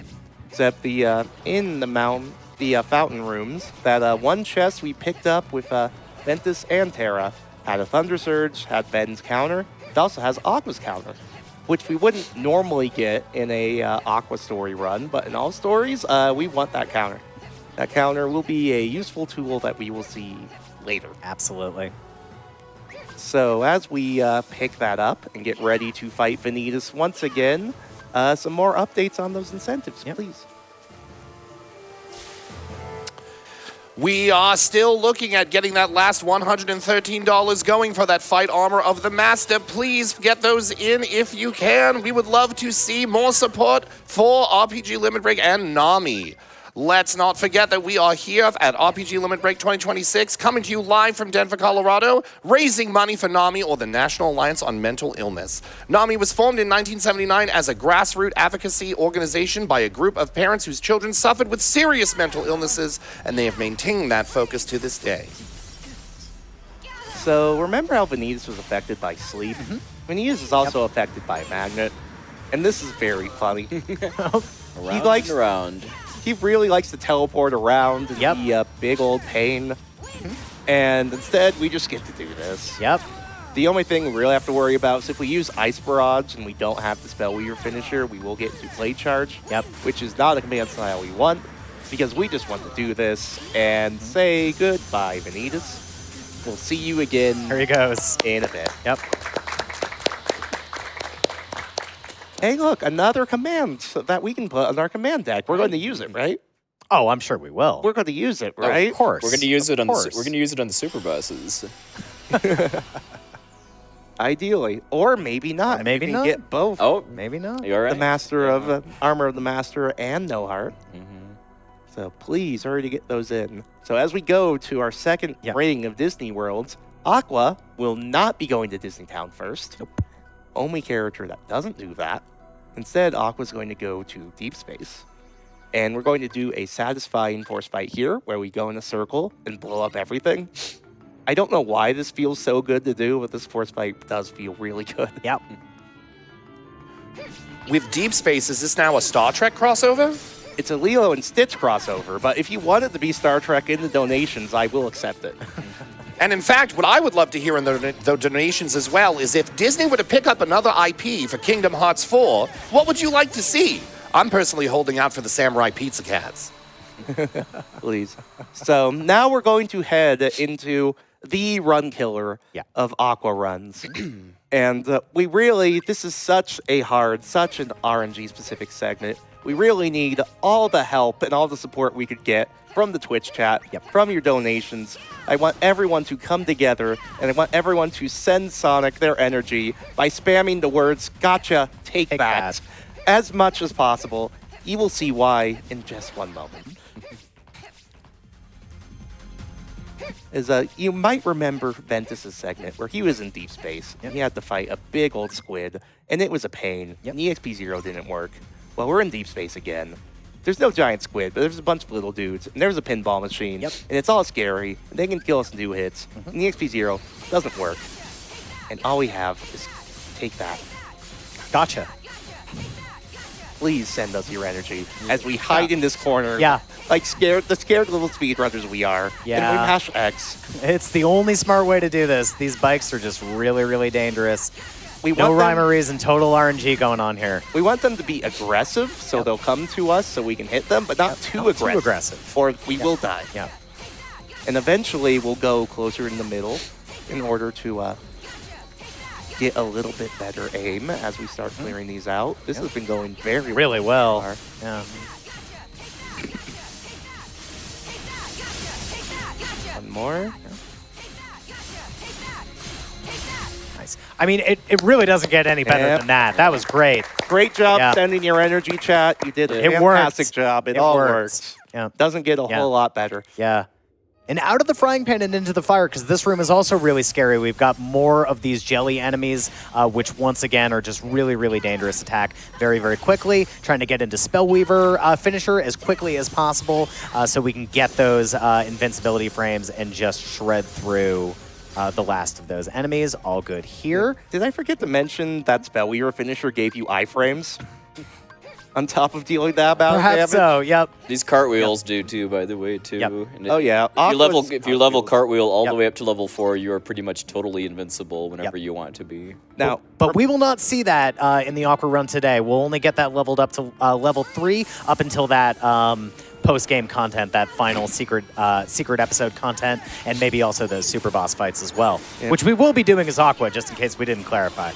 except the in the fountain rooms. That one chest we picked up with Ventus and Terra had a Thunder Surge, had Ben's counter. It also has Aqua's counter, which we wouldn't normally get in a Aqua story run, but in all stories, we want that counter. That counter will be a useful tool that we will see later.
Absolutely.
So as we pick that up and get ready to fight Vanitas once again, some more updates on those incentives, please.
We are still looking at getting that last $113 going for that fight armor of the Master. Please get those in if you can. We would love to see more support for RPG Limit Break and NAMI. Let's not forget that we are here at RPG Limit Break 2026, coming to you live from Denver, Colorado, raising money for NAMI, or the National Alliance on Mental Illness. NAMI was formed in 1979 as a grassroots advocacy organization by a group of parents whose children suffered with serious mental illnesses, and they have maintained that focus to this day.
So remember how Vanitas was affected by sleep? Vanitas is also affected by a magnet, and this is very funny.
Around
likes-
and around.
He really likes to teleport around and be a big old pain. And instead, we just get to do this.
Yep.
The only thing we really have to worry about is if we use Ice Barrage and we don't have the Spell Weaver finisher, we will get into Blade Charge.
Yep.
Which is not a command style we want, because we just want to do this and say goodbye, Vanitas. We'll see you again
There he goes.
in a bit.
Yep.
Hey, look, another command that we can put on our command deck. We're going to use it, right?
Oh, I'm sure we will.
We're going to use it, right?
Of course.
We're going to use it on
course.
we're going to use it on the Superbosses.
Ideally, or maybe not.
Maybe
you can
not.
get both.
Oh,
Maybe not.
you all right?
The Master of Armor of the Master and No Heart. So please hurry to get those in. So as we go to our second ring of Disney Worlds, Aqua will not be going to Disney Town first.
Nope.
Only character that doesn't do that. Instead, Aqua's going to go to Deep Space. And we're going to do a satisfying force fight here, where we go in a circle and blow up everything. I don't know why this feels so good to do, but this force fight does feel really good.
Yep.
With Deep Space, is this now a Star Trek crossover?
It's a Lilo and Stitch crossover, but if you want it to be Star Trek in the donations, I will accept it.
And in fact, what I would love to hear in the donations as well is if Disney were to pick up another IP for Kingdom Hearts 4, what would you like to see? I'm personally holding out for the Samurai Pizza Cats.
Please. So now we're going to head into the run killer of Aqua runs. And this is such an RNG specific segment. We really need all the help and all the support we could get from the Twitch chat, from your donations. I want everyone to come together, and I want everyone to send Sonic their energy by spamming the words, "Gotcha, take that," as much as possible. You will see why in just one moment. You might remember Ventus's segment where he was in Deep Space. And he had to fight a big old squid, and it was a pain. And EXP0 didn't work. Well, we're in Deep Space again. There's no giant squid, but there's a bunch of little dudes, and there's a pinball machine, and it's all scary, and they can kill us in 2 hits, and EXP0 doesn't work. And all we have is take that.
Gotcha.
Please send us your energy as we hide in this corner. Like the scared little speedrunners we are. And we mash X.
It's the only smart way to do this. These bikes are just really, really dangerous.
We
no
want
rhyme or reason, total RNG going on here.
We want them to be aggressive, so they'll come to us so we can hit them, but not too aggressive. Or we will die. And eventually we'll go closer in the middle in order to get a little bit better aim as we start clearing these out. This has been going
really well.
Yeah. One more.
Nice. I mean, it really doesn't get any better
Yep.
than that. That was great.
Great job
Yeah.
sending your energy, chat. You did a
It
fantastic
worked.
job. It
It
all
worked.
works.
Yeah.
Doesn't get a
Yeah.
whole lot better.
Yeah. And out of the frying pan and into the fire, because this room is also really scary. We've got more of these jelly enemies, which once again are just really, really dangerous attack very, very quickly. Trying to get into Spellweaver finisher as quickly as possible so we can get those invincibility frames and just shred through the last of those enemies. All good here.
Did I forget to mention that Spellweaver finisher gave you iframes? On top of dealing that amount of
Perhaps
damage?
so, yep.
These cartwheels do too, by the way, too.
Yep.
And
Oh, yeah.
If you level cartwheel all
Yep.
the way up to level 4, you are pretty much totally invincible whenever
Yep.
you want to be.
Now,
But we will not see that in the Aqua run today. We'll only get that leveled up to level 3 up until that post-game content, that final secret episode content, and maybe also those super boss fights as well,
Yeah.
which we will be doing as Aqua, just in case we didn't clarify.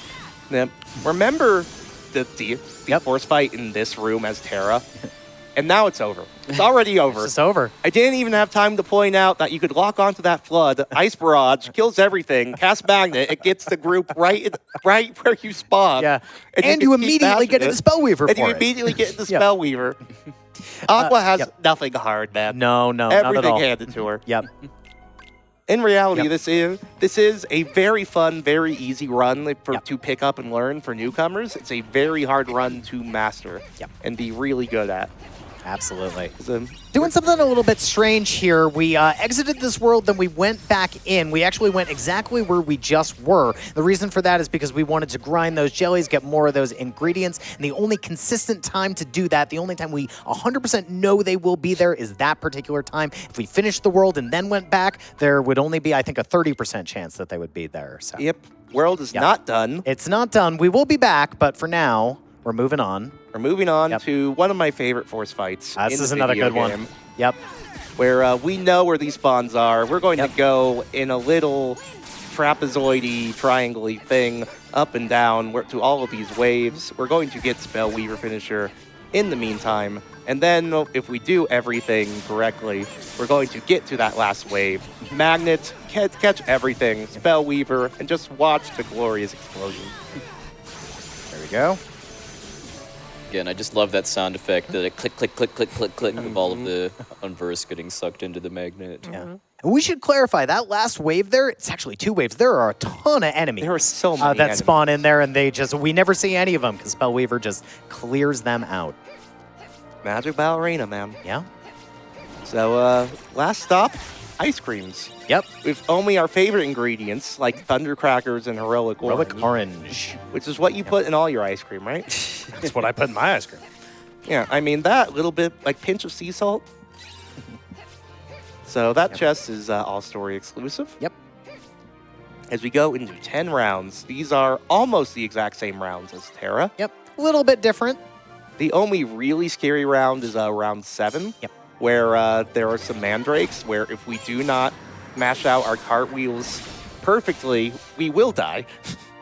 remember the force fight in this room as Terra? And now it's over. It's already over.
It's just over.
I didn't even have time to point out that you could lock onto that flood. Ice Barrage kills everything. Cast Magnet. It gets the group right where you spawn.
Yeah. And
can
you
keep
immediately get
mashing
into Spellweaver
And
for
you
it.
immediately get into
Yep.
Spellweaver. Aqua has
yep.
nothing hard, man.
No, not at
Everything
all.
handed to her.
Yep.
In reality,
Yep.
this is a very fun, very easy run
Yep.
to pick up and learn for newcomers. It's a very hard run to master
Yep.
and be really good at.
Absolutely.
So,
Doing something a little bit strange here. We exited this world, then we went back in. We actually went exactly where we just were. The reason for that is because we wanted to grind those jellies, get more of those ingredients, and the only consistent time to do that, the only time we 100% know they will be there is that particular time. If we finished the world and then went back, there would only be, I think, a 30% chance that they would be there. So
yep, world is
Yep.
not done.
it's not done. We will be back, but for now, we're moving on.
We're moving on
Yep.
to one of my favorite force fights.
This
in
is
the
another
video
good one.
game,
Yep.
Where we know where these spawns are. We're going
Yep.
to go in a little trapezoidy, triangle-y thing up and down to all of these waves. We're going to get Spellweaver finisher in the meantime. And then if we do everything correctly, we're going to get to that last wave. Magnet, catch everything, Spellweaver, and just watch the glorious explosion.
There we go.
Again, I just love that sound effect, the click, click, click, click, click, click of all of the unverse getting sucked into the magnet.
Yeah. And we should clarify, that last wave there, it's actually 2 waves. There are a ton of enemies.
There are so many
that
enemies.
spawn in there, and we never see any of them because Spellweaver just clears them out.
Magic Ballerina, man.
Yeah?
So, last stop, ice creams.
Yep.
With only our favorite ingredients, like Thundercrackers and Heroic Orange,
Heroic Orange.
which is what you put in all your ice cream, right?
That's what I put in my ice cream.
Yeah, I mean, that little bit, like pinch of sea salt. So that chest is all story exclusive.
Yep.
As we go into 10 rounds, these are almost the exact same rounds as Terra.
Yep. A little bit different.
The only really scary round is round 7.
Yep.
Where there are some mandrakes, where if we do not mash out our cartwheels perfectly, we will die.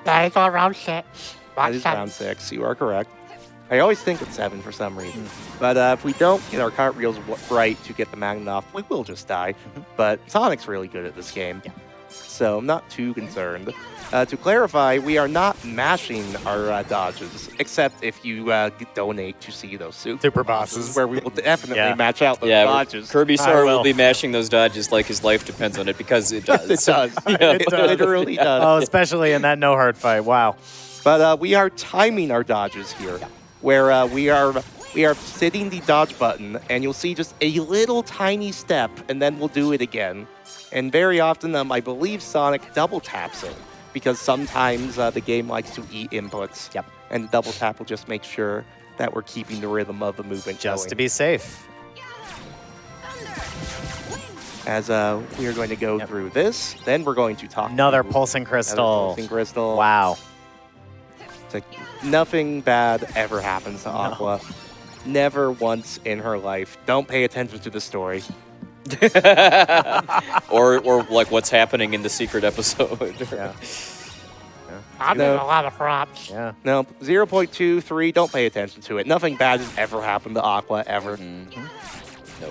That is on round 6.
That is round 6. You are correct. I always think it's 7 for some reason. But if we don't get our cartwheels right to get the magnet off, we will just die. But Sonic's really good at this game.
Yeah.
So I'm not too concerned. To clarify, we are not mashing our dodges, except if you donate to see those
Superbosses.
where we will definitely
Yeah.
match out those
Yeah,
dodges.
KirbySora
will.
will be mashing those dodges like his life depends on it because it does.
It does.
Yeah.
It literally does.
Oh, especially in that no hard fight. Wow.
But we are timing our dodges here, where we are hitting the dodge button, and you'll see just a little tiny step, and then we'll do it again. And very often, I believe Sonic double taps it, because sometimes the game likes to eat inputs.
Yep.
And double tap will just make sure that we're keeping the rhythm of the movement
Just
going.
to be safe.
As we are going to go through this, then we're going to talk.
Another
through
pulsing
another
crystal.
pulsing crystal.
Wow.
It's like nothing bad ever happens to Aqua. Never once in her life. Don't pay attention to the story.
or like what's happening in the secret episode.
Yeah.
I'm
No.
in a lot of props.
Yeah.
No, 0.23, don't pay attention to it. Nothing bad has ever happened to Aqua, ever.
No.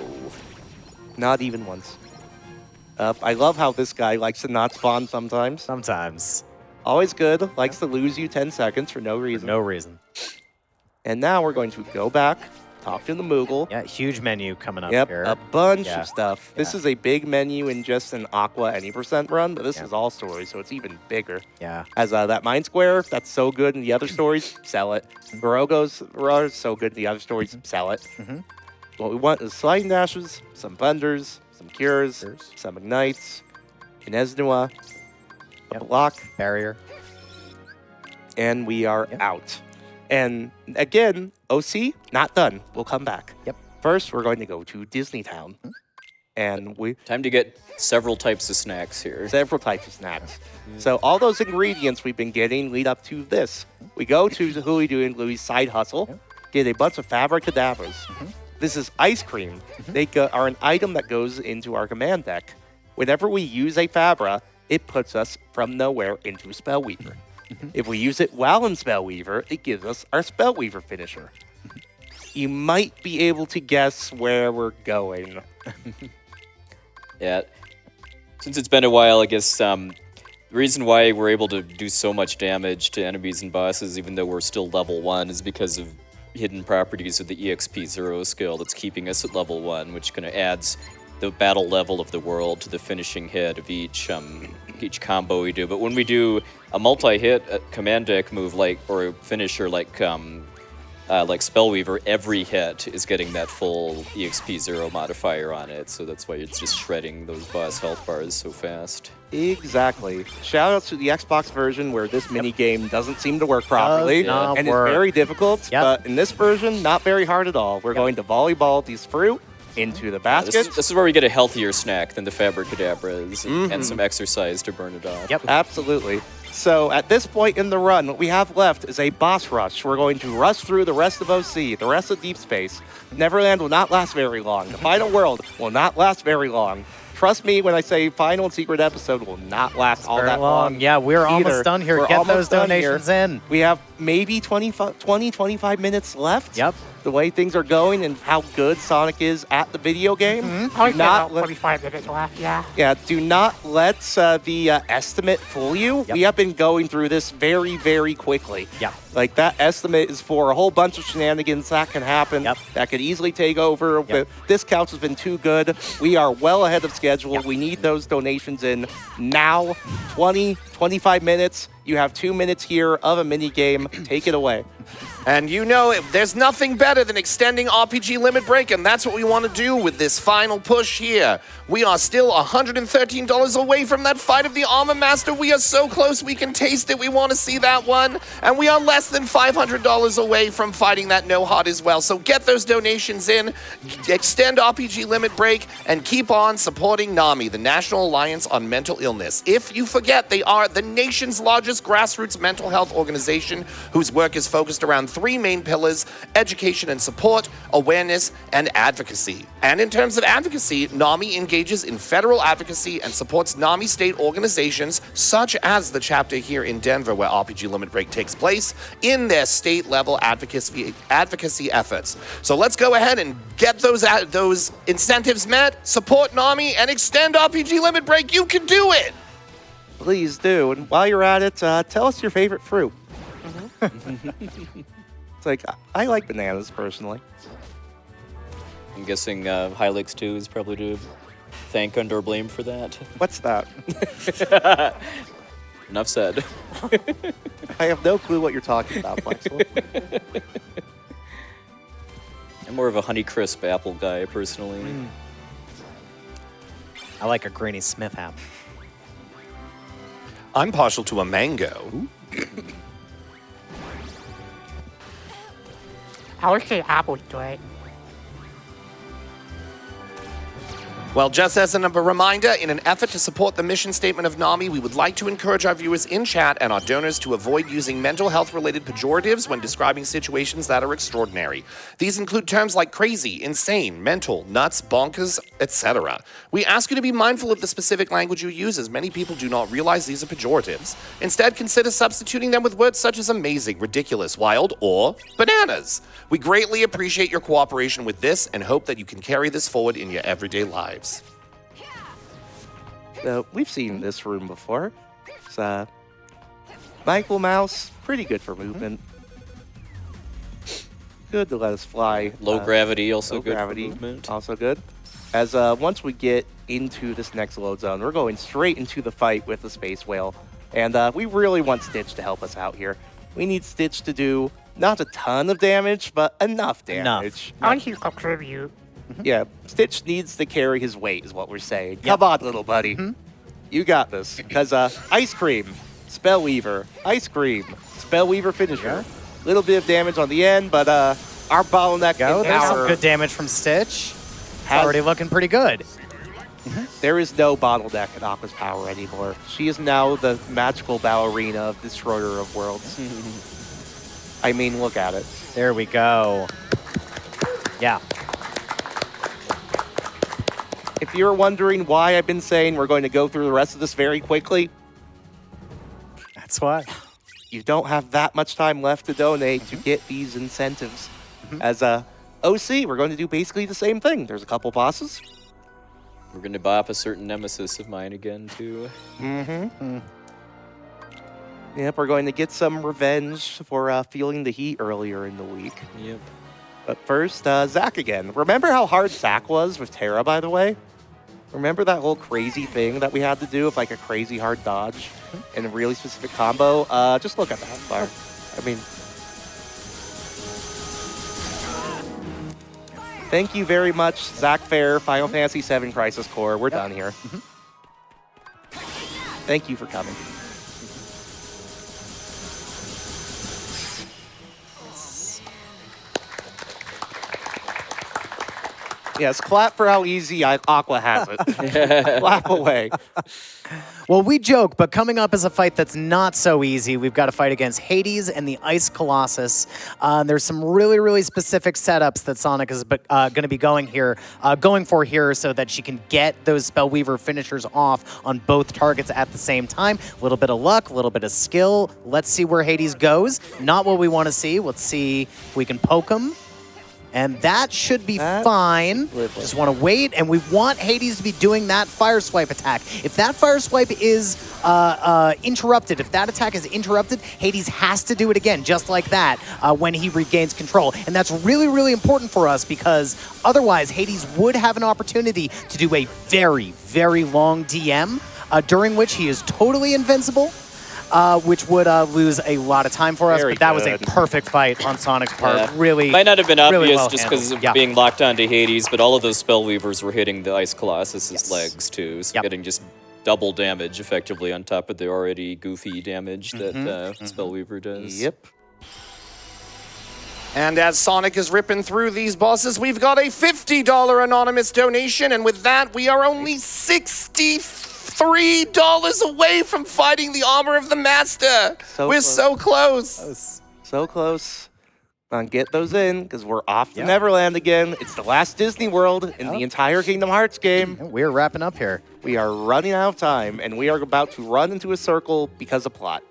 Not even once. I love how this guy likes to not spawn sometimes.
Sometimes.
Always good. Likes to lose you 10 seconds for no reason.
No reason.
And now we're going to go back, talk to the Moogle.
Yeah, huge menu coming up
Yep,
here.
a bunch
Yeah.
of stuff. This
Yeah.
is a big menu in just an Aqua any % run, but this is all stories, so it's even bigger.
Yeah.
As that Mind Square, that's so good in the other stories, sell it. Barogo's so good in the other stories, sell it. What we want is Sliding Dashes, some Thunders, some Cures, some Ignites, an Esnua, a Block,
Barrier.
and we are out. And again, OC, not done. We'll come back.
Yep.
First, we're going to go to Disney Town. And we
Time to get several types of snacks here.
several types of snacks. So all those ingredients we've been getting lead up to this. We go to the Hooey Doo and Louie's side hustle, get a bunch of Fabricadabras. This is ice cream. They are an item that goes into our command deck. Whenever we use a Fabra, it puts us from nowhere into Spellweaver. If we use it while in Spellweaver, it gives us our Spellweaver finisher. You might be able to guess where we're going.
Yeah. Since it's been a while, I guess the reason why we're able to do so much damage to enemies and bosses, even though we're still level 1, is because of hidden properties of the EXP0 skill that's keeping us at level 1, which kind of adds the battle level of the world to the finishing hit of each combo we do. But when we do a multi-hit command deck move or a finisher like Spellweaver, every hit is getting that full EXP0 modifier on it, so that's why it's just shredding those boss health bars so fast.
Exactly. Shout out to the Xbox version where this mini game doesn't seem to work properly
not
and
work.
is very difficult.
Yep.
But in this version, not very hard at all. We're going to volleyball these fruit into the basket.
This is where we get a healthier snack than the Fabricadabras and some exercise to burn it off.
Yep.
Absolutely. So at this point in the run, what we have left is a boss rush. We're going to rush through the rest of OC, the rest of Deep Space. Neverland will not last very long. The final world will not last very long. Trust me when I say final and secret episode will not last all
Very
that long.
Yeah, we're
either.
almost done here.
We're
Get
almost
those
done
donations
here.
in.
We have maybe 25 minutes left.
Yep.
The way things are going and how good Sonic is at the video game.
Probably
Do not
about
let,
45 minutes left, yeah.
yeah, do not let the estimate fool you.
Yep.
We have been going through this very, very quickly.
Yeah.
Like, that estimate is for a whole bunch of shenanigans that can happen.
Yep.
That could easily take over.
Yep.
But this couch has been too good. We are well ahead of schedule.
Yep.
We need those donations in now. 25 minutes. You have 2 minutes here of a mini game. Take it away.
And you know, there's nothing better than extending RPG Limit Break, and that's what we want to do with this final push here. We are still $113 away from that fight of the Armor Master. We are so close, we can taste it. We want to see that one. And we are less than $500 away from fighting that No Heart as well. So get those donations in, extend RPG Limit Break, and keep on supporting NAMI, the National Alliance on Mental Illness. If you forget, they are the nation's largest grassroots mental health organization whose work is focused around 3 main pillars: education and support, awareness, and advocacy. And in terms of advocacy, NAMI engages in federal advocacy and supports NAMI state organizations, such as the chapter here in Denver where RPG Limit Break takes place, in their state-level advocacy efforts. So let's go ahead and get those incentives met, support NAMI, and extend RPG Limit Break. You can do it!
Please do. And while you're at it, tell us your favorite fruit. It's like, I like bananas, personally.
I'm guessing Hylix 2 is probably to thank under blame for that.
What's that?
Enough said.
I have no clue what you're talking about, Plexel.
I'm more of a Honeycrisp apple guy, personally.
I like a Granny Smith apple.
I'm partial to a mango.
I would say apple's great.
Well, just as a reminder, in an effort to support the mission statement of NAMI, we would like to encourage our viewers in chat and our donors to avoid using mental health-related pejoratives when describing situations that are extraordinary. These include terms like crazy, insane, mental, nuts, bonkers, etc. We ask you to be mindful of the specific language you use, as many people do not realize these are pejoratives. Instead, consider substituting them with words such as amazing, ridiculous, wild, or bananas. We greatly appreciate your cooperation with this and hope that you can carry this forward in your everyday lives.
So we've seen this room before. It's Michael Mouse, pretty good for movement. Good to let us fly.
Low gravity, also
Low
good
gravity,
for movement.
also good. As once we get into this next load zone, we're going straight into the fight with the Space Whale. And we really want Stitch to help us out here. We need Stitch to do not a ton of damage, but enough damage.
I can contribute.
Yeah, Stitch needs to carry his weight, is what we're saying. Come on, little buddy. You got this. Because Ice Cream, Spellweaver, Ice Cream, Spellweaver finisher. Little bit of damage on the end, but our bottleneck in
There's some
power
good damage from Stitch. It's already looking pretty good.
There is no bottleneck in Aqua's power anymore. She is now the magical ballerina of Destroyer of Worlds. I mean, look at it.
There we go. Yeah.
If you're wondering why I've been saying we're going to go through the rest of this very quickly,
That's why.
you don't have that much time left to donate to get these incentives. As a OC, we're going to do basically the same thing. There's a couple bosses.
We're going to bop a certain nemesis of mine again, too.
Yep, we're going to get some revenge for feeling the heat earlier in the week.
Yep.
But first, Zac again. Remember how hard Zac was with Terra, by the way? Remember that whole crazy thing that we had to do with like a crazy hard dodge and a really specific combo? Just look at that bar. I mean, thank you very much, Zac Fair, Final Fantasy VII Crisis Core. We're done here. Thank you for coming. Yes, clap for how easy Aqua has it. Clap away.
Well, we joke, but coming up is a fight that's not so easy. We've got to fight against Hades and the Ice Colossus. There's some really, really specific setups that Sonic is going to be going for here so that she can get those Spellweaver finishers off on both targets at the same time. A little bit of luck, a little bit of skill. Let's see where Hades goes. Not what we want to see. Let's see if we can poke him. And that should be fine. Just want to wait, and we want Hades to be doing that fire swipe attack. If that fire swipe is interrupted, if that attack is interrupted, Hades has to do it again, just like that, when he regains control. And that's really, really important for us because otherwise Hades would have an opportunity to do a very, very long DM, during which he is totally invincible. Which would lose a lot of time for us, but that was a perfect fight on Sonic's part.
Yeah.
Really,
Might not have been
really
obvious
well
just
handled.
because of being locked onto Hades, but all of those Spellweavers were hitting the Ice Colossus's legs too, so getting just double damage effectively on top of the already goofy damage that Spellweaver does.
Yep.
And as Sonic is ripping through these bosses, we've got a $50 anonymous donation, and with that, we are only $63 away from fighting the armor of the Master. We're so close.
So close. Get those in, because we're off to Neverland again. It's the last Disney World in the entire Kingdom Hearts game.
We're wrapping up here.
We are running out of time, and we are about to run into a circle because of plot.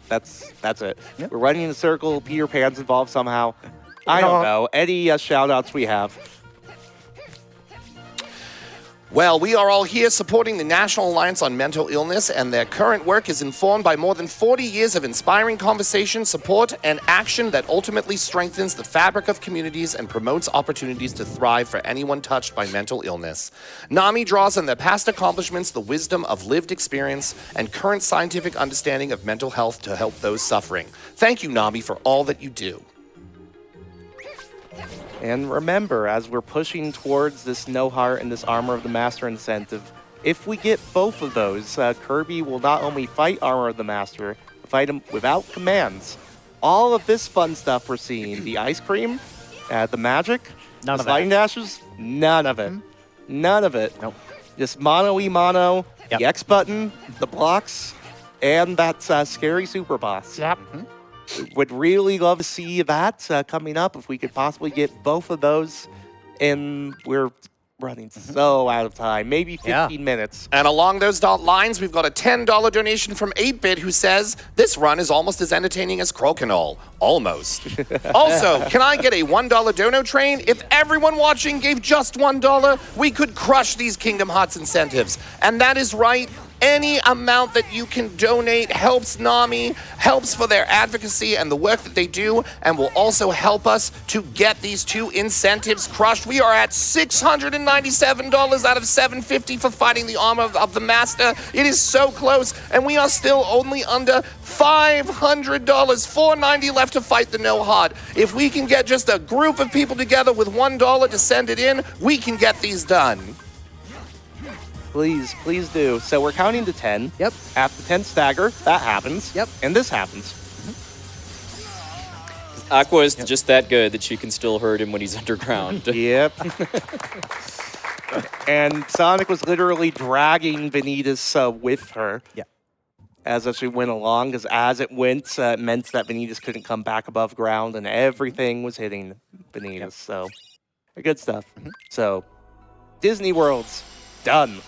That's it. We're running in a circle. Peter Pan's involved somehow. I don't know. Any shout-outs we have?
Well, we are all here supporting the National Alliance on Mental Illness, and their current work is informed by more than 40 years of inspiring conversation, support, and action that ultimately strengthens the fabric of communities and promotes opportunities to thrive for anyone touched by mental illness. NAMI draws on their past accomplishments, the wisdom of lived experience, and current scientific understanding of mental health to help those suffering. Thank you, NAMI, for all that you do.
And remember, as we're pushing towards this No Heart and this Armor of the Master incentive, if we get both of those, Kirby will not only fight Armor of the Master, but fight him without commands. All of this fun stuff we're seeing, the ice cream, the magic,
None
the
of
sliding dashes, none of it. None of it.
Nope.
Just mono, the X button, the blocks, and that scary super boss.
Yep.
Would really love to see that coming up if we could possibly get both of those. And we're running so out of time. Maybe 15 minutes.
And along those lines, we've got a $10 donation from 8-Bit who says, this run is almost as entertaining as Crokinole. Almost. Also, can I get a $1 dono train? If everyone watching gave just $1, we could crush these Kingdom Hearts incentives. And that is right. Any amount that you can donate helps NAMI, helps for their advocacy and the work that they do, and will also help us to get these 2 incentives crushed. We are at $697 out of $750 for fighting the armor of the Master. It is so close, and we are still only under $500. $490 left to fight the No Hard. If we can get just a group of people together with $1 to send it in, we can get these done.
Please, please do. So we're counting to 10.
Yep.
At the 10th stagger, that happens.
Yep.
And this happens.
Aqua is just that good that she can still hurt him when he's underground.
Yep. And Sonic was literally dragging Vanitas with her.
Yeah.
As she went along, because as it went, it meant that Vanitas couldn't come back above ground, and everything was hitting Vanitas. Yep. So, good stuff. So, Disney World's done.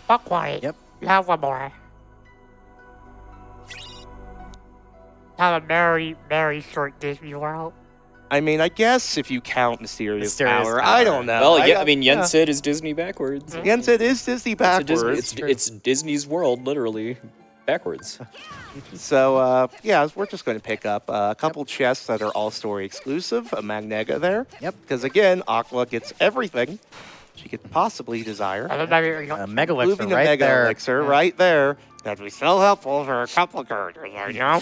Not quite.
Yep.
We have one more. Have a very, very short Disney World.
I mean, I guess if you count Mysterious
Mysterious
Power,
Power.
I don't know.
Well, yeah, I mean, Yensid is Disney backwards.
Yensid is Disney backwards.
It's Disney's world, literally, backwards.
So, yeah, we're just going to pick up a couple chests that are all-story exclusive, a Magnega there.
Yep.
Because, again, Aqua gets everything she could possibly desire.
And then maybe,
A Mega Elixir
Including the
right
Mega
there.
Elixir right there. That'd be so helpful for a couple characters, you know?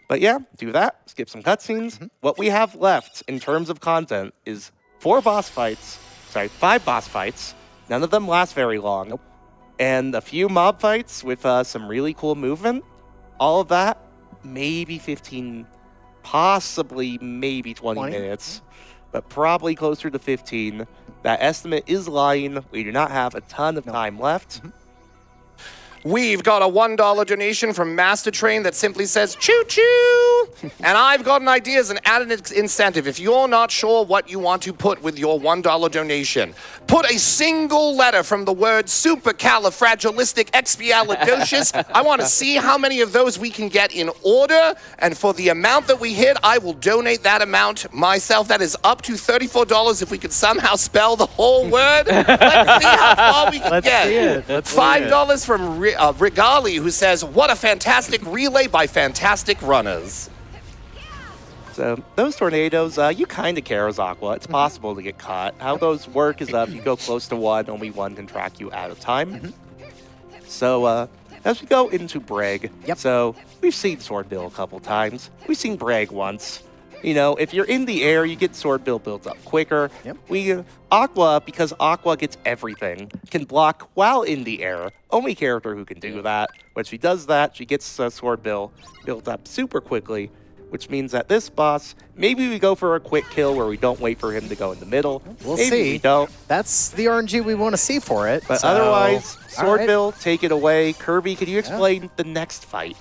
But yeah, do that. Skip some cutscenes. What we have left in terms of content is 5 boss fights. None of them last very long.
Nope.
And a few mob fights with some really cool movement. All of that, maybe 15, possibly maybe 20 minutes. But probably closer to 15. That estimate is lying. We do not have a ton of time left.
We've got a $1 donation from Master Train that simply says, choo-choo! And I've got an idea as an added incentive. If you're not sure what you want to put with your $1 donation, put a single letter from the word supercalifragilisticexpialidocious. I want to see how many of those we can get in order, and for the amount that we hit, I will donate that amount myself. That is up to $34 if we could somehow spell the whole word. Let's see how far we can get.
See it. Let's see
$5 from Rigali, who says, what a fantastic relay by fantastic runners.
So those tornadoes, you kind of care as Aqua. It's possible to get caught. How those work is if you go close to one, only one can track you out of time. So as we go into Breg, so we've seen Swordbill a couple times. We've seen Breg once. You know, if you're in the air, you get Swordbill built up quicker. Aqua, because Aqua gets everything, can block while in the air. Only character who can do that. When she does that, she gets Swordbill built up super quickly, which means that this boss, maybe we go for a quick kill where we don't wait for him to go in the middle.
We'll
maybe
see.
We don't.
That's the RNG we want to see for it.
But
so,
otherwise, Swordbill,
right.
take it away. Kirby, could you explain the next fight?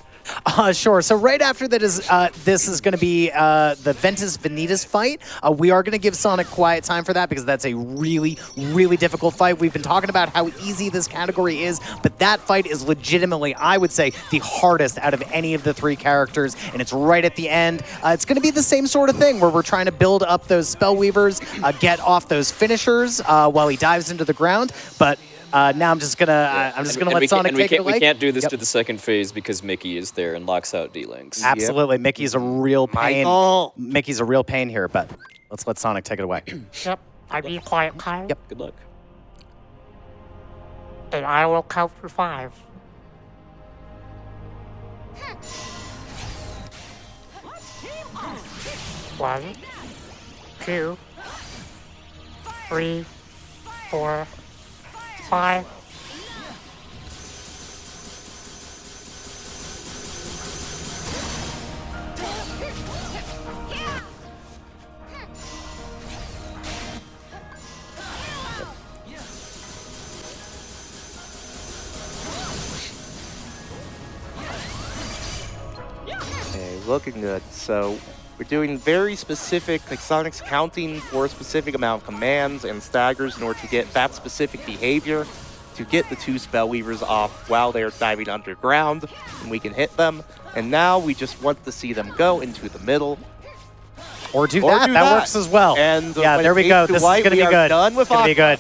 Sure. So right after that is this is going to be the Ventus Vanitas fight. We are going to give Sonic quiet time for that because that's a really, really difficult fight. We've been talking about how easy this category is, but that fight is legitimately, I would say, the hardest out of any of the 3 characters, and it's right at the end. It's going to be the same sort of thing where we're trying to build up those Spellweavers, get off those finishers while he dives into the ground, but now I'm just gonna let Sonic take it away.
We can't do this to the second phase because Mickey is there and locks out D-Links.
Absolutely, Mickey's a real pain. Mickey's a real pain here, but let's let Sonic take it away.
Yep. I be quiet, Kyle.
Yep.
Good luck.
And I will count for 5. 1, 2, 3, 4, 5.
Okay, looking good. So We're doing very specific, like Sonic's counting for a specific amount of commands and staggers in order to get that specific behavior to get the 2 Spellweavers off while they're diving underground, and we can hit them. And now we just want to see them go into the middle.
Or do that. That works as well.
And
yeah, there we go. This is going to be good.
Done with
it's going to be good.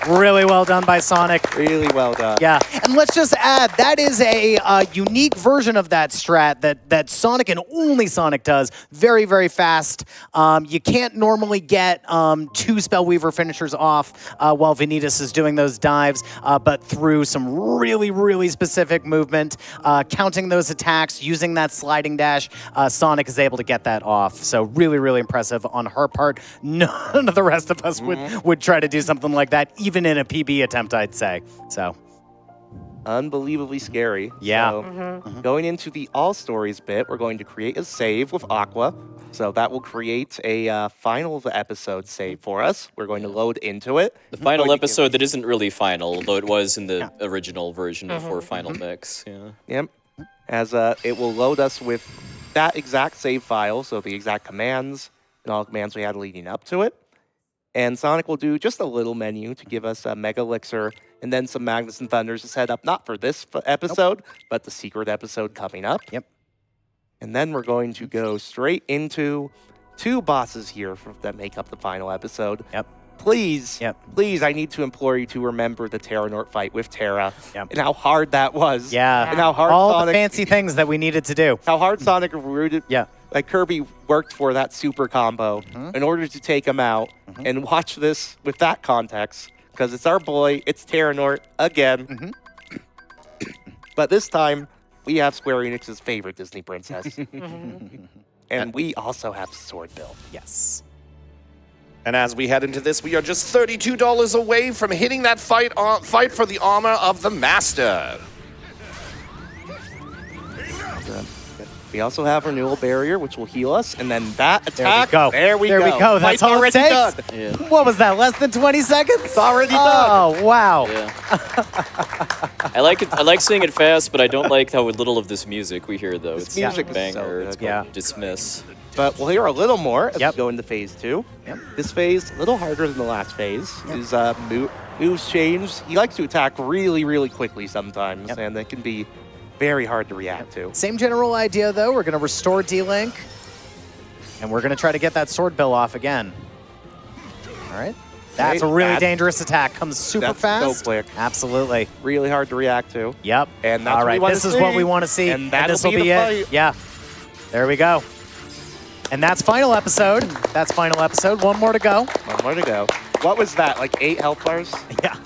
Really well done by Sonic.
Really well done.
Yeah, and let's just add, that is a unique version of that strat that Sonic and only Sonic does. Very, very fast. You can't normally get 2 Spellweaver finishers off while Vanitas is doing those dives, but through some really, really specific movement, counting those attacks, using that sliding dash, Sonic is able to get that off. So really, really impressive on her part. None of the rest of us would try to do something like that, even in a PB attempt, I'd say. So
unbelievably scary.
Yeah.
So, going into the All Stories bit, we're going to create a save with Aqua. So that will create a final episode save for us. We're going to load into it.
The final episode that isn't really final, although it was in the original version before Final Mix. Yeah.
Yep. As it will load us with that exact save file, so the exact commands and all commands we had leading up to it. And Sonic will do just a little menu to give us a Mega Elixir and then some Magnus and Thunders to set up, not for this episode, but the secret episode coming up.
Yep.
And then we're going to go straight into 2 bosses here that make up the final episode.
Yep.
Please, please, I need to implore you to remember the Terranort fight with Terra and how hard that was.
Yeah.
And how hard
all
Sonic,
the fancy things that we needed to do.
How hard Sonic rooted.
Yeah.
Like Kirby worked for that super combo in order to take him out. And watch this with that context, because it's our boy, it's Terranort again. But this time, we have Square Enix's favorite Disney princess. And we also have Swordbill.
Yes.
And as we head into this, we are just $32 away from hitting that fight for the armor of the Master.
We also have Renewal Barrier, which will heal us, and then that attack.
There we go.
There
That's all it takes.
done.
Yeah.
What was that? Less than 20 seconds?
It's already done.
Oh, wow.
Yeah. I like it. I like seeing it fast, but I don't like how little of this music we hear, though.
This
It's
music
a
is
banger.
so good.
It's called Dismiss.
But we'll hear a little more as
Yep.
we go into phase 2.
Yep.
This phase, a little harder than the last phase. His moves change. He likes to attack really, really quickly sometimes, and it can be very hard to react to.
Same general idea, though. We're going to restore D-Link, and we're going to try to get that Sword Bill off again. All right. That's a really dangerous attack. Comes super fast.
So quick.
Absolutely.
Really hard to react to.
Yep.
And that's
all right.
what we
This is what we want to see.
And this
will be it. Yeah. There we go. And that's final episode. That's final episode. One more to go.
One more to go. What was that, like 8 health bars?
Yeah.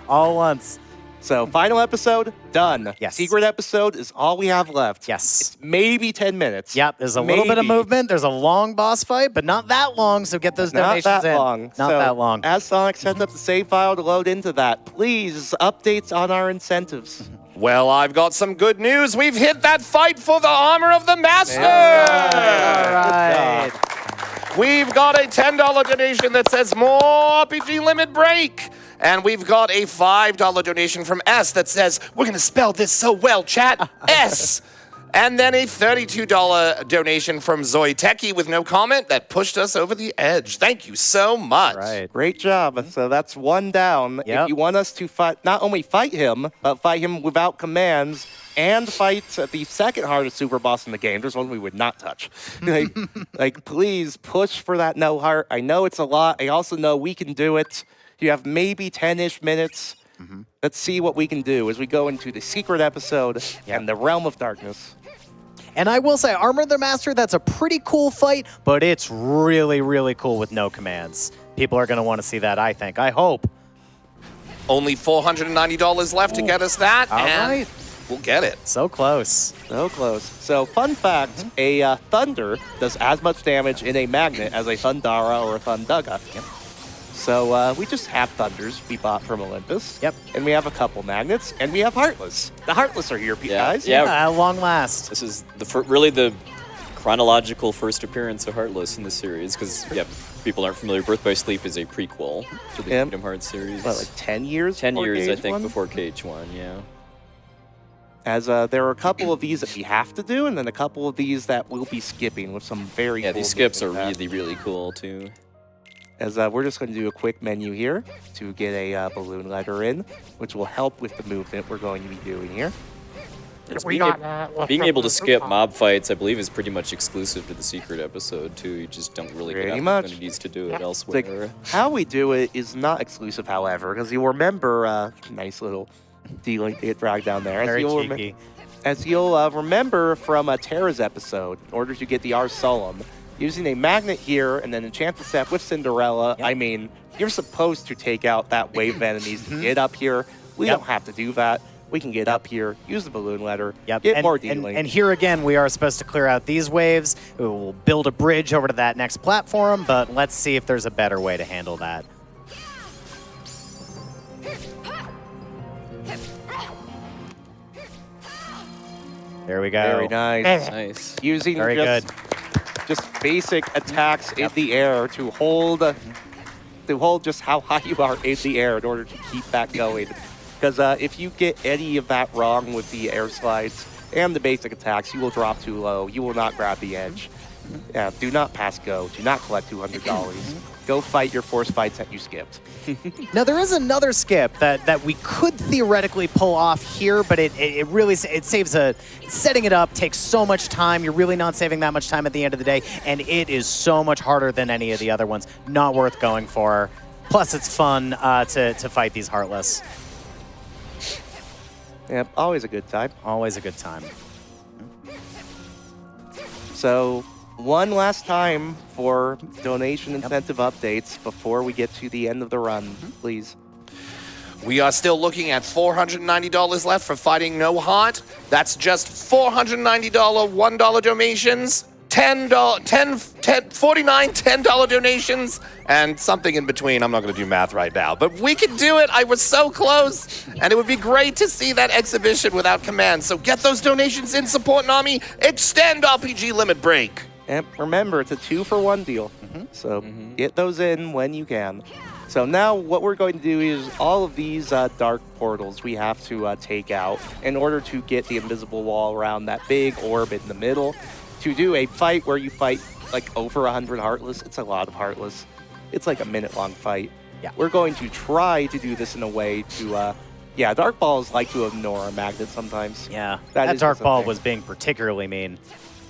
All at once.
So, final episode, done.
Yes.
Secret episode is all we have left.
Yes.
It's maybe 10 minutes.
Yep, there's a little bit of
Maybe.
movement. There's a long boss fight, but not that long, so get those
Not
donations
that
in.
long.
Not
So,
that long.
As Sonic sets up the save file to load into that, please, updates on our incentives.
Well, I've got some good news. We've hit that fight for the armor of the Master.
All right.
We've got a $10 donation that says more RPG limit break. And we've got a $5 donation from S that says, we're going to spell this so well, chat, S. And then a $32 donation from Zoe Techie with no comment that pushed us over the edge. Thank you so much.
Right.
Great job. So that's one down.
Yep.
If you want us to fight, not only fight him, but fight him without commands and fight the second hardest super boss in the game, there's one we would not touch. like, please push for that no heart. I know it's a lot. I also know we can do it. You have maybe 10-ish minutes. Let's see what we can do as we go into the secret episode and the Realm of Darkness.
And I will say, Armor of the Master, that's a pretty cool fight, but it's really, really cool with no commands. People are going to want to see that, I think. I hope.
Only $490 left to get us that.
All
and
right.
we'll get it.
So close.
So close. So, fun fact, a Thunder does as much damage in a magnet as a Thundara or a Thundaga. So we just have Thunders we bought from Olympus.
Yep.
And we have a couple magnets, and we have Heartless. The Heartless are here, guys.
Yeah.
At long last.
This is really the chronological first appearance of Heartless in the series, because people aren't familiar. Birth by Sleep is a prequel to the Kingdom Hearts series.
What, like 10 years?
10
before
years, I
KH1?
think, before KH1. Yeah.
As there are a couple of these that we have to do, and then a couple of these that we'll be skipping with some very
Yeah,
cool
these skips are
movement.
really, really cool too.
As we're just going to do a quick menu here to get a balloon letter in, which will help with the movement we're going to be doing here.
We got that. with
Being able to
the
skip
Groupon.
mob fights, I believe, is pretty much exclusive to the secret episode too. You just don't really
Pretty
get
much.
opportunities to do it
Yeah.
It's like,
elsewhere.
how we do it is not exclusive, however, because you'll remember, nice little D-Link to get dragged down there.
Very
you'll
cheeky.
As you'll remember from Terra's episode, in order to get the Ars Solum, using a magnet here and then Enchanted Step with Cinderella,
Yep.
I mean, you're supposed to take out that wave of enemies to get up here. We
Yep.
don't have to do that. We can get up here, use the balloon letter,
Yep.
get
and,
more
and,
D-Link.
and here again, we are supposed to clear out these waves. We'll build a bridge over to that next platform, but let's see if there's a better way to handle that. There we go.
Very nice.
Nice.
Using
Very
just basic attacks in the air to hold just how high you are in the air in order to keep that going. Because if you get any of that wrong with the air slides and the basic attacks, you will drop too low. You will not grab the edge. Yeah, do not pass go. Do not collect $200. Go fight your force fights that you skipped.
Now there is another skip that we could theoretically pull off here, but it really saves setting it up takes so much time. You're really not saving that much time at the end of the day, and it is so much harder than any of the other ones. Not worth going for. Plus, it's fun to fight these Heartless.
Yep, always a good time.
Always a good time.
So one last time for donation incentive updates before we get to the end of the run, please.
We are still looking at $490 left for Fighting No Heart. That's just $490 $1 donations, $49 $10 donations, and something in between. I'm not going to do math right now, but we can do it. I was so close, and it would be great to see that exhibition without command. So get those donations in, support Nami, extend RPG limit break.
And remember, it's a 2-for-1 deal. So get those in when you can. So now what we're going to do is all of these dark portals we have to take out in order to get the invisible wall around that big orb in the middle. To do a fight where you fight like over 100 Heartless, it's a lot of Heartless. It's like a minute-long fight.
Yeah.
We're going to try to do this in a way to, Dark Balls like to ignore a magnet sometimes.
Yeah,
That
that
is
Dark
just a
Ball
thing.
was being particularly mean.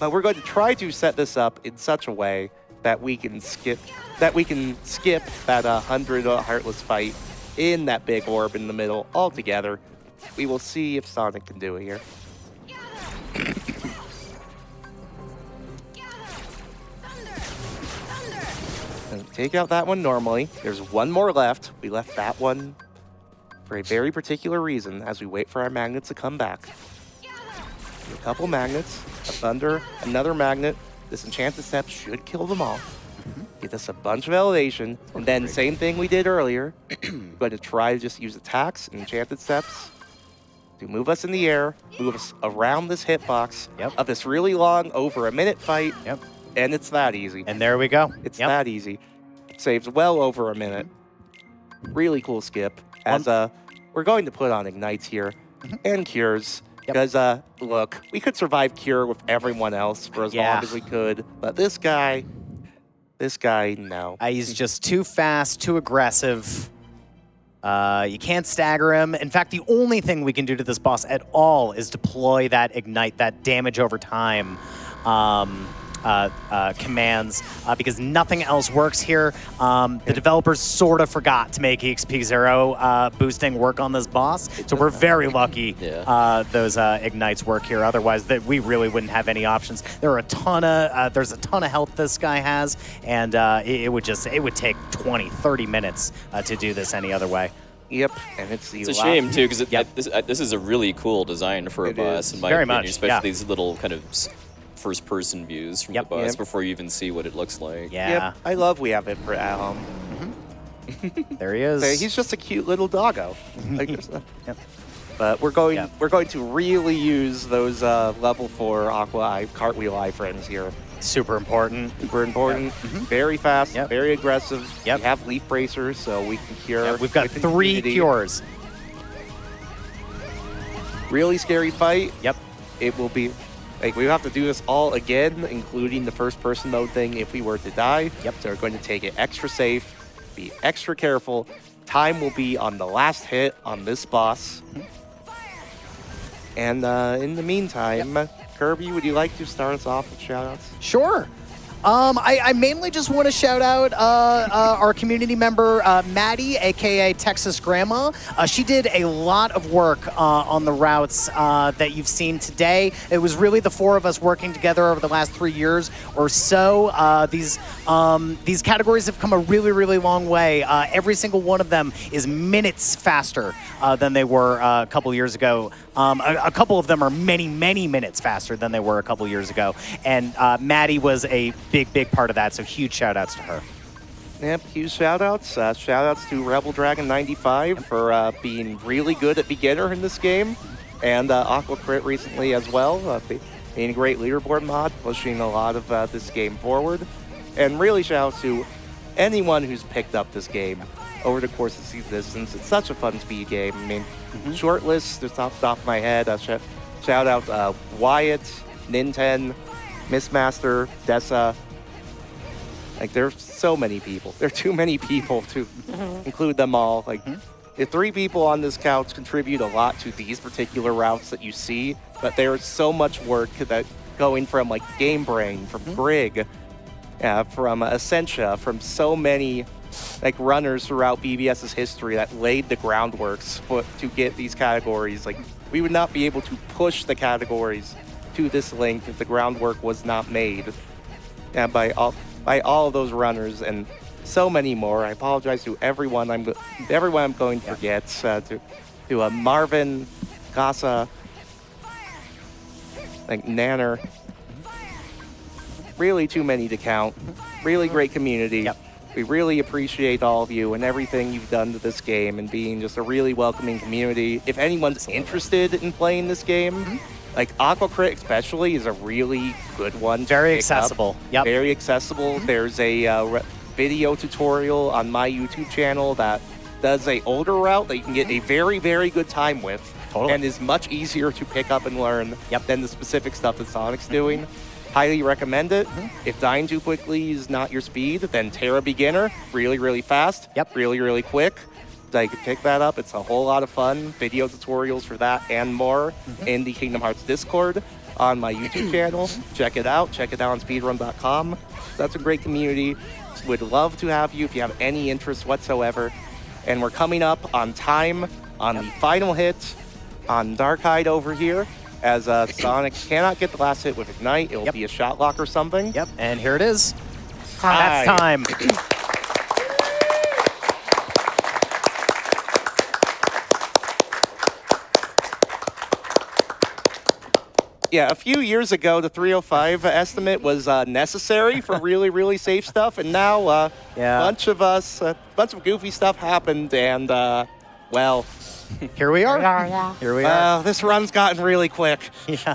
But we're going to try to set this up in such a way that we can skip that 100 Heartless fight in that big orb in the middle altogether. We will see if Sonic can do it here. And take out that one normally. There's one more left. We left that one for a very particular reason as we wait for our magnets to come back. A couple magnets, a thunder, another magnet. This enchanted step should kill them all. Get us a bunch of elevation, and then same thing we did earlier. We're going to try to just use attacks and enchanted steps to move us in the air, move us around this hitbox of this really long, over a minute fight.
Yep.
And it's that easy.
And there we go.
It's
Yep.
that easy. Saves well over a minute. Really cool skip. As we're going to put on ignites here and cures. Because look, we could survive cure with everyone else for as long as we could, but this guy, no.
He's just too fast, too aggressive. You can't stagger him. In fact, the only thing we can do to this boss at all is deploy that ignite, that damage over time commands, because nothing else works here. The developers sort of forgot to make EXP 0 boosting work on this boss, so we're very lucky those ignites work here. Otherwise, we really wouldn't have any options. There's a ton of health this guy has, and it would take 20, 30 minutes to do this any other way.
Yep, and it's
a shame too, because this is a really cool design for a
It
boss,
is.
in my
Very
opinion,
much,
especially
yeah.
these little kind of first-person views from the boss before you even see what it looks like.
Yeah.
Yep, I love we have it for at home.
There he is.
He's just a cute little doggo. But we're going to really use those level 4 Aqua Cartwheel iframes here.
Super important.
Super important. Very fast, very aggressive. We have leaf bracers, so we can cure.
We've got
with
3
immunity.
cures.
really scary fight.
Yep.
It will be, like, we have to do this all again, including the first-person mode thing if we were to die.
Yep.
So we're going to take it extra safe, be extra careful. Time will be on the last hit on this boss. And in the meantime, Kirby, would you like to start us off with shoutouts?
Sure. I mainly just want to shout out our community member, Maddie, a.k.a. Texas Grandma. She did a lot of work on the routes that you've seen today. It was really the four of us working together over the last 3 years or so. These categories have come a really, really long way. Every single one of them is minutes faster than they were a couple years ago. A couple of them are many, many minutes faster than they were a couple years ago. And Maddie was a big part of that, so huge shout-outs to her.
Yep, huge shout-outs. Shout-outs to Rebel Dragon 95 for being really good at beginner in this game. And Aqua Crit recently as well, being a great leaderboard mod, pushing a lot of this game forward. And really shout out to anyone who's picked up this game over the course of its existence. It's such a fun speed game. I mean, short list, just off the top of my head, shout out Wyatt, Ninten, Missmaster, Dessa. Like, there's so many people. There are too many people to include them all. Like, the 3 people on this couch contribute a lot to these particular routes that you see, but there's so much work that going from, like, Game Brain, from Brig, from Essentia, from so many, like, runners throughout BBS's history that laid the groundworks to get these categories. Like, we would not be able to push the categories to this length if the groundwork was not made by all of those runners and so many more. I apologize to everyone I'm going to forget. To Marvin, Casa, like Nanner. Really too many to count. Really great community.
Yep.
We really appreciate all of you and everything you've done to this game and being just a really welcoming community. If anyone's interested in playing this game, like Aqua Crit especially is a really good one.
Very accessible. Yep.
Very accessible. There's a video tutorial on my YouTube channel that does a older route that you can get a very, very good time with.
Totally.
And is much easier to pick up and learn than the specific stuff that Sonic's doing. Highly recommend it. If dying too quickly is not your speed, then Terra Beginner, really, really fast.
Yep.
Really, really quick. So you can pick that up. It's a whole lot of fun. Video tutorials for that and more in the Kingdom Hearts Discord on my YouTube channel. Check it out. Check it out on speedrun.com. That's a great community. Would love to have you if you have any interest whatsoever. And we're coming up on time on the final hit on Darkeyed over here. As Sonic cannot get the last hit with Ignite. It will be a shot lock or something.
Yep, and here it is.
Hi.
That's time.
Yeah, a few years ago, the 305 estimate was necessary for really, really safe stuff, and now a bunch of goofy stuff happened, and, well...
Here we are.
Yeah.
Here we are.
This run's gotten really quick.
Yeah.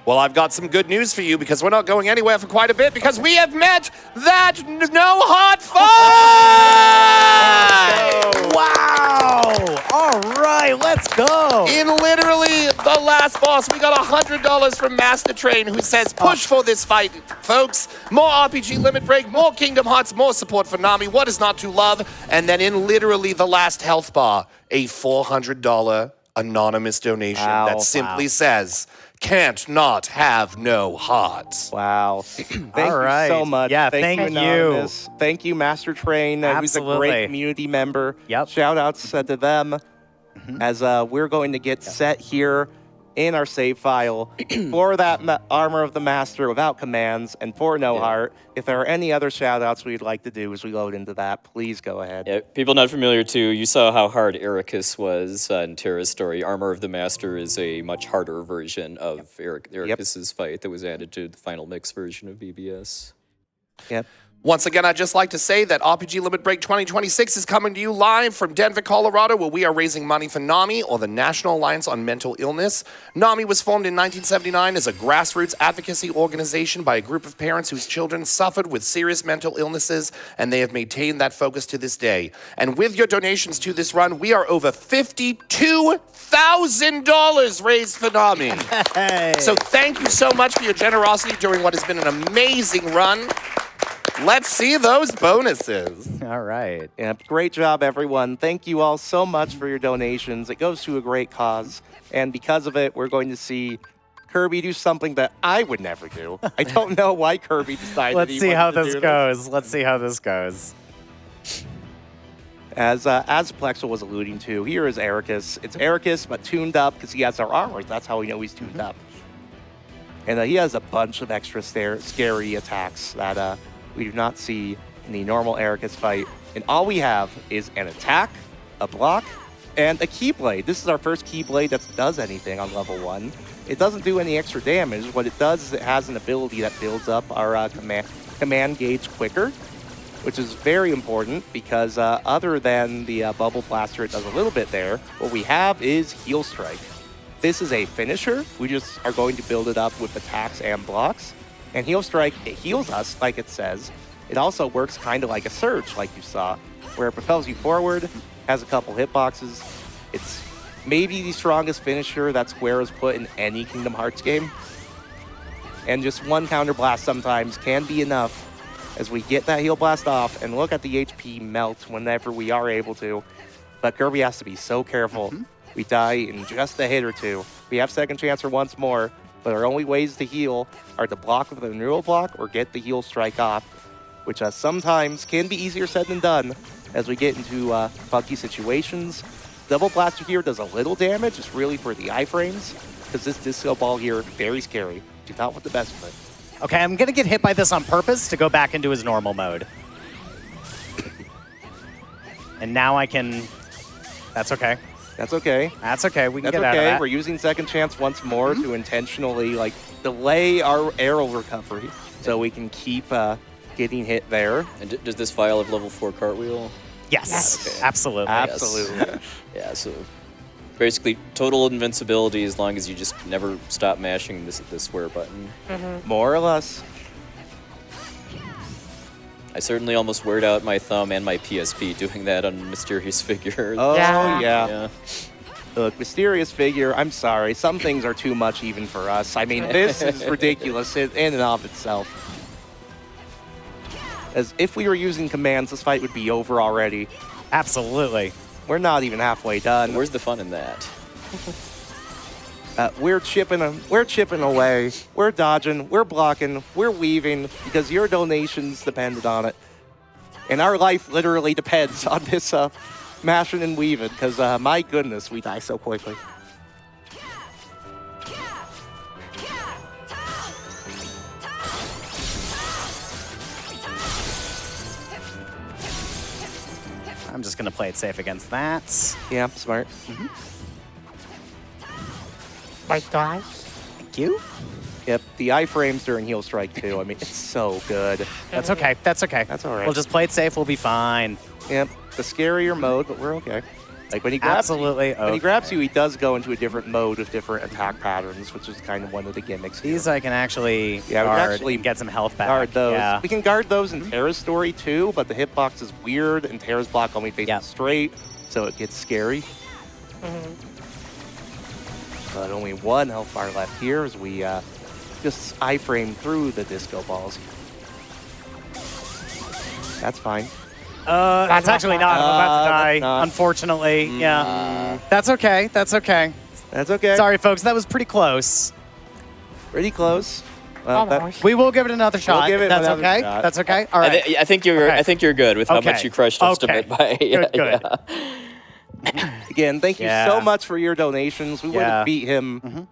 Well, I've got some good news for you because we're not going anywhere for quite a bit because we have met that no hot fight!
Wow! All right, let's go.
In literally the last boss, we got $100 from Master Train who says, push for this fight, folks. More RPG Limit Break, more Kingdom Hearts, more support for Nami. What is not to love? And then in literally the last health bar, a $400 anonymous donation that simply says, can't not have no heart.
Wow. Thank
All right.
you so much.
Yeah, thank you.
Anonymous. Thank you, Master Train, who's a
Absolutely.
great community member.
Yep.
Shout outs to them as we're going to get set here in our save file for that Armor of the Master without commands and for No Heart. If there are any other shout outs we'd like to do as we load into that, please go ahead.
Yeah, people not familiar too, you saw how hard Ericus was in Terra's story. Armor of the Master is a much harder version of Ericus's fight that was added to the final mix version of BBS.
Yep.
Once again, I'd just like to say that RPG Limit Break 2026 is coming to you live from Denver, Colorado, where we are raising money for NAMI, or the National Alliance on Mental Illness. NAMI was formed in 1979 as a grassroots advocacy organization by a group of parents whose children suffered with serious mental illnesses, and they have maintained that focus to this day. And with your donations to this run, we are over $52,000 raised for NAMI.
Hey.
So thank you so much for your generosity during what has been an amazing run. Let's see those bonuses.
All right.
Yeah, great job, everyone. Thank you all so much for your donations. It goes to a great cause. And because of it, we're going to see Kirby do something that I would never do. I don't know why Kirby decided
Let's
he
see
wanted
how
to
this
do
goes. Let's see how this goes.
As Plexel was alluding to, here is Ericus. It's Ericus, but tuned up because he has our armor. That's how we know he's tuned up. And he has a bunch of extra scary attacks that we do not see in the normal Ericus fight. And all we have is an attack, a block, and a Keyblade. This is our first Keyblade that does anything on level 1. It doesn't do any extra damage. What it does is it has an ability that builds up our command gauge quicker, which is very important because other than the Bubble Blaster, it does a little bit there. What we have is Heal Strike. This is a finisher. We just are going to build it up with attacks and blocks. And Heal Strike, it heals us, like it says. It also works kind of like a Surge, like you saw, where it propels you forward, has a couple hitboxes. It's maybe the strongest finisher that Square has put in any Kingdom Hearts game. And just one counter blast sometimes can be enough as we get that heal blast off and look at the HP melt whenever we are able to. But Kirby has to be so careful. We die in just a hit or two. We have second chance or once more, but our only ways to heal are to block with a neural block or get the heal strike off, which sometimes can be easier said than done as we get into funky situations. Double Blaster here does a little damage. It's really for the iframes, because this Disco Ball here, very scary. Do not want the best of it.
Okay, I'm going to get hit by this on purpose to go back into his normal mode. And now I can... That's okay.
That's okay.
That's okay. We can
That's
get out of
okay.
that.
We're using second chance once more to intentionally delay our arrow recovery so we can keep getting hit there.
And does this file have level 4 cartwheel?
Yes,
Okay.
absolutely.
Absolutely.
Yeah, so basically total invincibility as long as you just never stop mashing the square button.
More or less.
I certainly almost weared out my thumb and my PSP doing that on Mysterious Figure.
Oh,
Yeah.
yeah. Look, Mysterious Figure, I'm sorry. Some things are too much even for us. I mean, this is ridiculous in and of itself. As if we were using commands, this fight would be over already.
Absolutely.
We're not even halfway done.
Where's the fun in that?
We're chipping away. We're dodging. We're blocking. We're weaving because your donations depended on it. And our life literally depends on this mashing and weaving because, my goodness, we die so quickly.
I'm just going to play it safe against that.
Yeah, smart.
Nice dive.
Thank you.
Yep, the iframes during Heal Strike too. I mean, it's so good.
That's okay. That's okay.
That's all right.
We'll just play it safe. We'll be fine.
Yep, the scarier mode, but we're okay. Like when he grabs
Absolutely.
when he grabs you, he does go into a different mode with different attack patterns, which is kind of one of the gimmicks here.
These I can actually
Yeah, we can
guard
actually
and get some health back.
guard those.
Yeah.
We can guard those in Terra's story too, but the hitbox is weird and Terra's block only faces straight, so it gets scary. But only one health bar left here as we just iframe through the disco balls. That's fine.
That's actually not. I'm about to die,
that's not.
unfortunately. Yeah. That's okay. That's okay.
That's okay.
Sorry, folks. That was pretty close.
Pretty close. Well,
Almost.
We will give it another shot.
give it
That's
another
okay.
shot.
That's okay. All right.
I think you're.
Okay.
I think you're good with how
Okay.
much you crushed Estimate by.
Good.
Again, thank you
Yeah.
so much for your donations. We would
Yeah.
have beat him.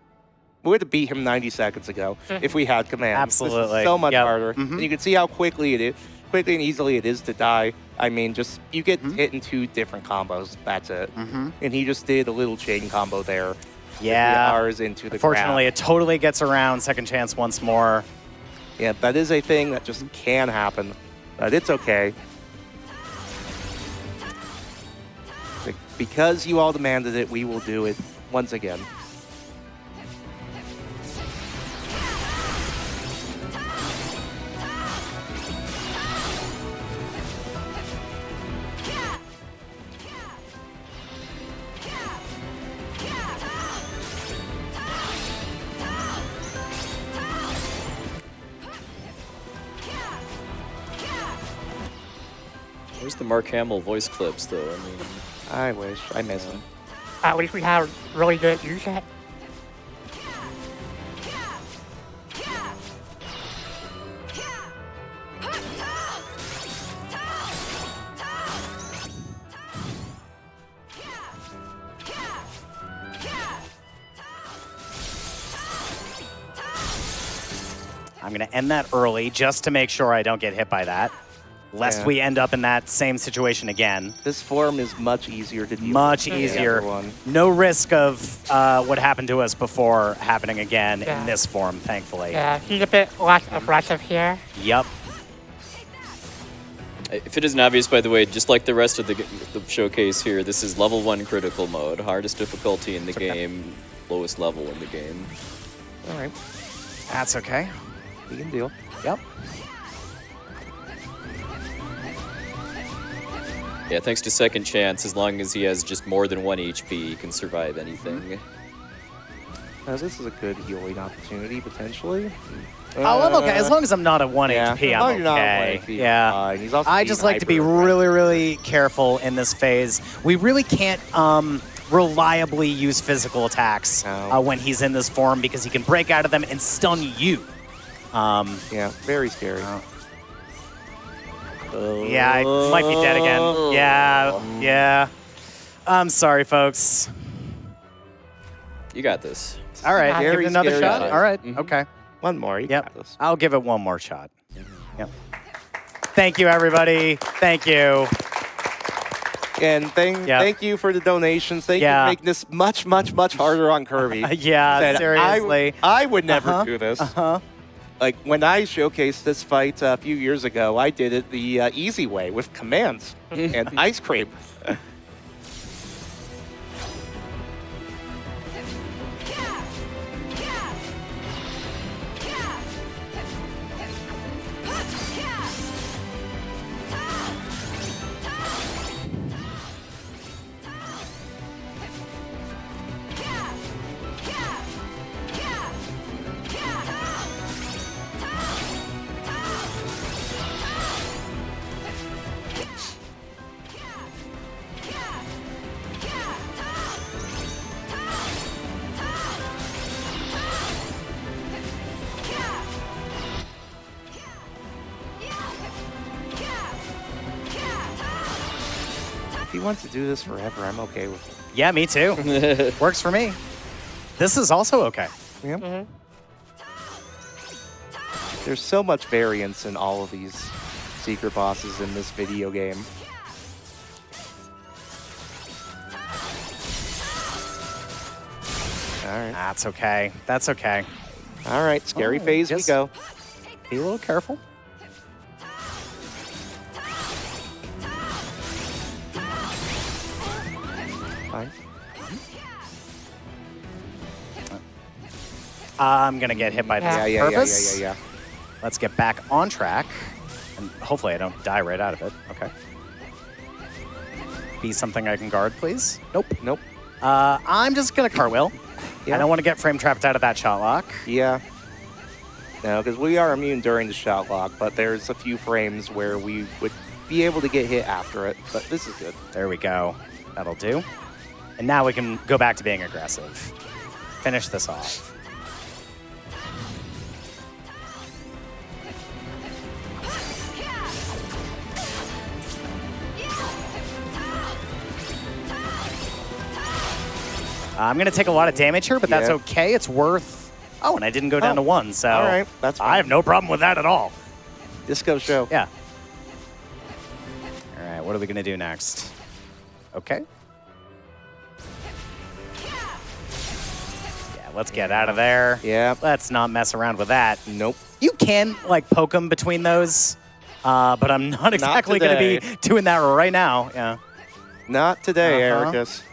We would have beat him 90 seconds ago if we had commands. This
Absolutely.
is so much
Yep.
harder. And you can see how quickly quickly and easily it is to die. I mean, just you get hit in 2 different combos. That's it. And he just did a little chain combo there.
Yeah.
The R's into the
Unfortunately,
ground.
it totally gets around. Second chance once more.
Yeah, that is a thing that just can happen. But it's okay. Because you all demanded it, we will do it once again.
Where's the Mark Hamill voice clips, though? I mean,
I wish. I miss him.
At least we have really good music.
I'm going to end that early just to make sure I don't get hit by that, lest
Yeah.
we end up in that same situation again.
This form is much easier to deal
Much
with. than the
easier.
other one.
No risk of what happened to us before happening again
Yeah.
in this form, thankfully.
Yeah, he's a bit less aggressive here.
Yep.
if it isn't obvious, by the way, just like the rest of the showcase here, this is level 1 critical mode, hardest difficulty in the game, lowest level in the game.
All right.
That's okay.
We can deal.
Yep.
Yeah, thanks to Second Chance, as long as he has just more than 1 HP, he can survive anything.
This is a good healing opportunity, potentially.
Oh, I'm okay. As long as I'm not at 1
yeah,
HP,
as long
I'm
as you're not at 1
okay.
HP,
Yeah.
fine. He's also
I
being
just like to be
hyper-aggressive.
really, really careful in this phase. We really can't reliably use physical attacks
No.
when he's in this form because he can break out of them and stun you.
Yeah, very scary.
Yeah, I might be dead again. Yeah. I'm sorry, folks.
You got this.
All right, give
Very
it another
scary
shot.
guy.
All right,
Mhm.
okay.
One more. You
Yep,
got this.
I'll give it one more shot. Yep. Thank you, everybody. Thank you.
And thank you for the donations. Thank you
Yeah.
for making this much, much, much harder on Kirby.
Yeah,
Said,
seriously.
I would never
Uh-huh,
do this.
Uh-huh.
Like, when I showcased this fight a few years ago, I did it the easy way with commands and ice cream. If he wants to do this forever, I'm okay with it.
Yeah, me too. Works for me. This is also okay.
Yep. There's so much variance in all of these secret bosses in this video game. All right.
That's okay. That's okay.
All right. Scary
Oh,
phase we
just-
go.
Be a little careful.
Fine.
I'm going to get hit by this
Yeah.
purpose. Let's get back on track. And hopefully I don't die right out of it. Okay. Be something I can guard, please. Nope.
Nope.
I'm just going to cartwheel.
Yeah.
I don't want to get frame trapped out of that shot lock.
Yeah. No, because we are immune during the shot lock, but there's a few frames where we would be able to get hit after it. But this is good.
There we go. That'll do. And now we can go back to being aggressive. Finish this off. I'm going to take a lot of damage here, but that's
Yeah.
okay. It's worth... Oh, and I didn't go down to 1, so...
All right, that's fine.
I have no problem with that at all.
Disco show.
Yeah. All right, what are we going to do next? Okay. Yeah, let's get out of there.
Yeah.
Let's not mess around with that.
Nope.
You can, like, poke them between those, but I'm not exactly going to be
today.
doing that right now. Yeah.
Not today,
Uh-huh.
Ericus.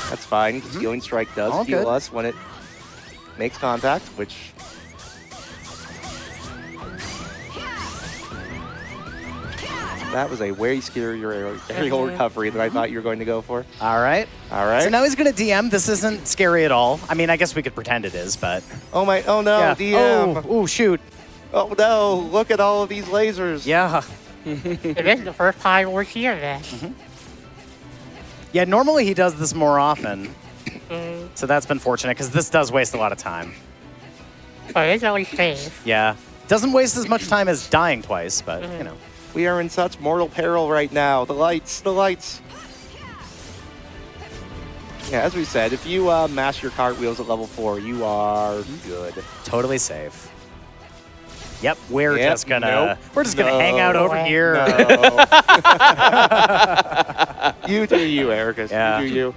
That's fine. Healing Strike does
All
heal
good.
us when it makes contact, which... That was a way scarier aerial recovery than I thought you were going to go for.
All right.
All right.
So now he's going to DM. This isn't scary at all. I mean, I guess we could pretend it is, but...
Oh no,
yeah.
DM.
Oh, shoot.
Oh no, look at all of these lasers.
Yeah.
It is the first time we're here then.
Yeah, normally he does this more often. So that's been fortunate, because this does waste a lot of time.
But it's always safe.
Yeah. Doesn't waste as much time as dying twice, but, you know.
We are in such mortal peril right now. The lights, the lights. Yeah, as we said, if you master your cartwheels at level 4, you are good.
Totally safe. Yep, we're
Yep,
just gonna
nope,
we're just gonna hang out over
no,
here.
No. You do you, Ericus.
Yeah.
You do you.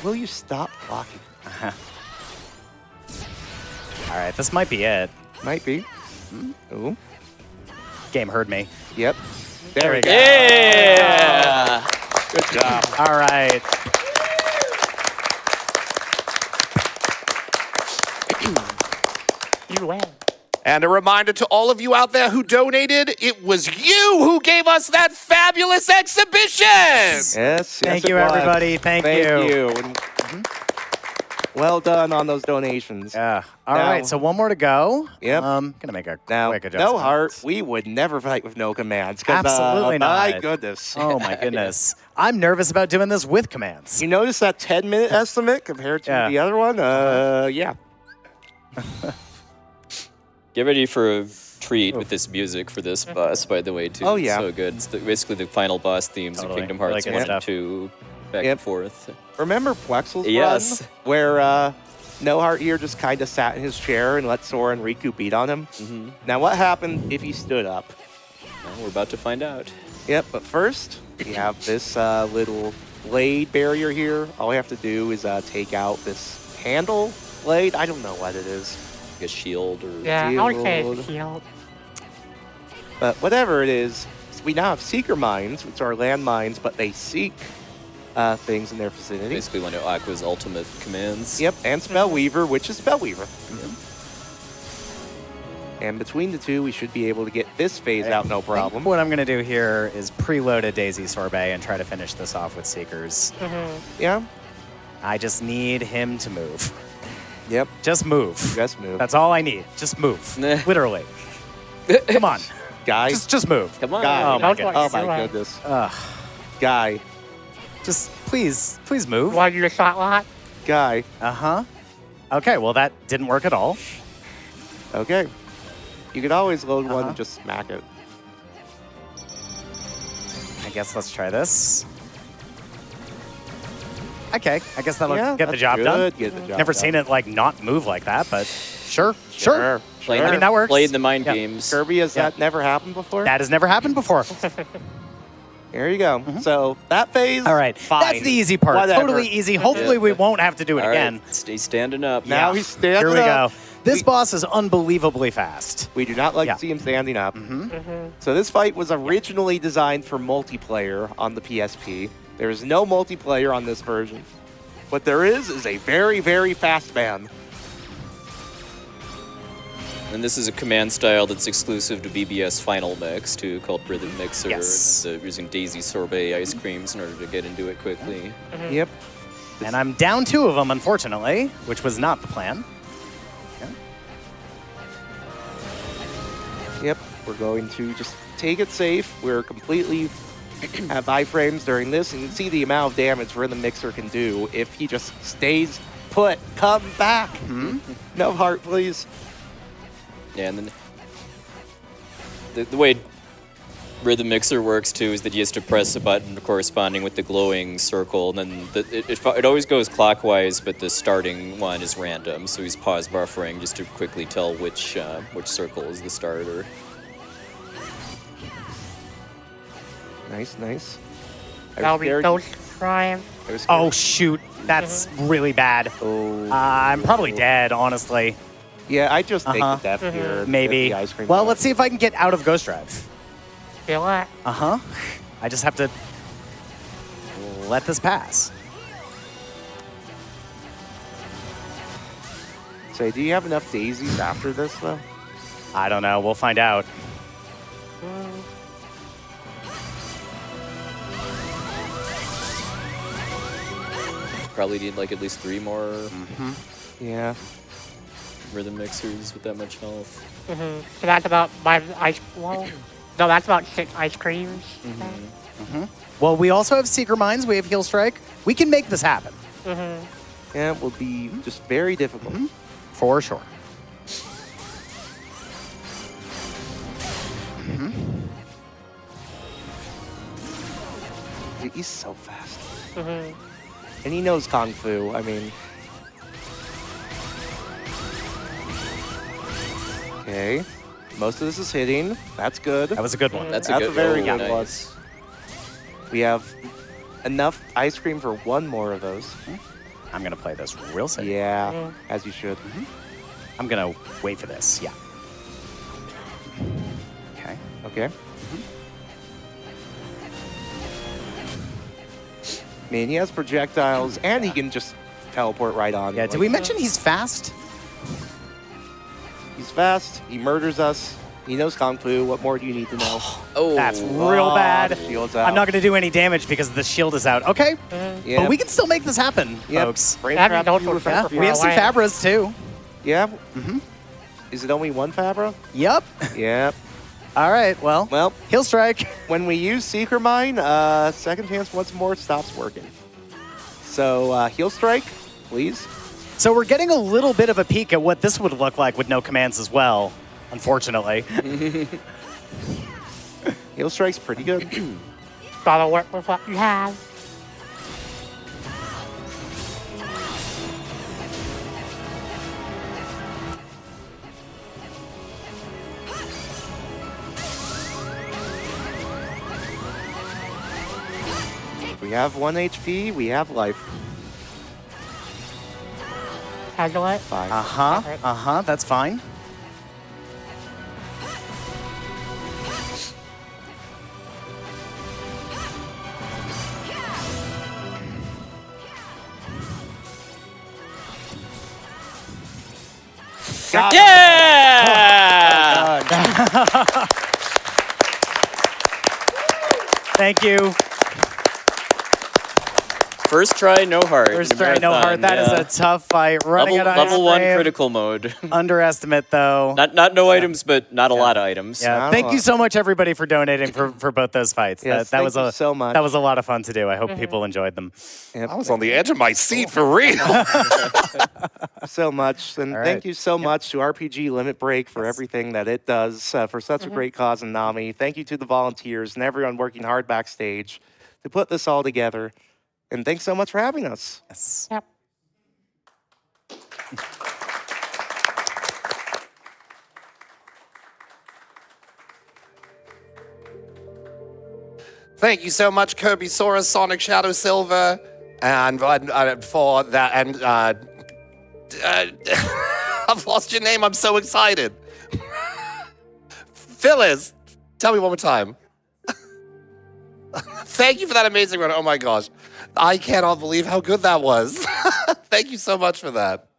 Will you stop blocking?
All right, this might be it.
Might be. Ooh.
Game heard me.
Yep. There we go.
Yeah!
Good job.
All right.
You win.
And a reminder to all of you out there who donated, it was you who gave us that fabulous exhibition.
Yes.
Thank
yes,
you,
it was.
everybody. Thank you.
And well done on those donations.
Yeah. All
Now-
right. So one more to go.
Yep.
Gonna make a
Now,
quick adjustment.
no heart, we would never fight with no commands. 'Cause,
Absolutely
My
not.
goodness.
Oh my goodness. I'm nervous about doing this with commands.
You notice that 10-minute estimate compared to
Yeah.
the other one? Yeah.
Get ready for a treat with this music for this boss, by the way, too.
Oh,
It's
yeah.
so good. It's basically the final boss themes
Totally.
of Kingdom
Really
Hearts
good
1
stuff.
and 2, back
Yep.
and forth.
Remember Puwexil's
Yes.
run? Where No Heart here just kind of sat in his chair and let Sora and Riku beat on him? Now, what happened if he stood up?
Well, we're about to find out.
Yep, but first, we have this little blade barrier here. All we have to do is take out this handle blade. I don't know what it is.
Like a shield or...
Yeah, I would say
Shield.
it's shield.
But whatever it is, we now have Seeker Mines, which are landmines, but they seek things in their vicinity.
Basically one of Aqua's ultimate commands.
Yep, and Spellweaver, which is Spellweaver. And between the two, we should be able to get this phase out no problem.
What I'm gonna do here is preload a Daisy Sorbet and try to finish this off with Seekers.
Yeah?
I just need him to move.
Yep.
Just move.
Just move.
That's all I need. Just move.
Nah.
Literally. Come on.
Guy.
Just move.
Come on.
Guy.
Oh my
Don't
goodness.
Oh my
do it.
goodness.
Ugh.
Guy.
Just please move.
Want you to shot lot?
Guy.
Uh-huh. Okay, well that didn't work at all.
Okay. You could always load one and just smack it.
I guess let's try this. Okay, I guess that'll
Yeah,
get the
that's
job done.
good. Get the job
Never
done.
seen it like not move like that, but sure.
Playing
I mean, that works.
Played the mind
Yeah.
games.
Kirby, has
Yeah.
that never happened before?
That has never happened before.
There you go. So that phase,
All right,
fine.
that's the easy part.
Whatever.
Totally easy. Hopefully we won't have to do it
All right,
again.
stay standing up.
Now
Yeah.
he's standing
Here we
up.
go. This
We-
boss is unbelievably fast.
We do not like
Yeah.
to see him standing up. So this fight was originally designed for multiplayer on the PSP. There is no multiplayer on this version. What there is a very, very fast man.
And this is a command style that's exclusive to BBS Final Mix, too, called Rhythm Mixer.
Yes.
It's, using Daisy Sorbet ice creams in order to get into it quickly.
Yep.
And I'm down 2 of them, unfortunately, which was not the plan.
Yep. We're going to just take it safe. We're completely have iframes during this, and you can see the amount of damage Rhythm Mixer can do if he just stays put. Come back. No heart, please.
Yeah, and then the way where the mixer works too is that he has to press a button corresponding with the glowing circle, and then it always goes clockwise, but the starting one is random. So he's pause buffering just to quickly tell which circle is the starter.
Nice, nice.
That'll be Ghost Triumph.
Oh, shoot. That's really bad.
Oh.
I'm probably dead, honestly.
Yeah, I just take the death here.
Maybe.
Get the ice cream
Well,
out.
let's see if I can get out of Ghost Drive.
Feel it.
Uh-huh. I just have to let this pass.
Say, do you have enough daisies after this, though?
I don't know. We'll find out.
Probably need like at least 3 more
Yeah.
rhythm mixers with that much health.
So that's about 5 ice. Well, no, that's about 6 ice creams.
Well, we also have Seeker Mines. We have Heal Strike. We can make this happen.
Yeah, it will be just very difficult.
For sure.
He's so fast. And he knows Kung Fu. I mean... Okay. Most of this is hitting. That's good.
That was a good one.
That's
That's
a
a
good
very
oh,
good
nice.
one. We have enough ice cream for 1 more of those.
I'm going to play this real safe.
Yeah, as you should.
I'm going to wait for this. Yeah. Okay.
Okay. I mean, he has projectiles, and he can just teleport right on.
Yeah, did we mention he's fast?
He's fast. He murders us. He knows Kung Fu. What more do you need to know?
Oh,
That's real bad.
The shield's out.
I'm not going to do any damage because the shield is out. Okay.
Yeah.
But we can still make this happen,
Yep.
folks.
Brain
That'd be
trap,
no
you were
for
fast.
sure.
We have some
away.
Fabras, too.
Yeah. Is it only 1 Fabra?
Yep.
Yeah.
All right, well,
Well,
Heal Strike.
when we use Seeker Mine, second chance once more stops working. So, Heal Strike, please.
So we're getting a little bit of a peek at what this would look like with no commands as well, unfortunately.
Heal Strike's pretty good.
Gotta work with what you have.
We have 1 HP, we have life.
Handle it.
5.
Uh-huh, that's fine.
Yeah!
Thank you.
First try, no heart.
First
in a
try, no
marathon,
heart. That is
yeah.
a tough fight. Running out of
Level
ice
1
cream.
critical mode.
Underestimate, though.
Not no items, but not a lot of items.
Yeah,
Not a
thank you
lot.
so much, everybody, for donating for both those fights.
Yes,
that
thank
was
you so much.
That was a lot of fun to do. I hope people enjoyed them.
Yep.
I was on the edge of my seat for real.
So much. And
All right.
thank you so much to RPG Limit Break for everything that it does for such a great cause in Nami. Thank you to the volunteers and everyone working hard backstage to put this all together. And thanks so much for having us.
Yes.
Yep.
Thank you so much, KirbySora, Sonicshadowsilver, and for that. And I've lost your name. I'm so excited. Phyllis, tell me one more time. Thank you for that amazing run. Oh my gosh. I cannot believe how good that was. Thank you so much for that.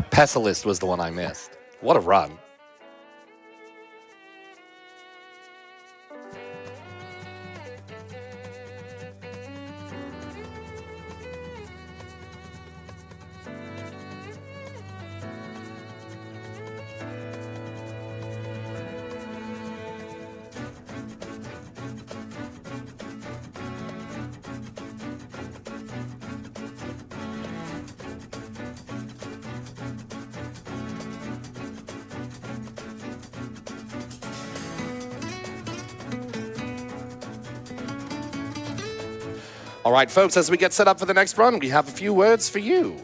Pessilist was the one I missed. What a run. All right, folks, as we get set up for the next run, we have a few words for you.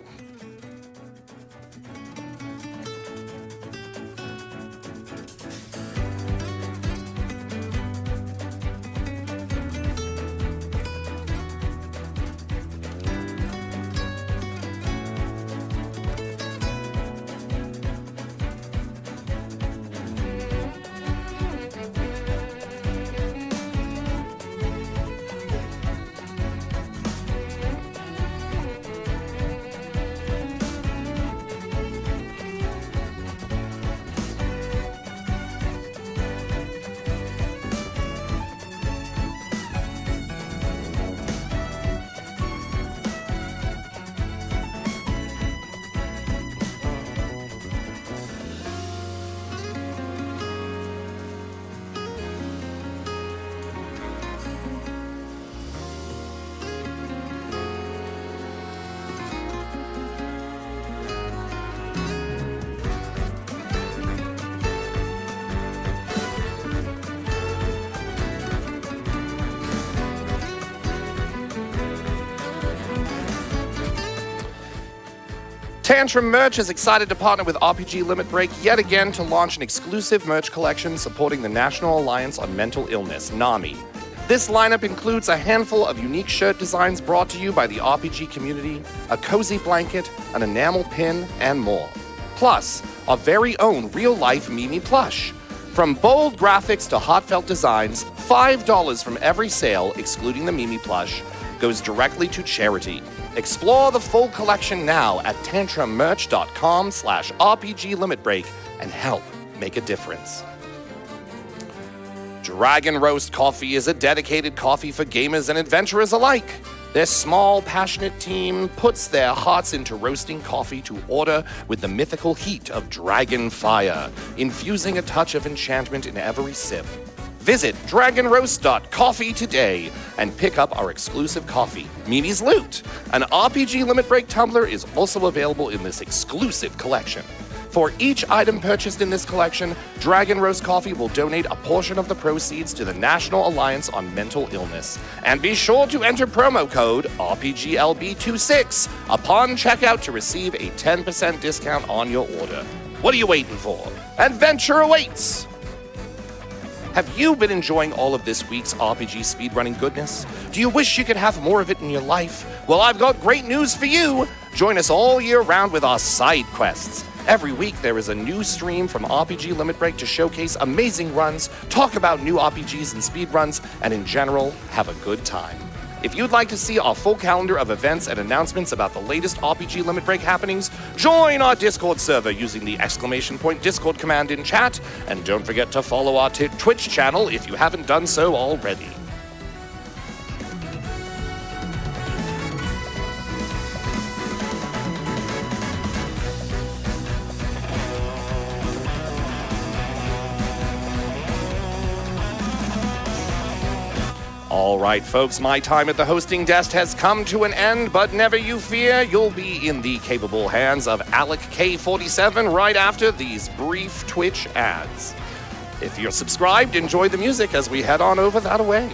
Tantrum Merch is excited to partner with RPG Limit Break yet again to launch an exclusive merch collection supporting the National Alliance on Mental Illness, NAMI. This lineup includes a handful of unique shirt designs brought to you by the RPG community, a cozy blanket, an enamel pin, and more. Plus, our very own real-life Mimi plush. From bold graphics to heartfelt designs, $5 from every sale, excluding the Mimi plush, goes directly to charity. Explore the full collection now at tantrummerch.com/RPG Limit Break and help make a difference. Dragon Roast Coffee is a dedicated coffee for gamers and adventurers alike. This small, passionate team puts their hearts into roasting coffee to order with the mythical heat of dragon fire, infusing a touch of enchantment in every sip. Visit dragonroast.coffee today and pick up our exclusive coffee, Mimi's Loot. An RPG Limit Break tumbler is also available in this exclusive collection. For each item purchased in this collection, Dragon Roast Coffee will donate a portion of the proceeds to the National Alliance on Mental Illness. And be sure to enter promo code RPGLB26 upon checkout to receive a 10% discount on your order. What are you waiting for? Adventure awaits! Have you been enjoying all of this week's RPG speedrunning goodness? Do you wish you could have more of it in your life? Well, I've got great news for you! Join us all year round with our side quests. Every week there is a new stream from RPG Limit Break to showcase amazing runs, talk about new RPGs and speedruns, and in general, have a good time. If you'd like to see our full calendar of events and announcements about the latest RPG Limit Break happenings, join our Discord server using the !Discord command in chat, and don't forget to follow our Twitch channel if you haven't done so already. All right, folks, my time at the hosting desk has come to an end, but never you fear, you'll be in the capable hands of Alec K47 right after these brief Twitch ads. If you're subscribed, enjoy the music as we head on over that way.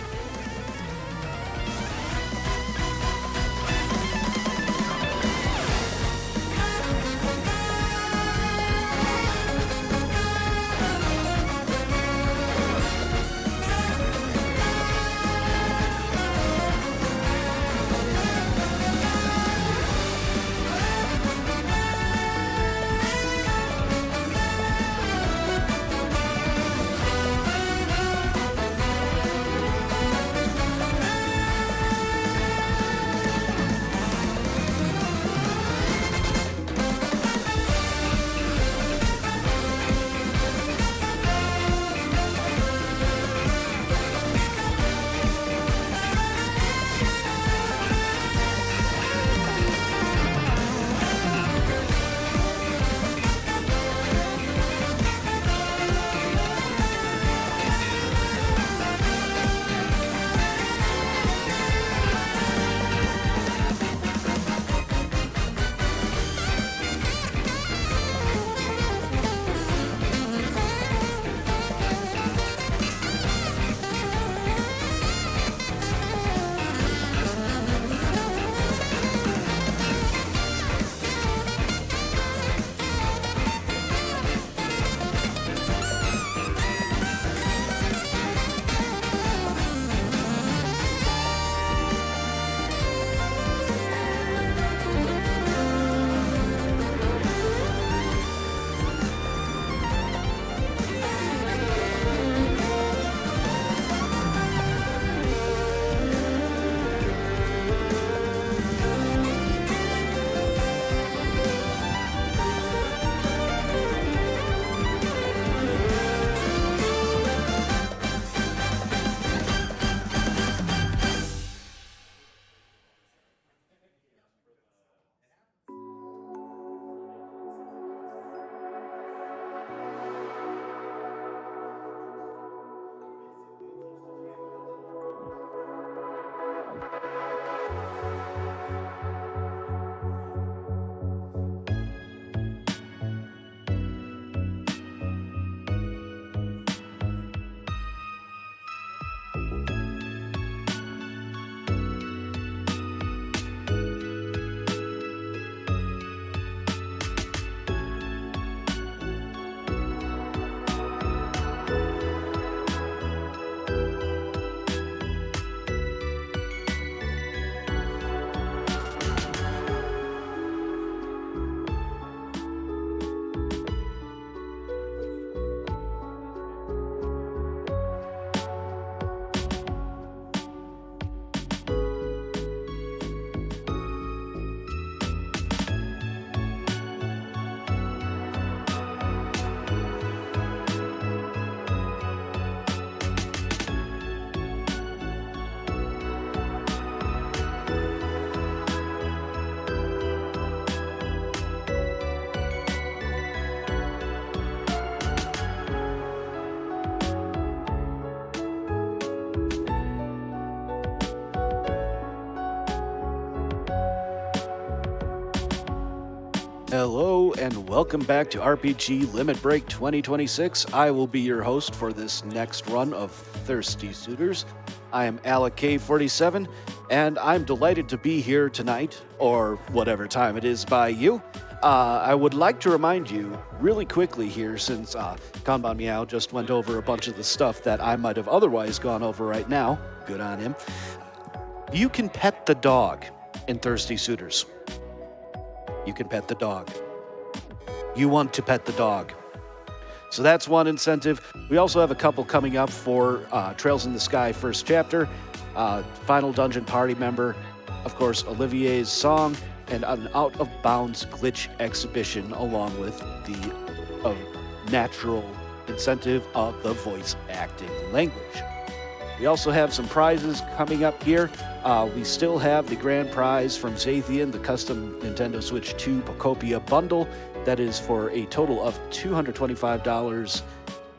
Hello and welcome back to RPG Limit Break 2026. I will be your host for this next run of Thirsty Suitors. I am Alec K47 and I'm delighted to be here tonight, or whatever time it is by you. I would like to remind you really quickly here, since Kanban Meow just went over a bunch of the stuff that I might have otherwise gone over right now. Good on him. You can pet the dog in Thirsty Suitors. You can pet the dog. You want to pet the dog. So that's one incentive. We also have a couple coming up for Trails in the Sky first chapter, final dungeon party member, of course, Olivier's song, and an Out of Bounds glitch exhibition, along with the natural incentive of the voice acting language. We also have some prizes coming up here. We still have the grand prize from Zathian, the custom Nintendo Switch 2 Pocopia bundle. That is for a total of $225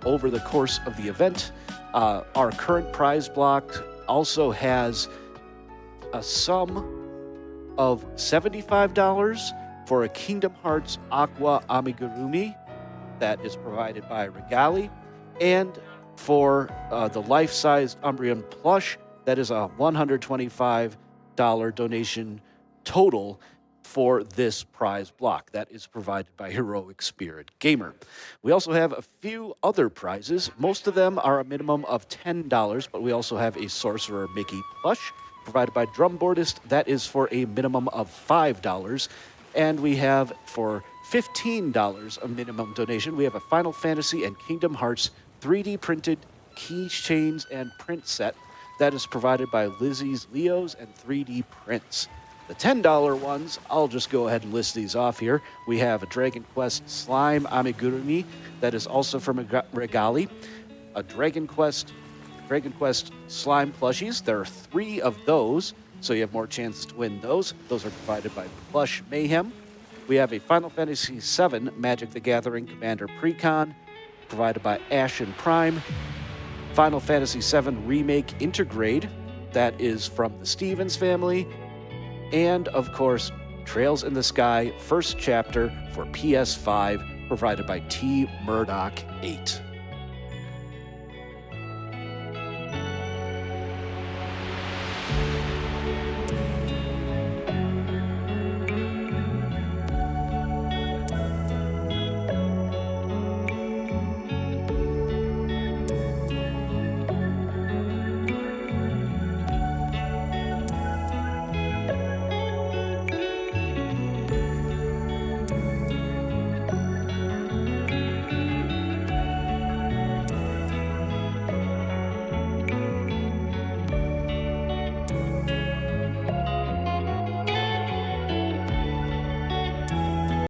over the course of the event. Our current prize block also has a sum of $75 for a Kingdom Hearts Aqua Amigurumi that is provided by Regali, and for the life-sized Umbreon plush, that is a $125 donation total for this prize block. That is provided by Heroic Spirit Gamer. We also have a few other prizes. Most of them are a minimum of $10, but we also have a Sorcerer Mickey plush provided by Drumboardist. That is for a minimum of $5. And we have, for $15 a minimum donation, we have a Final Fantasy and Kingdom Hearts 3D printed keychains and print set that is provided by Lizzie's Leos and 3D Prints. The $10 ones, I'll just go ahead and list these off here. We have a Dragon Quest Slime Amigurumi that is also from Regali, a Dragon Quest Slime plushies. There are 3 of those, so you have more chances to win those. Those are provided by Plush Mayhem. We have a Final Fantasy VII Magic the Gathering Commander Precon, provided by Ashen Prime. Final Fantasy VII Remake Intergrade, that is from the Stevens family. And, of course, Trails in the Sky first chapter for PS5, provided by T. Murdoch 8.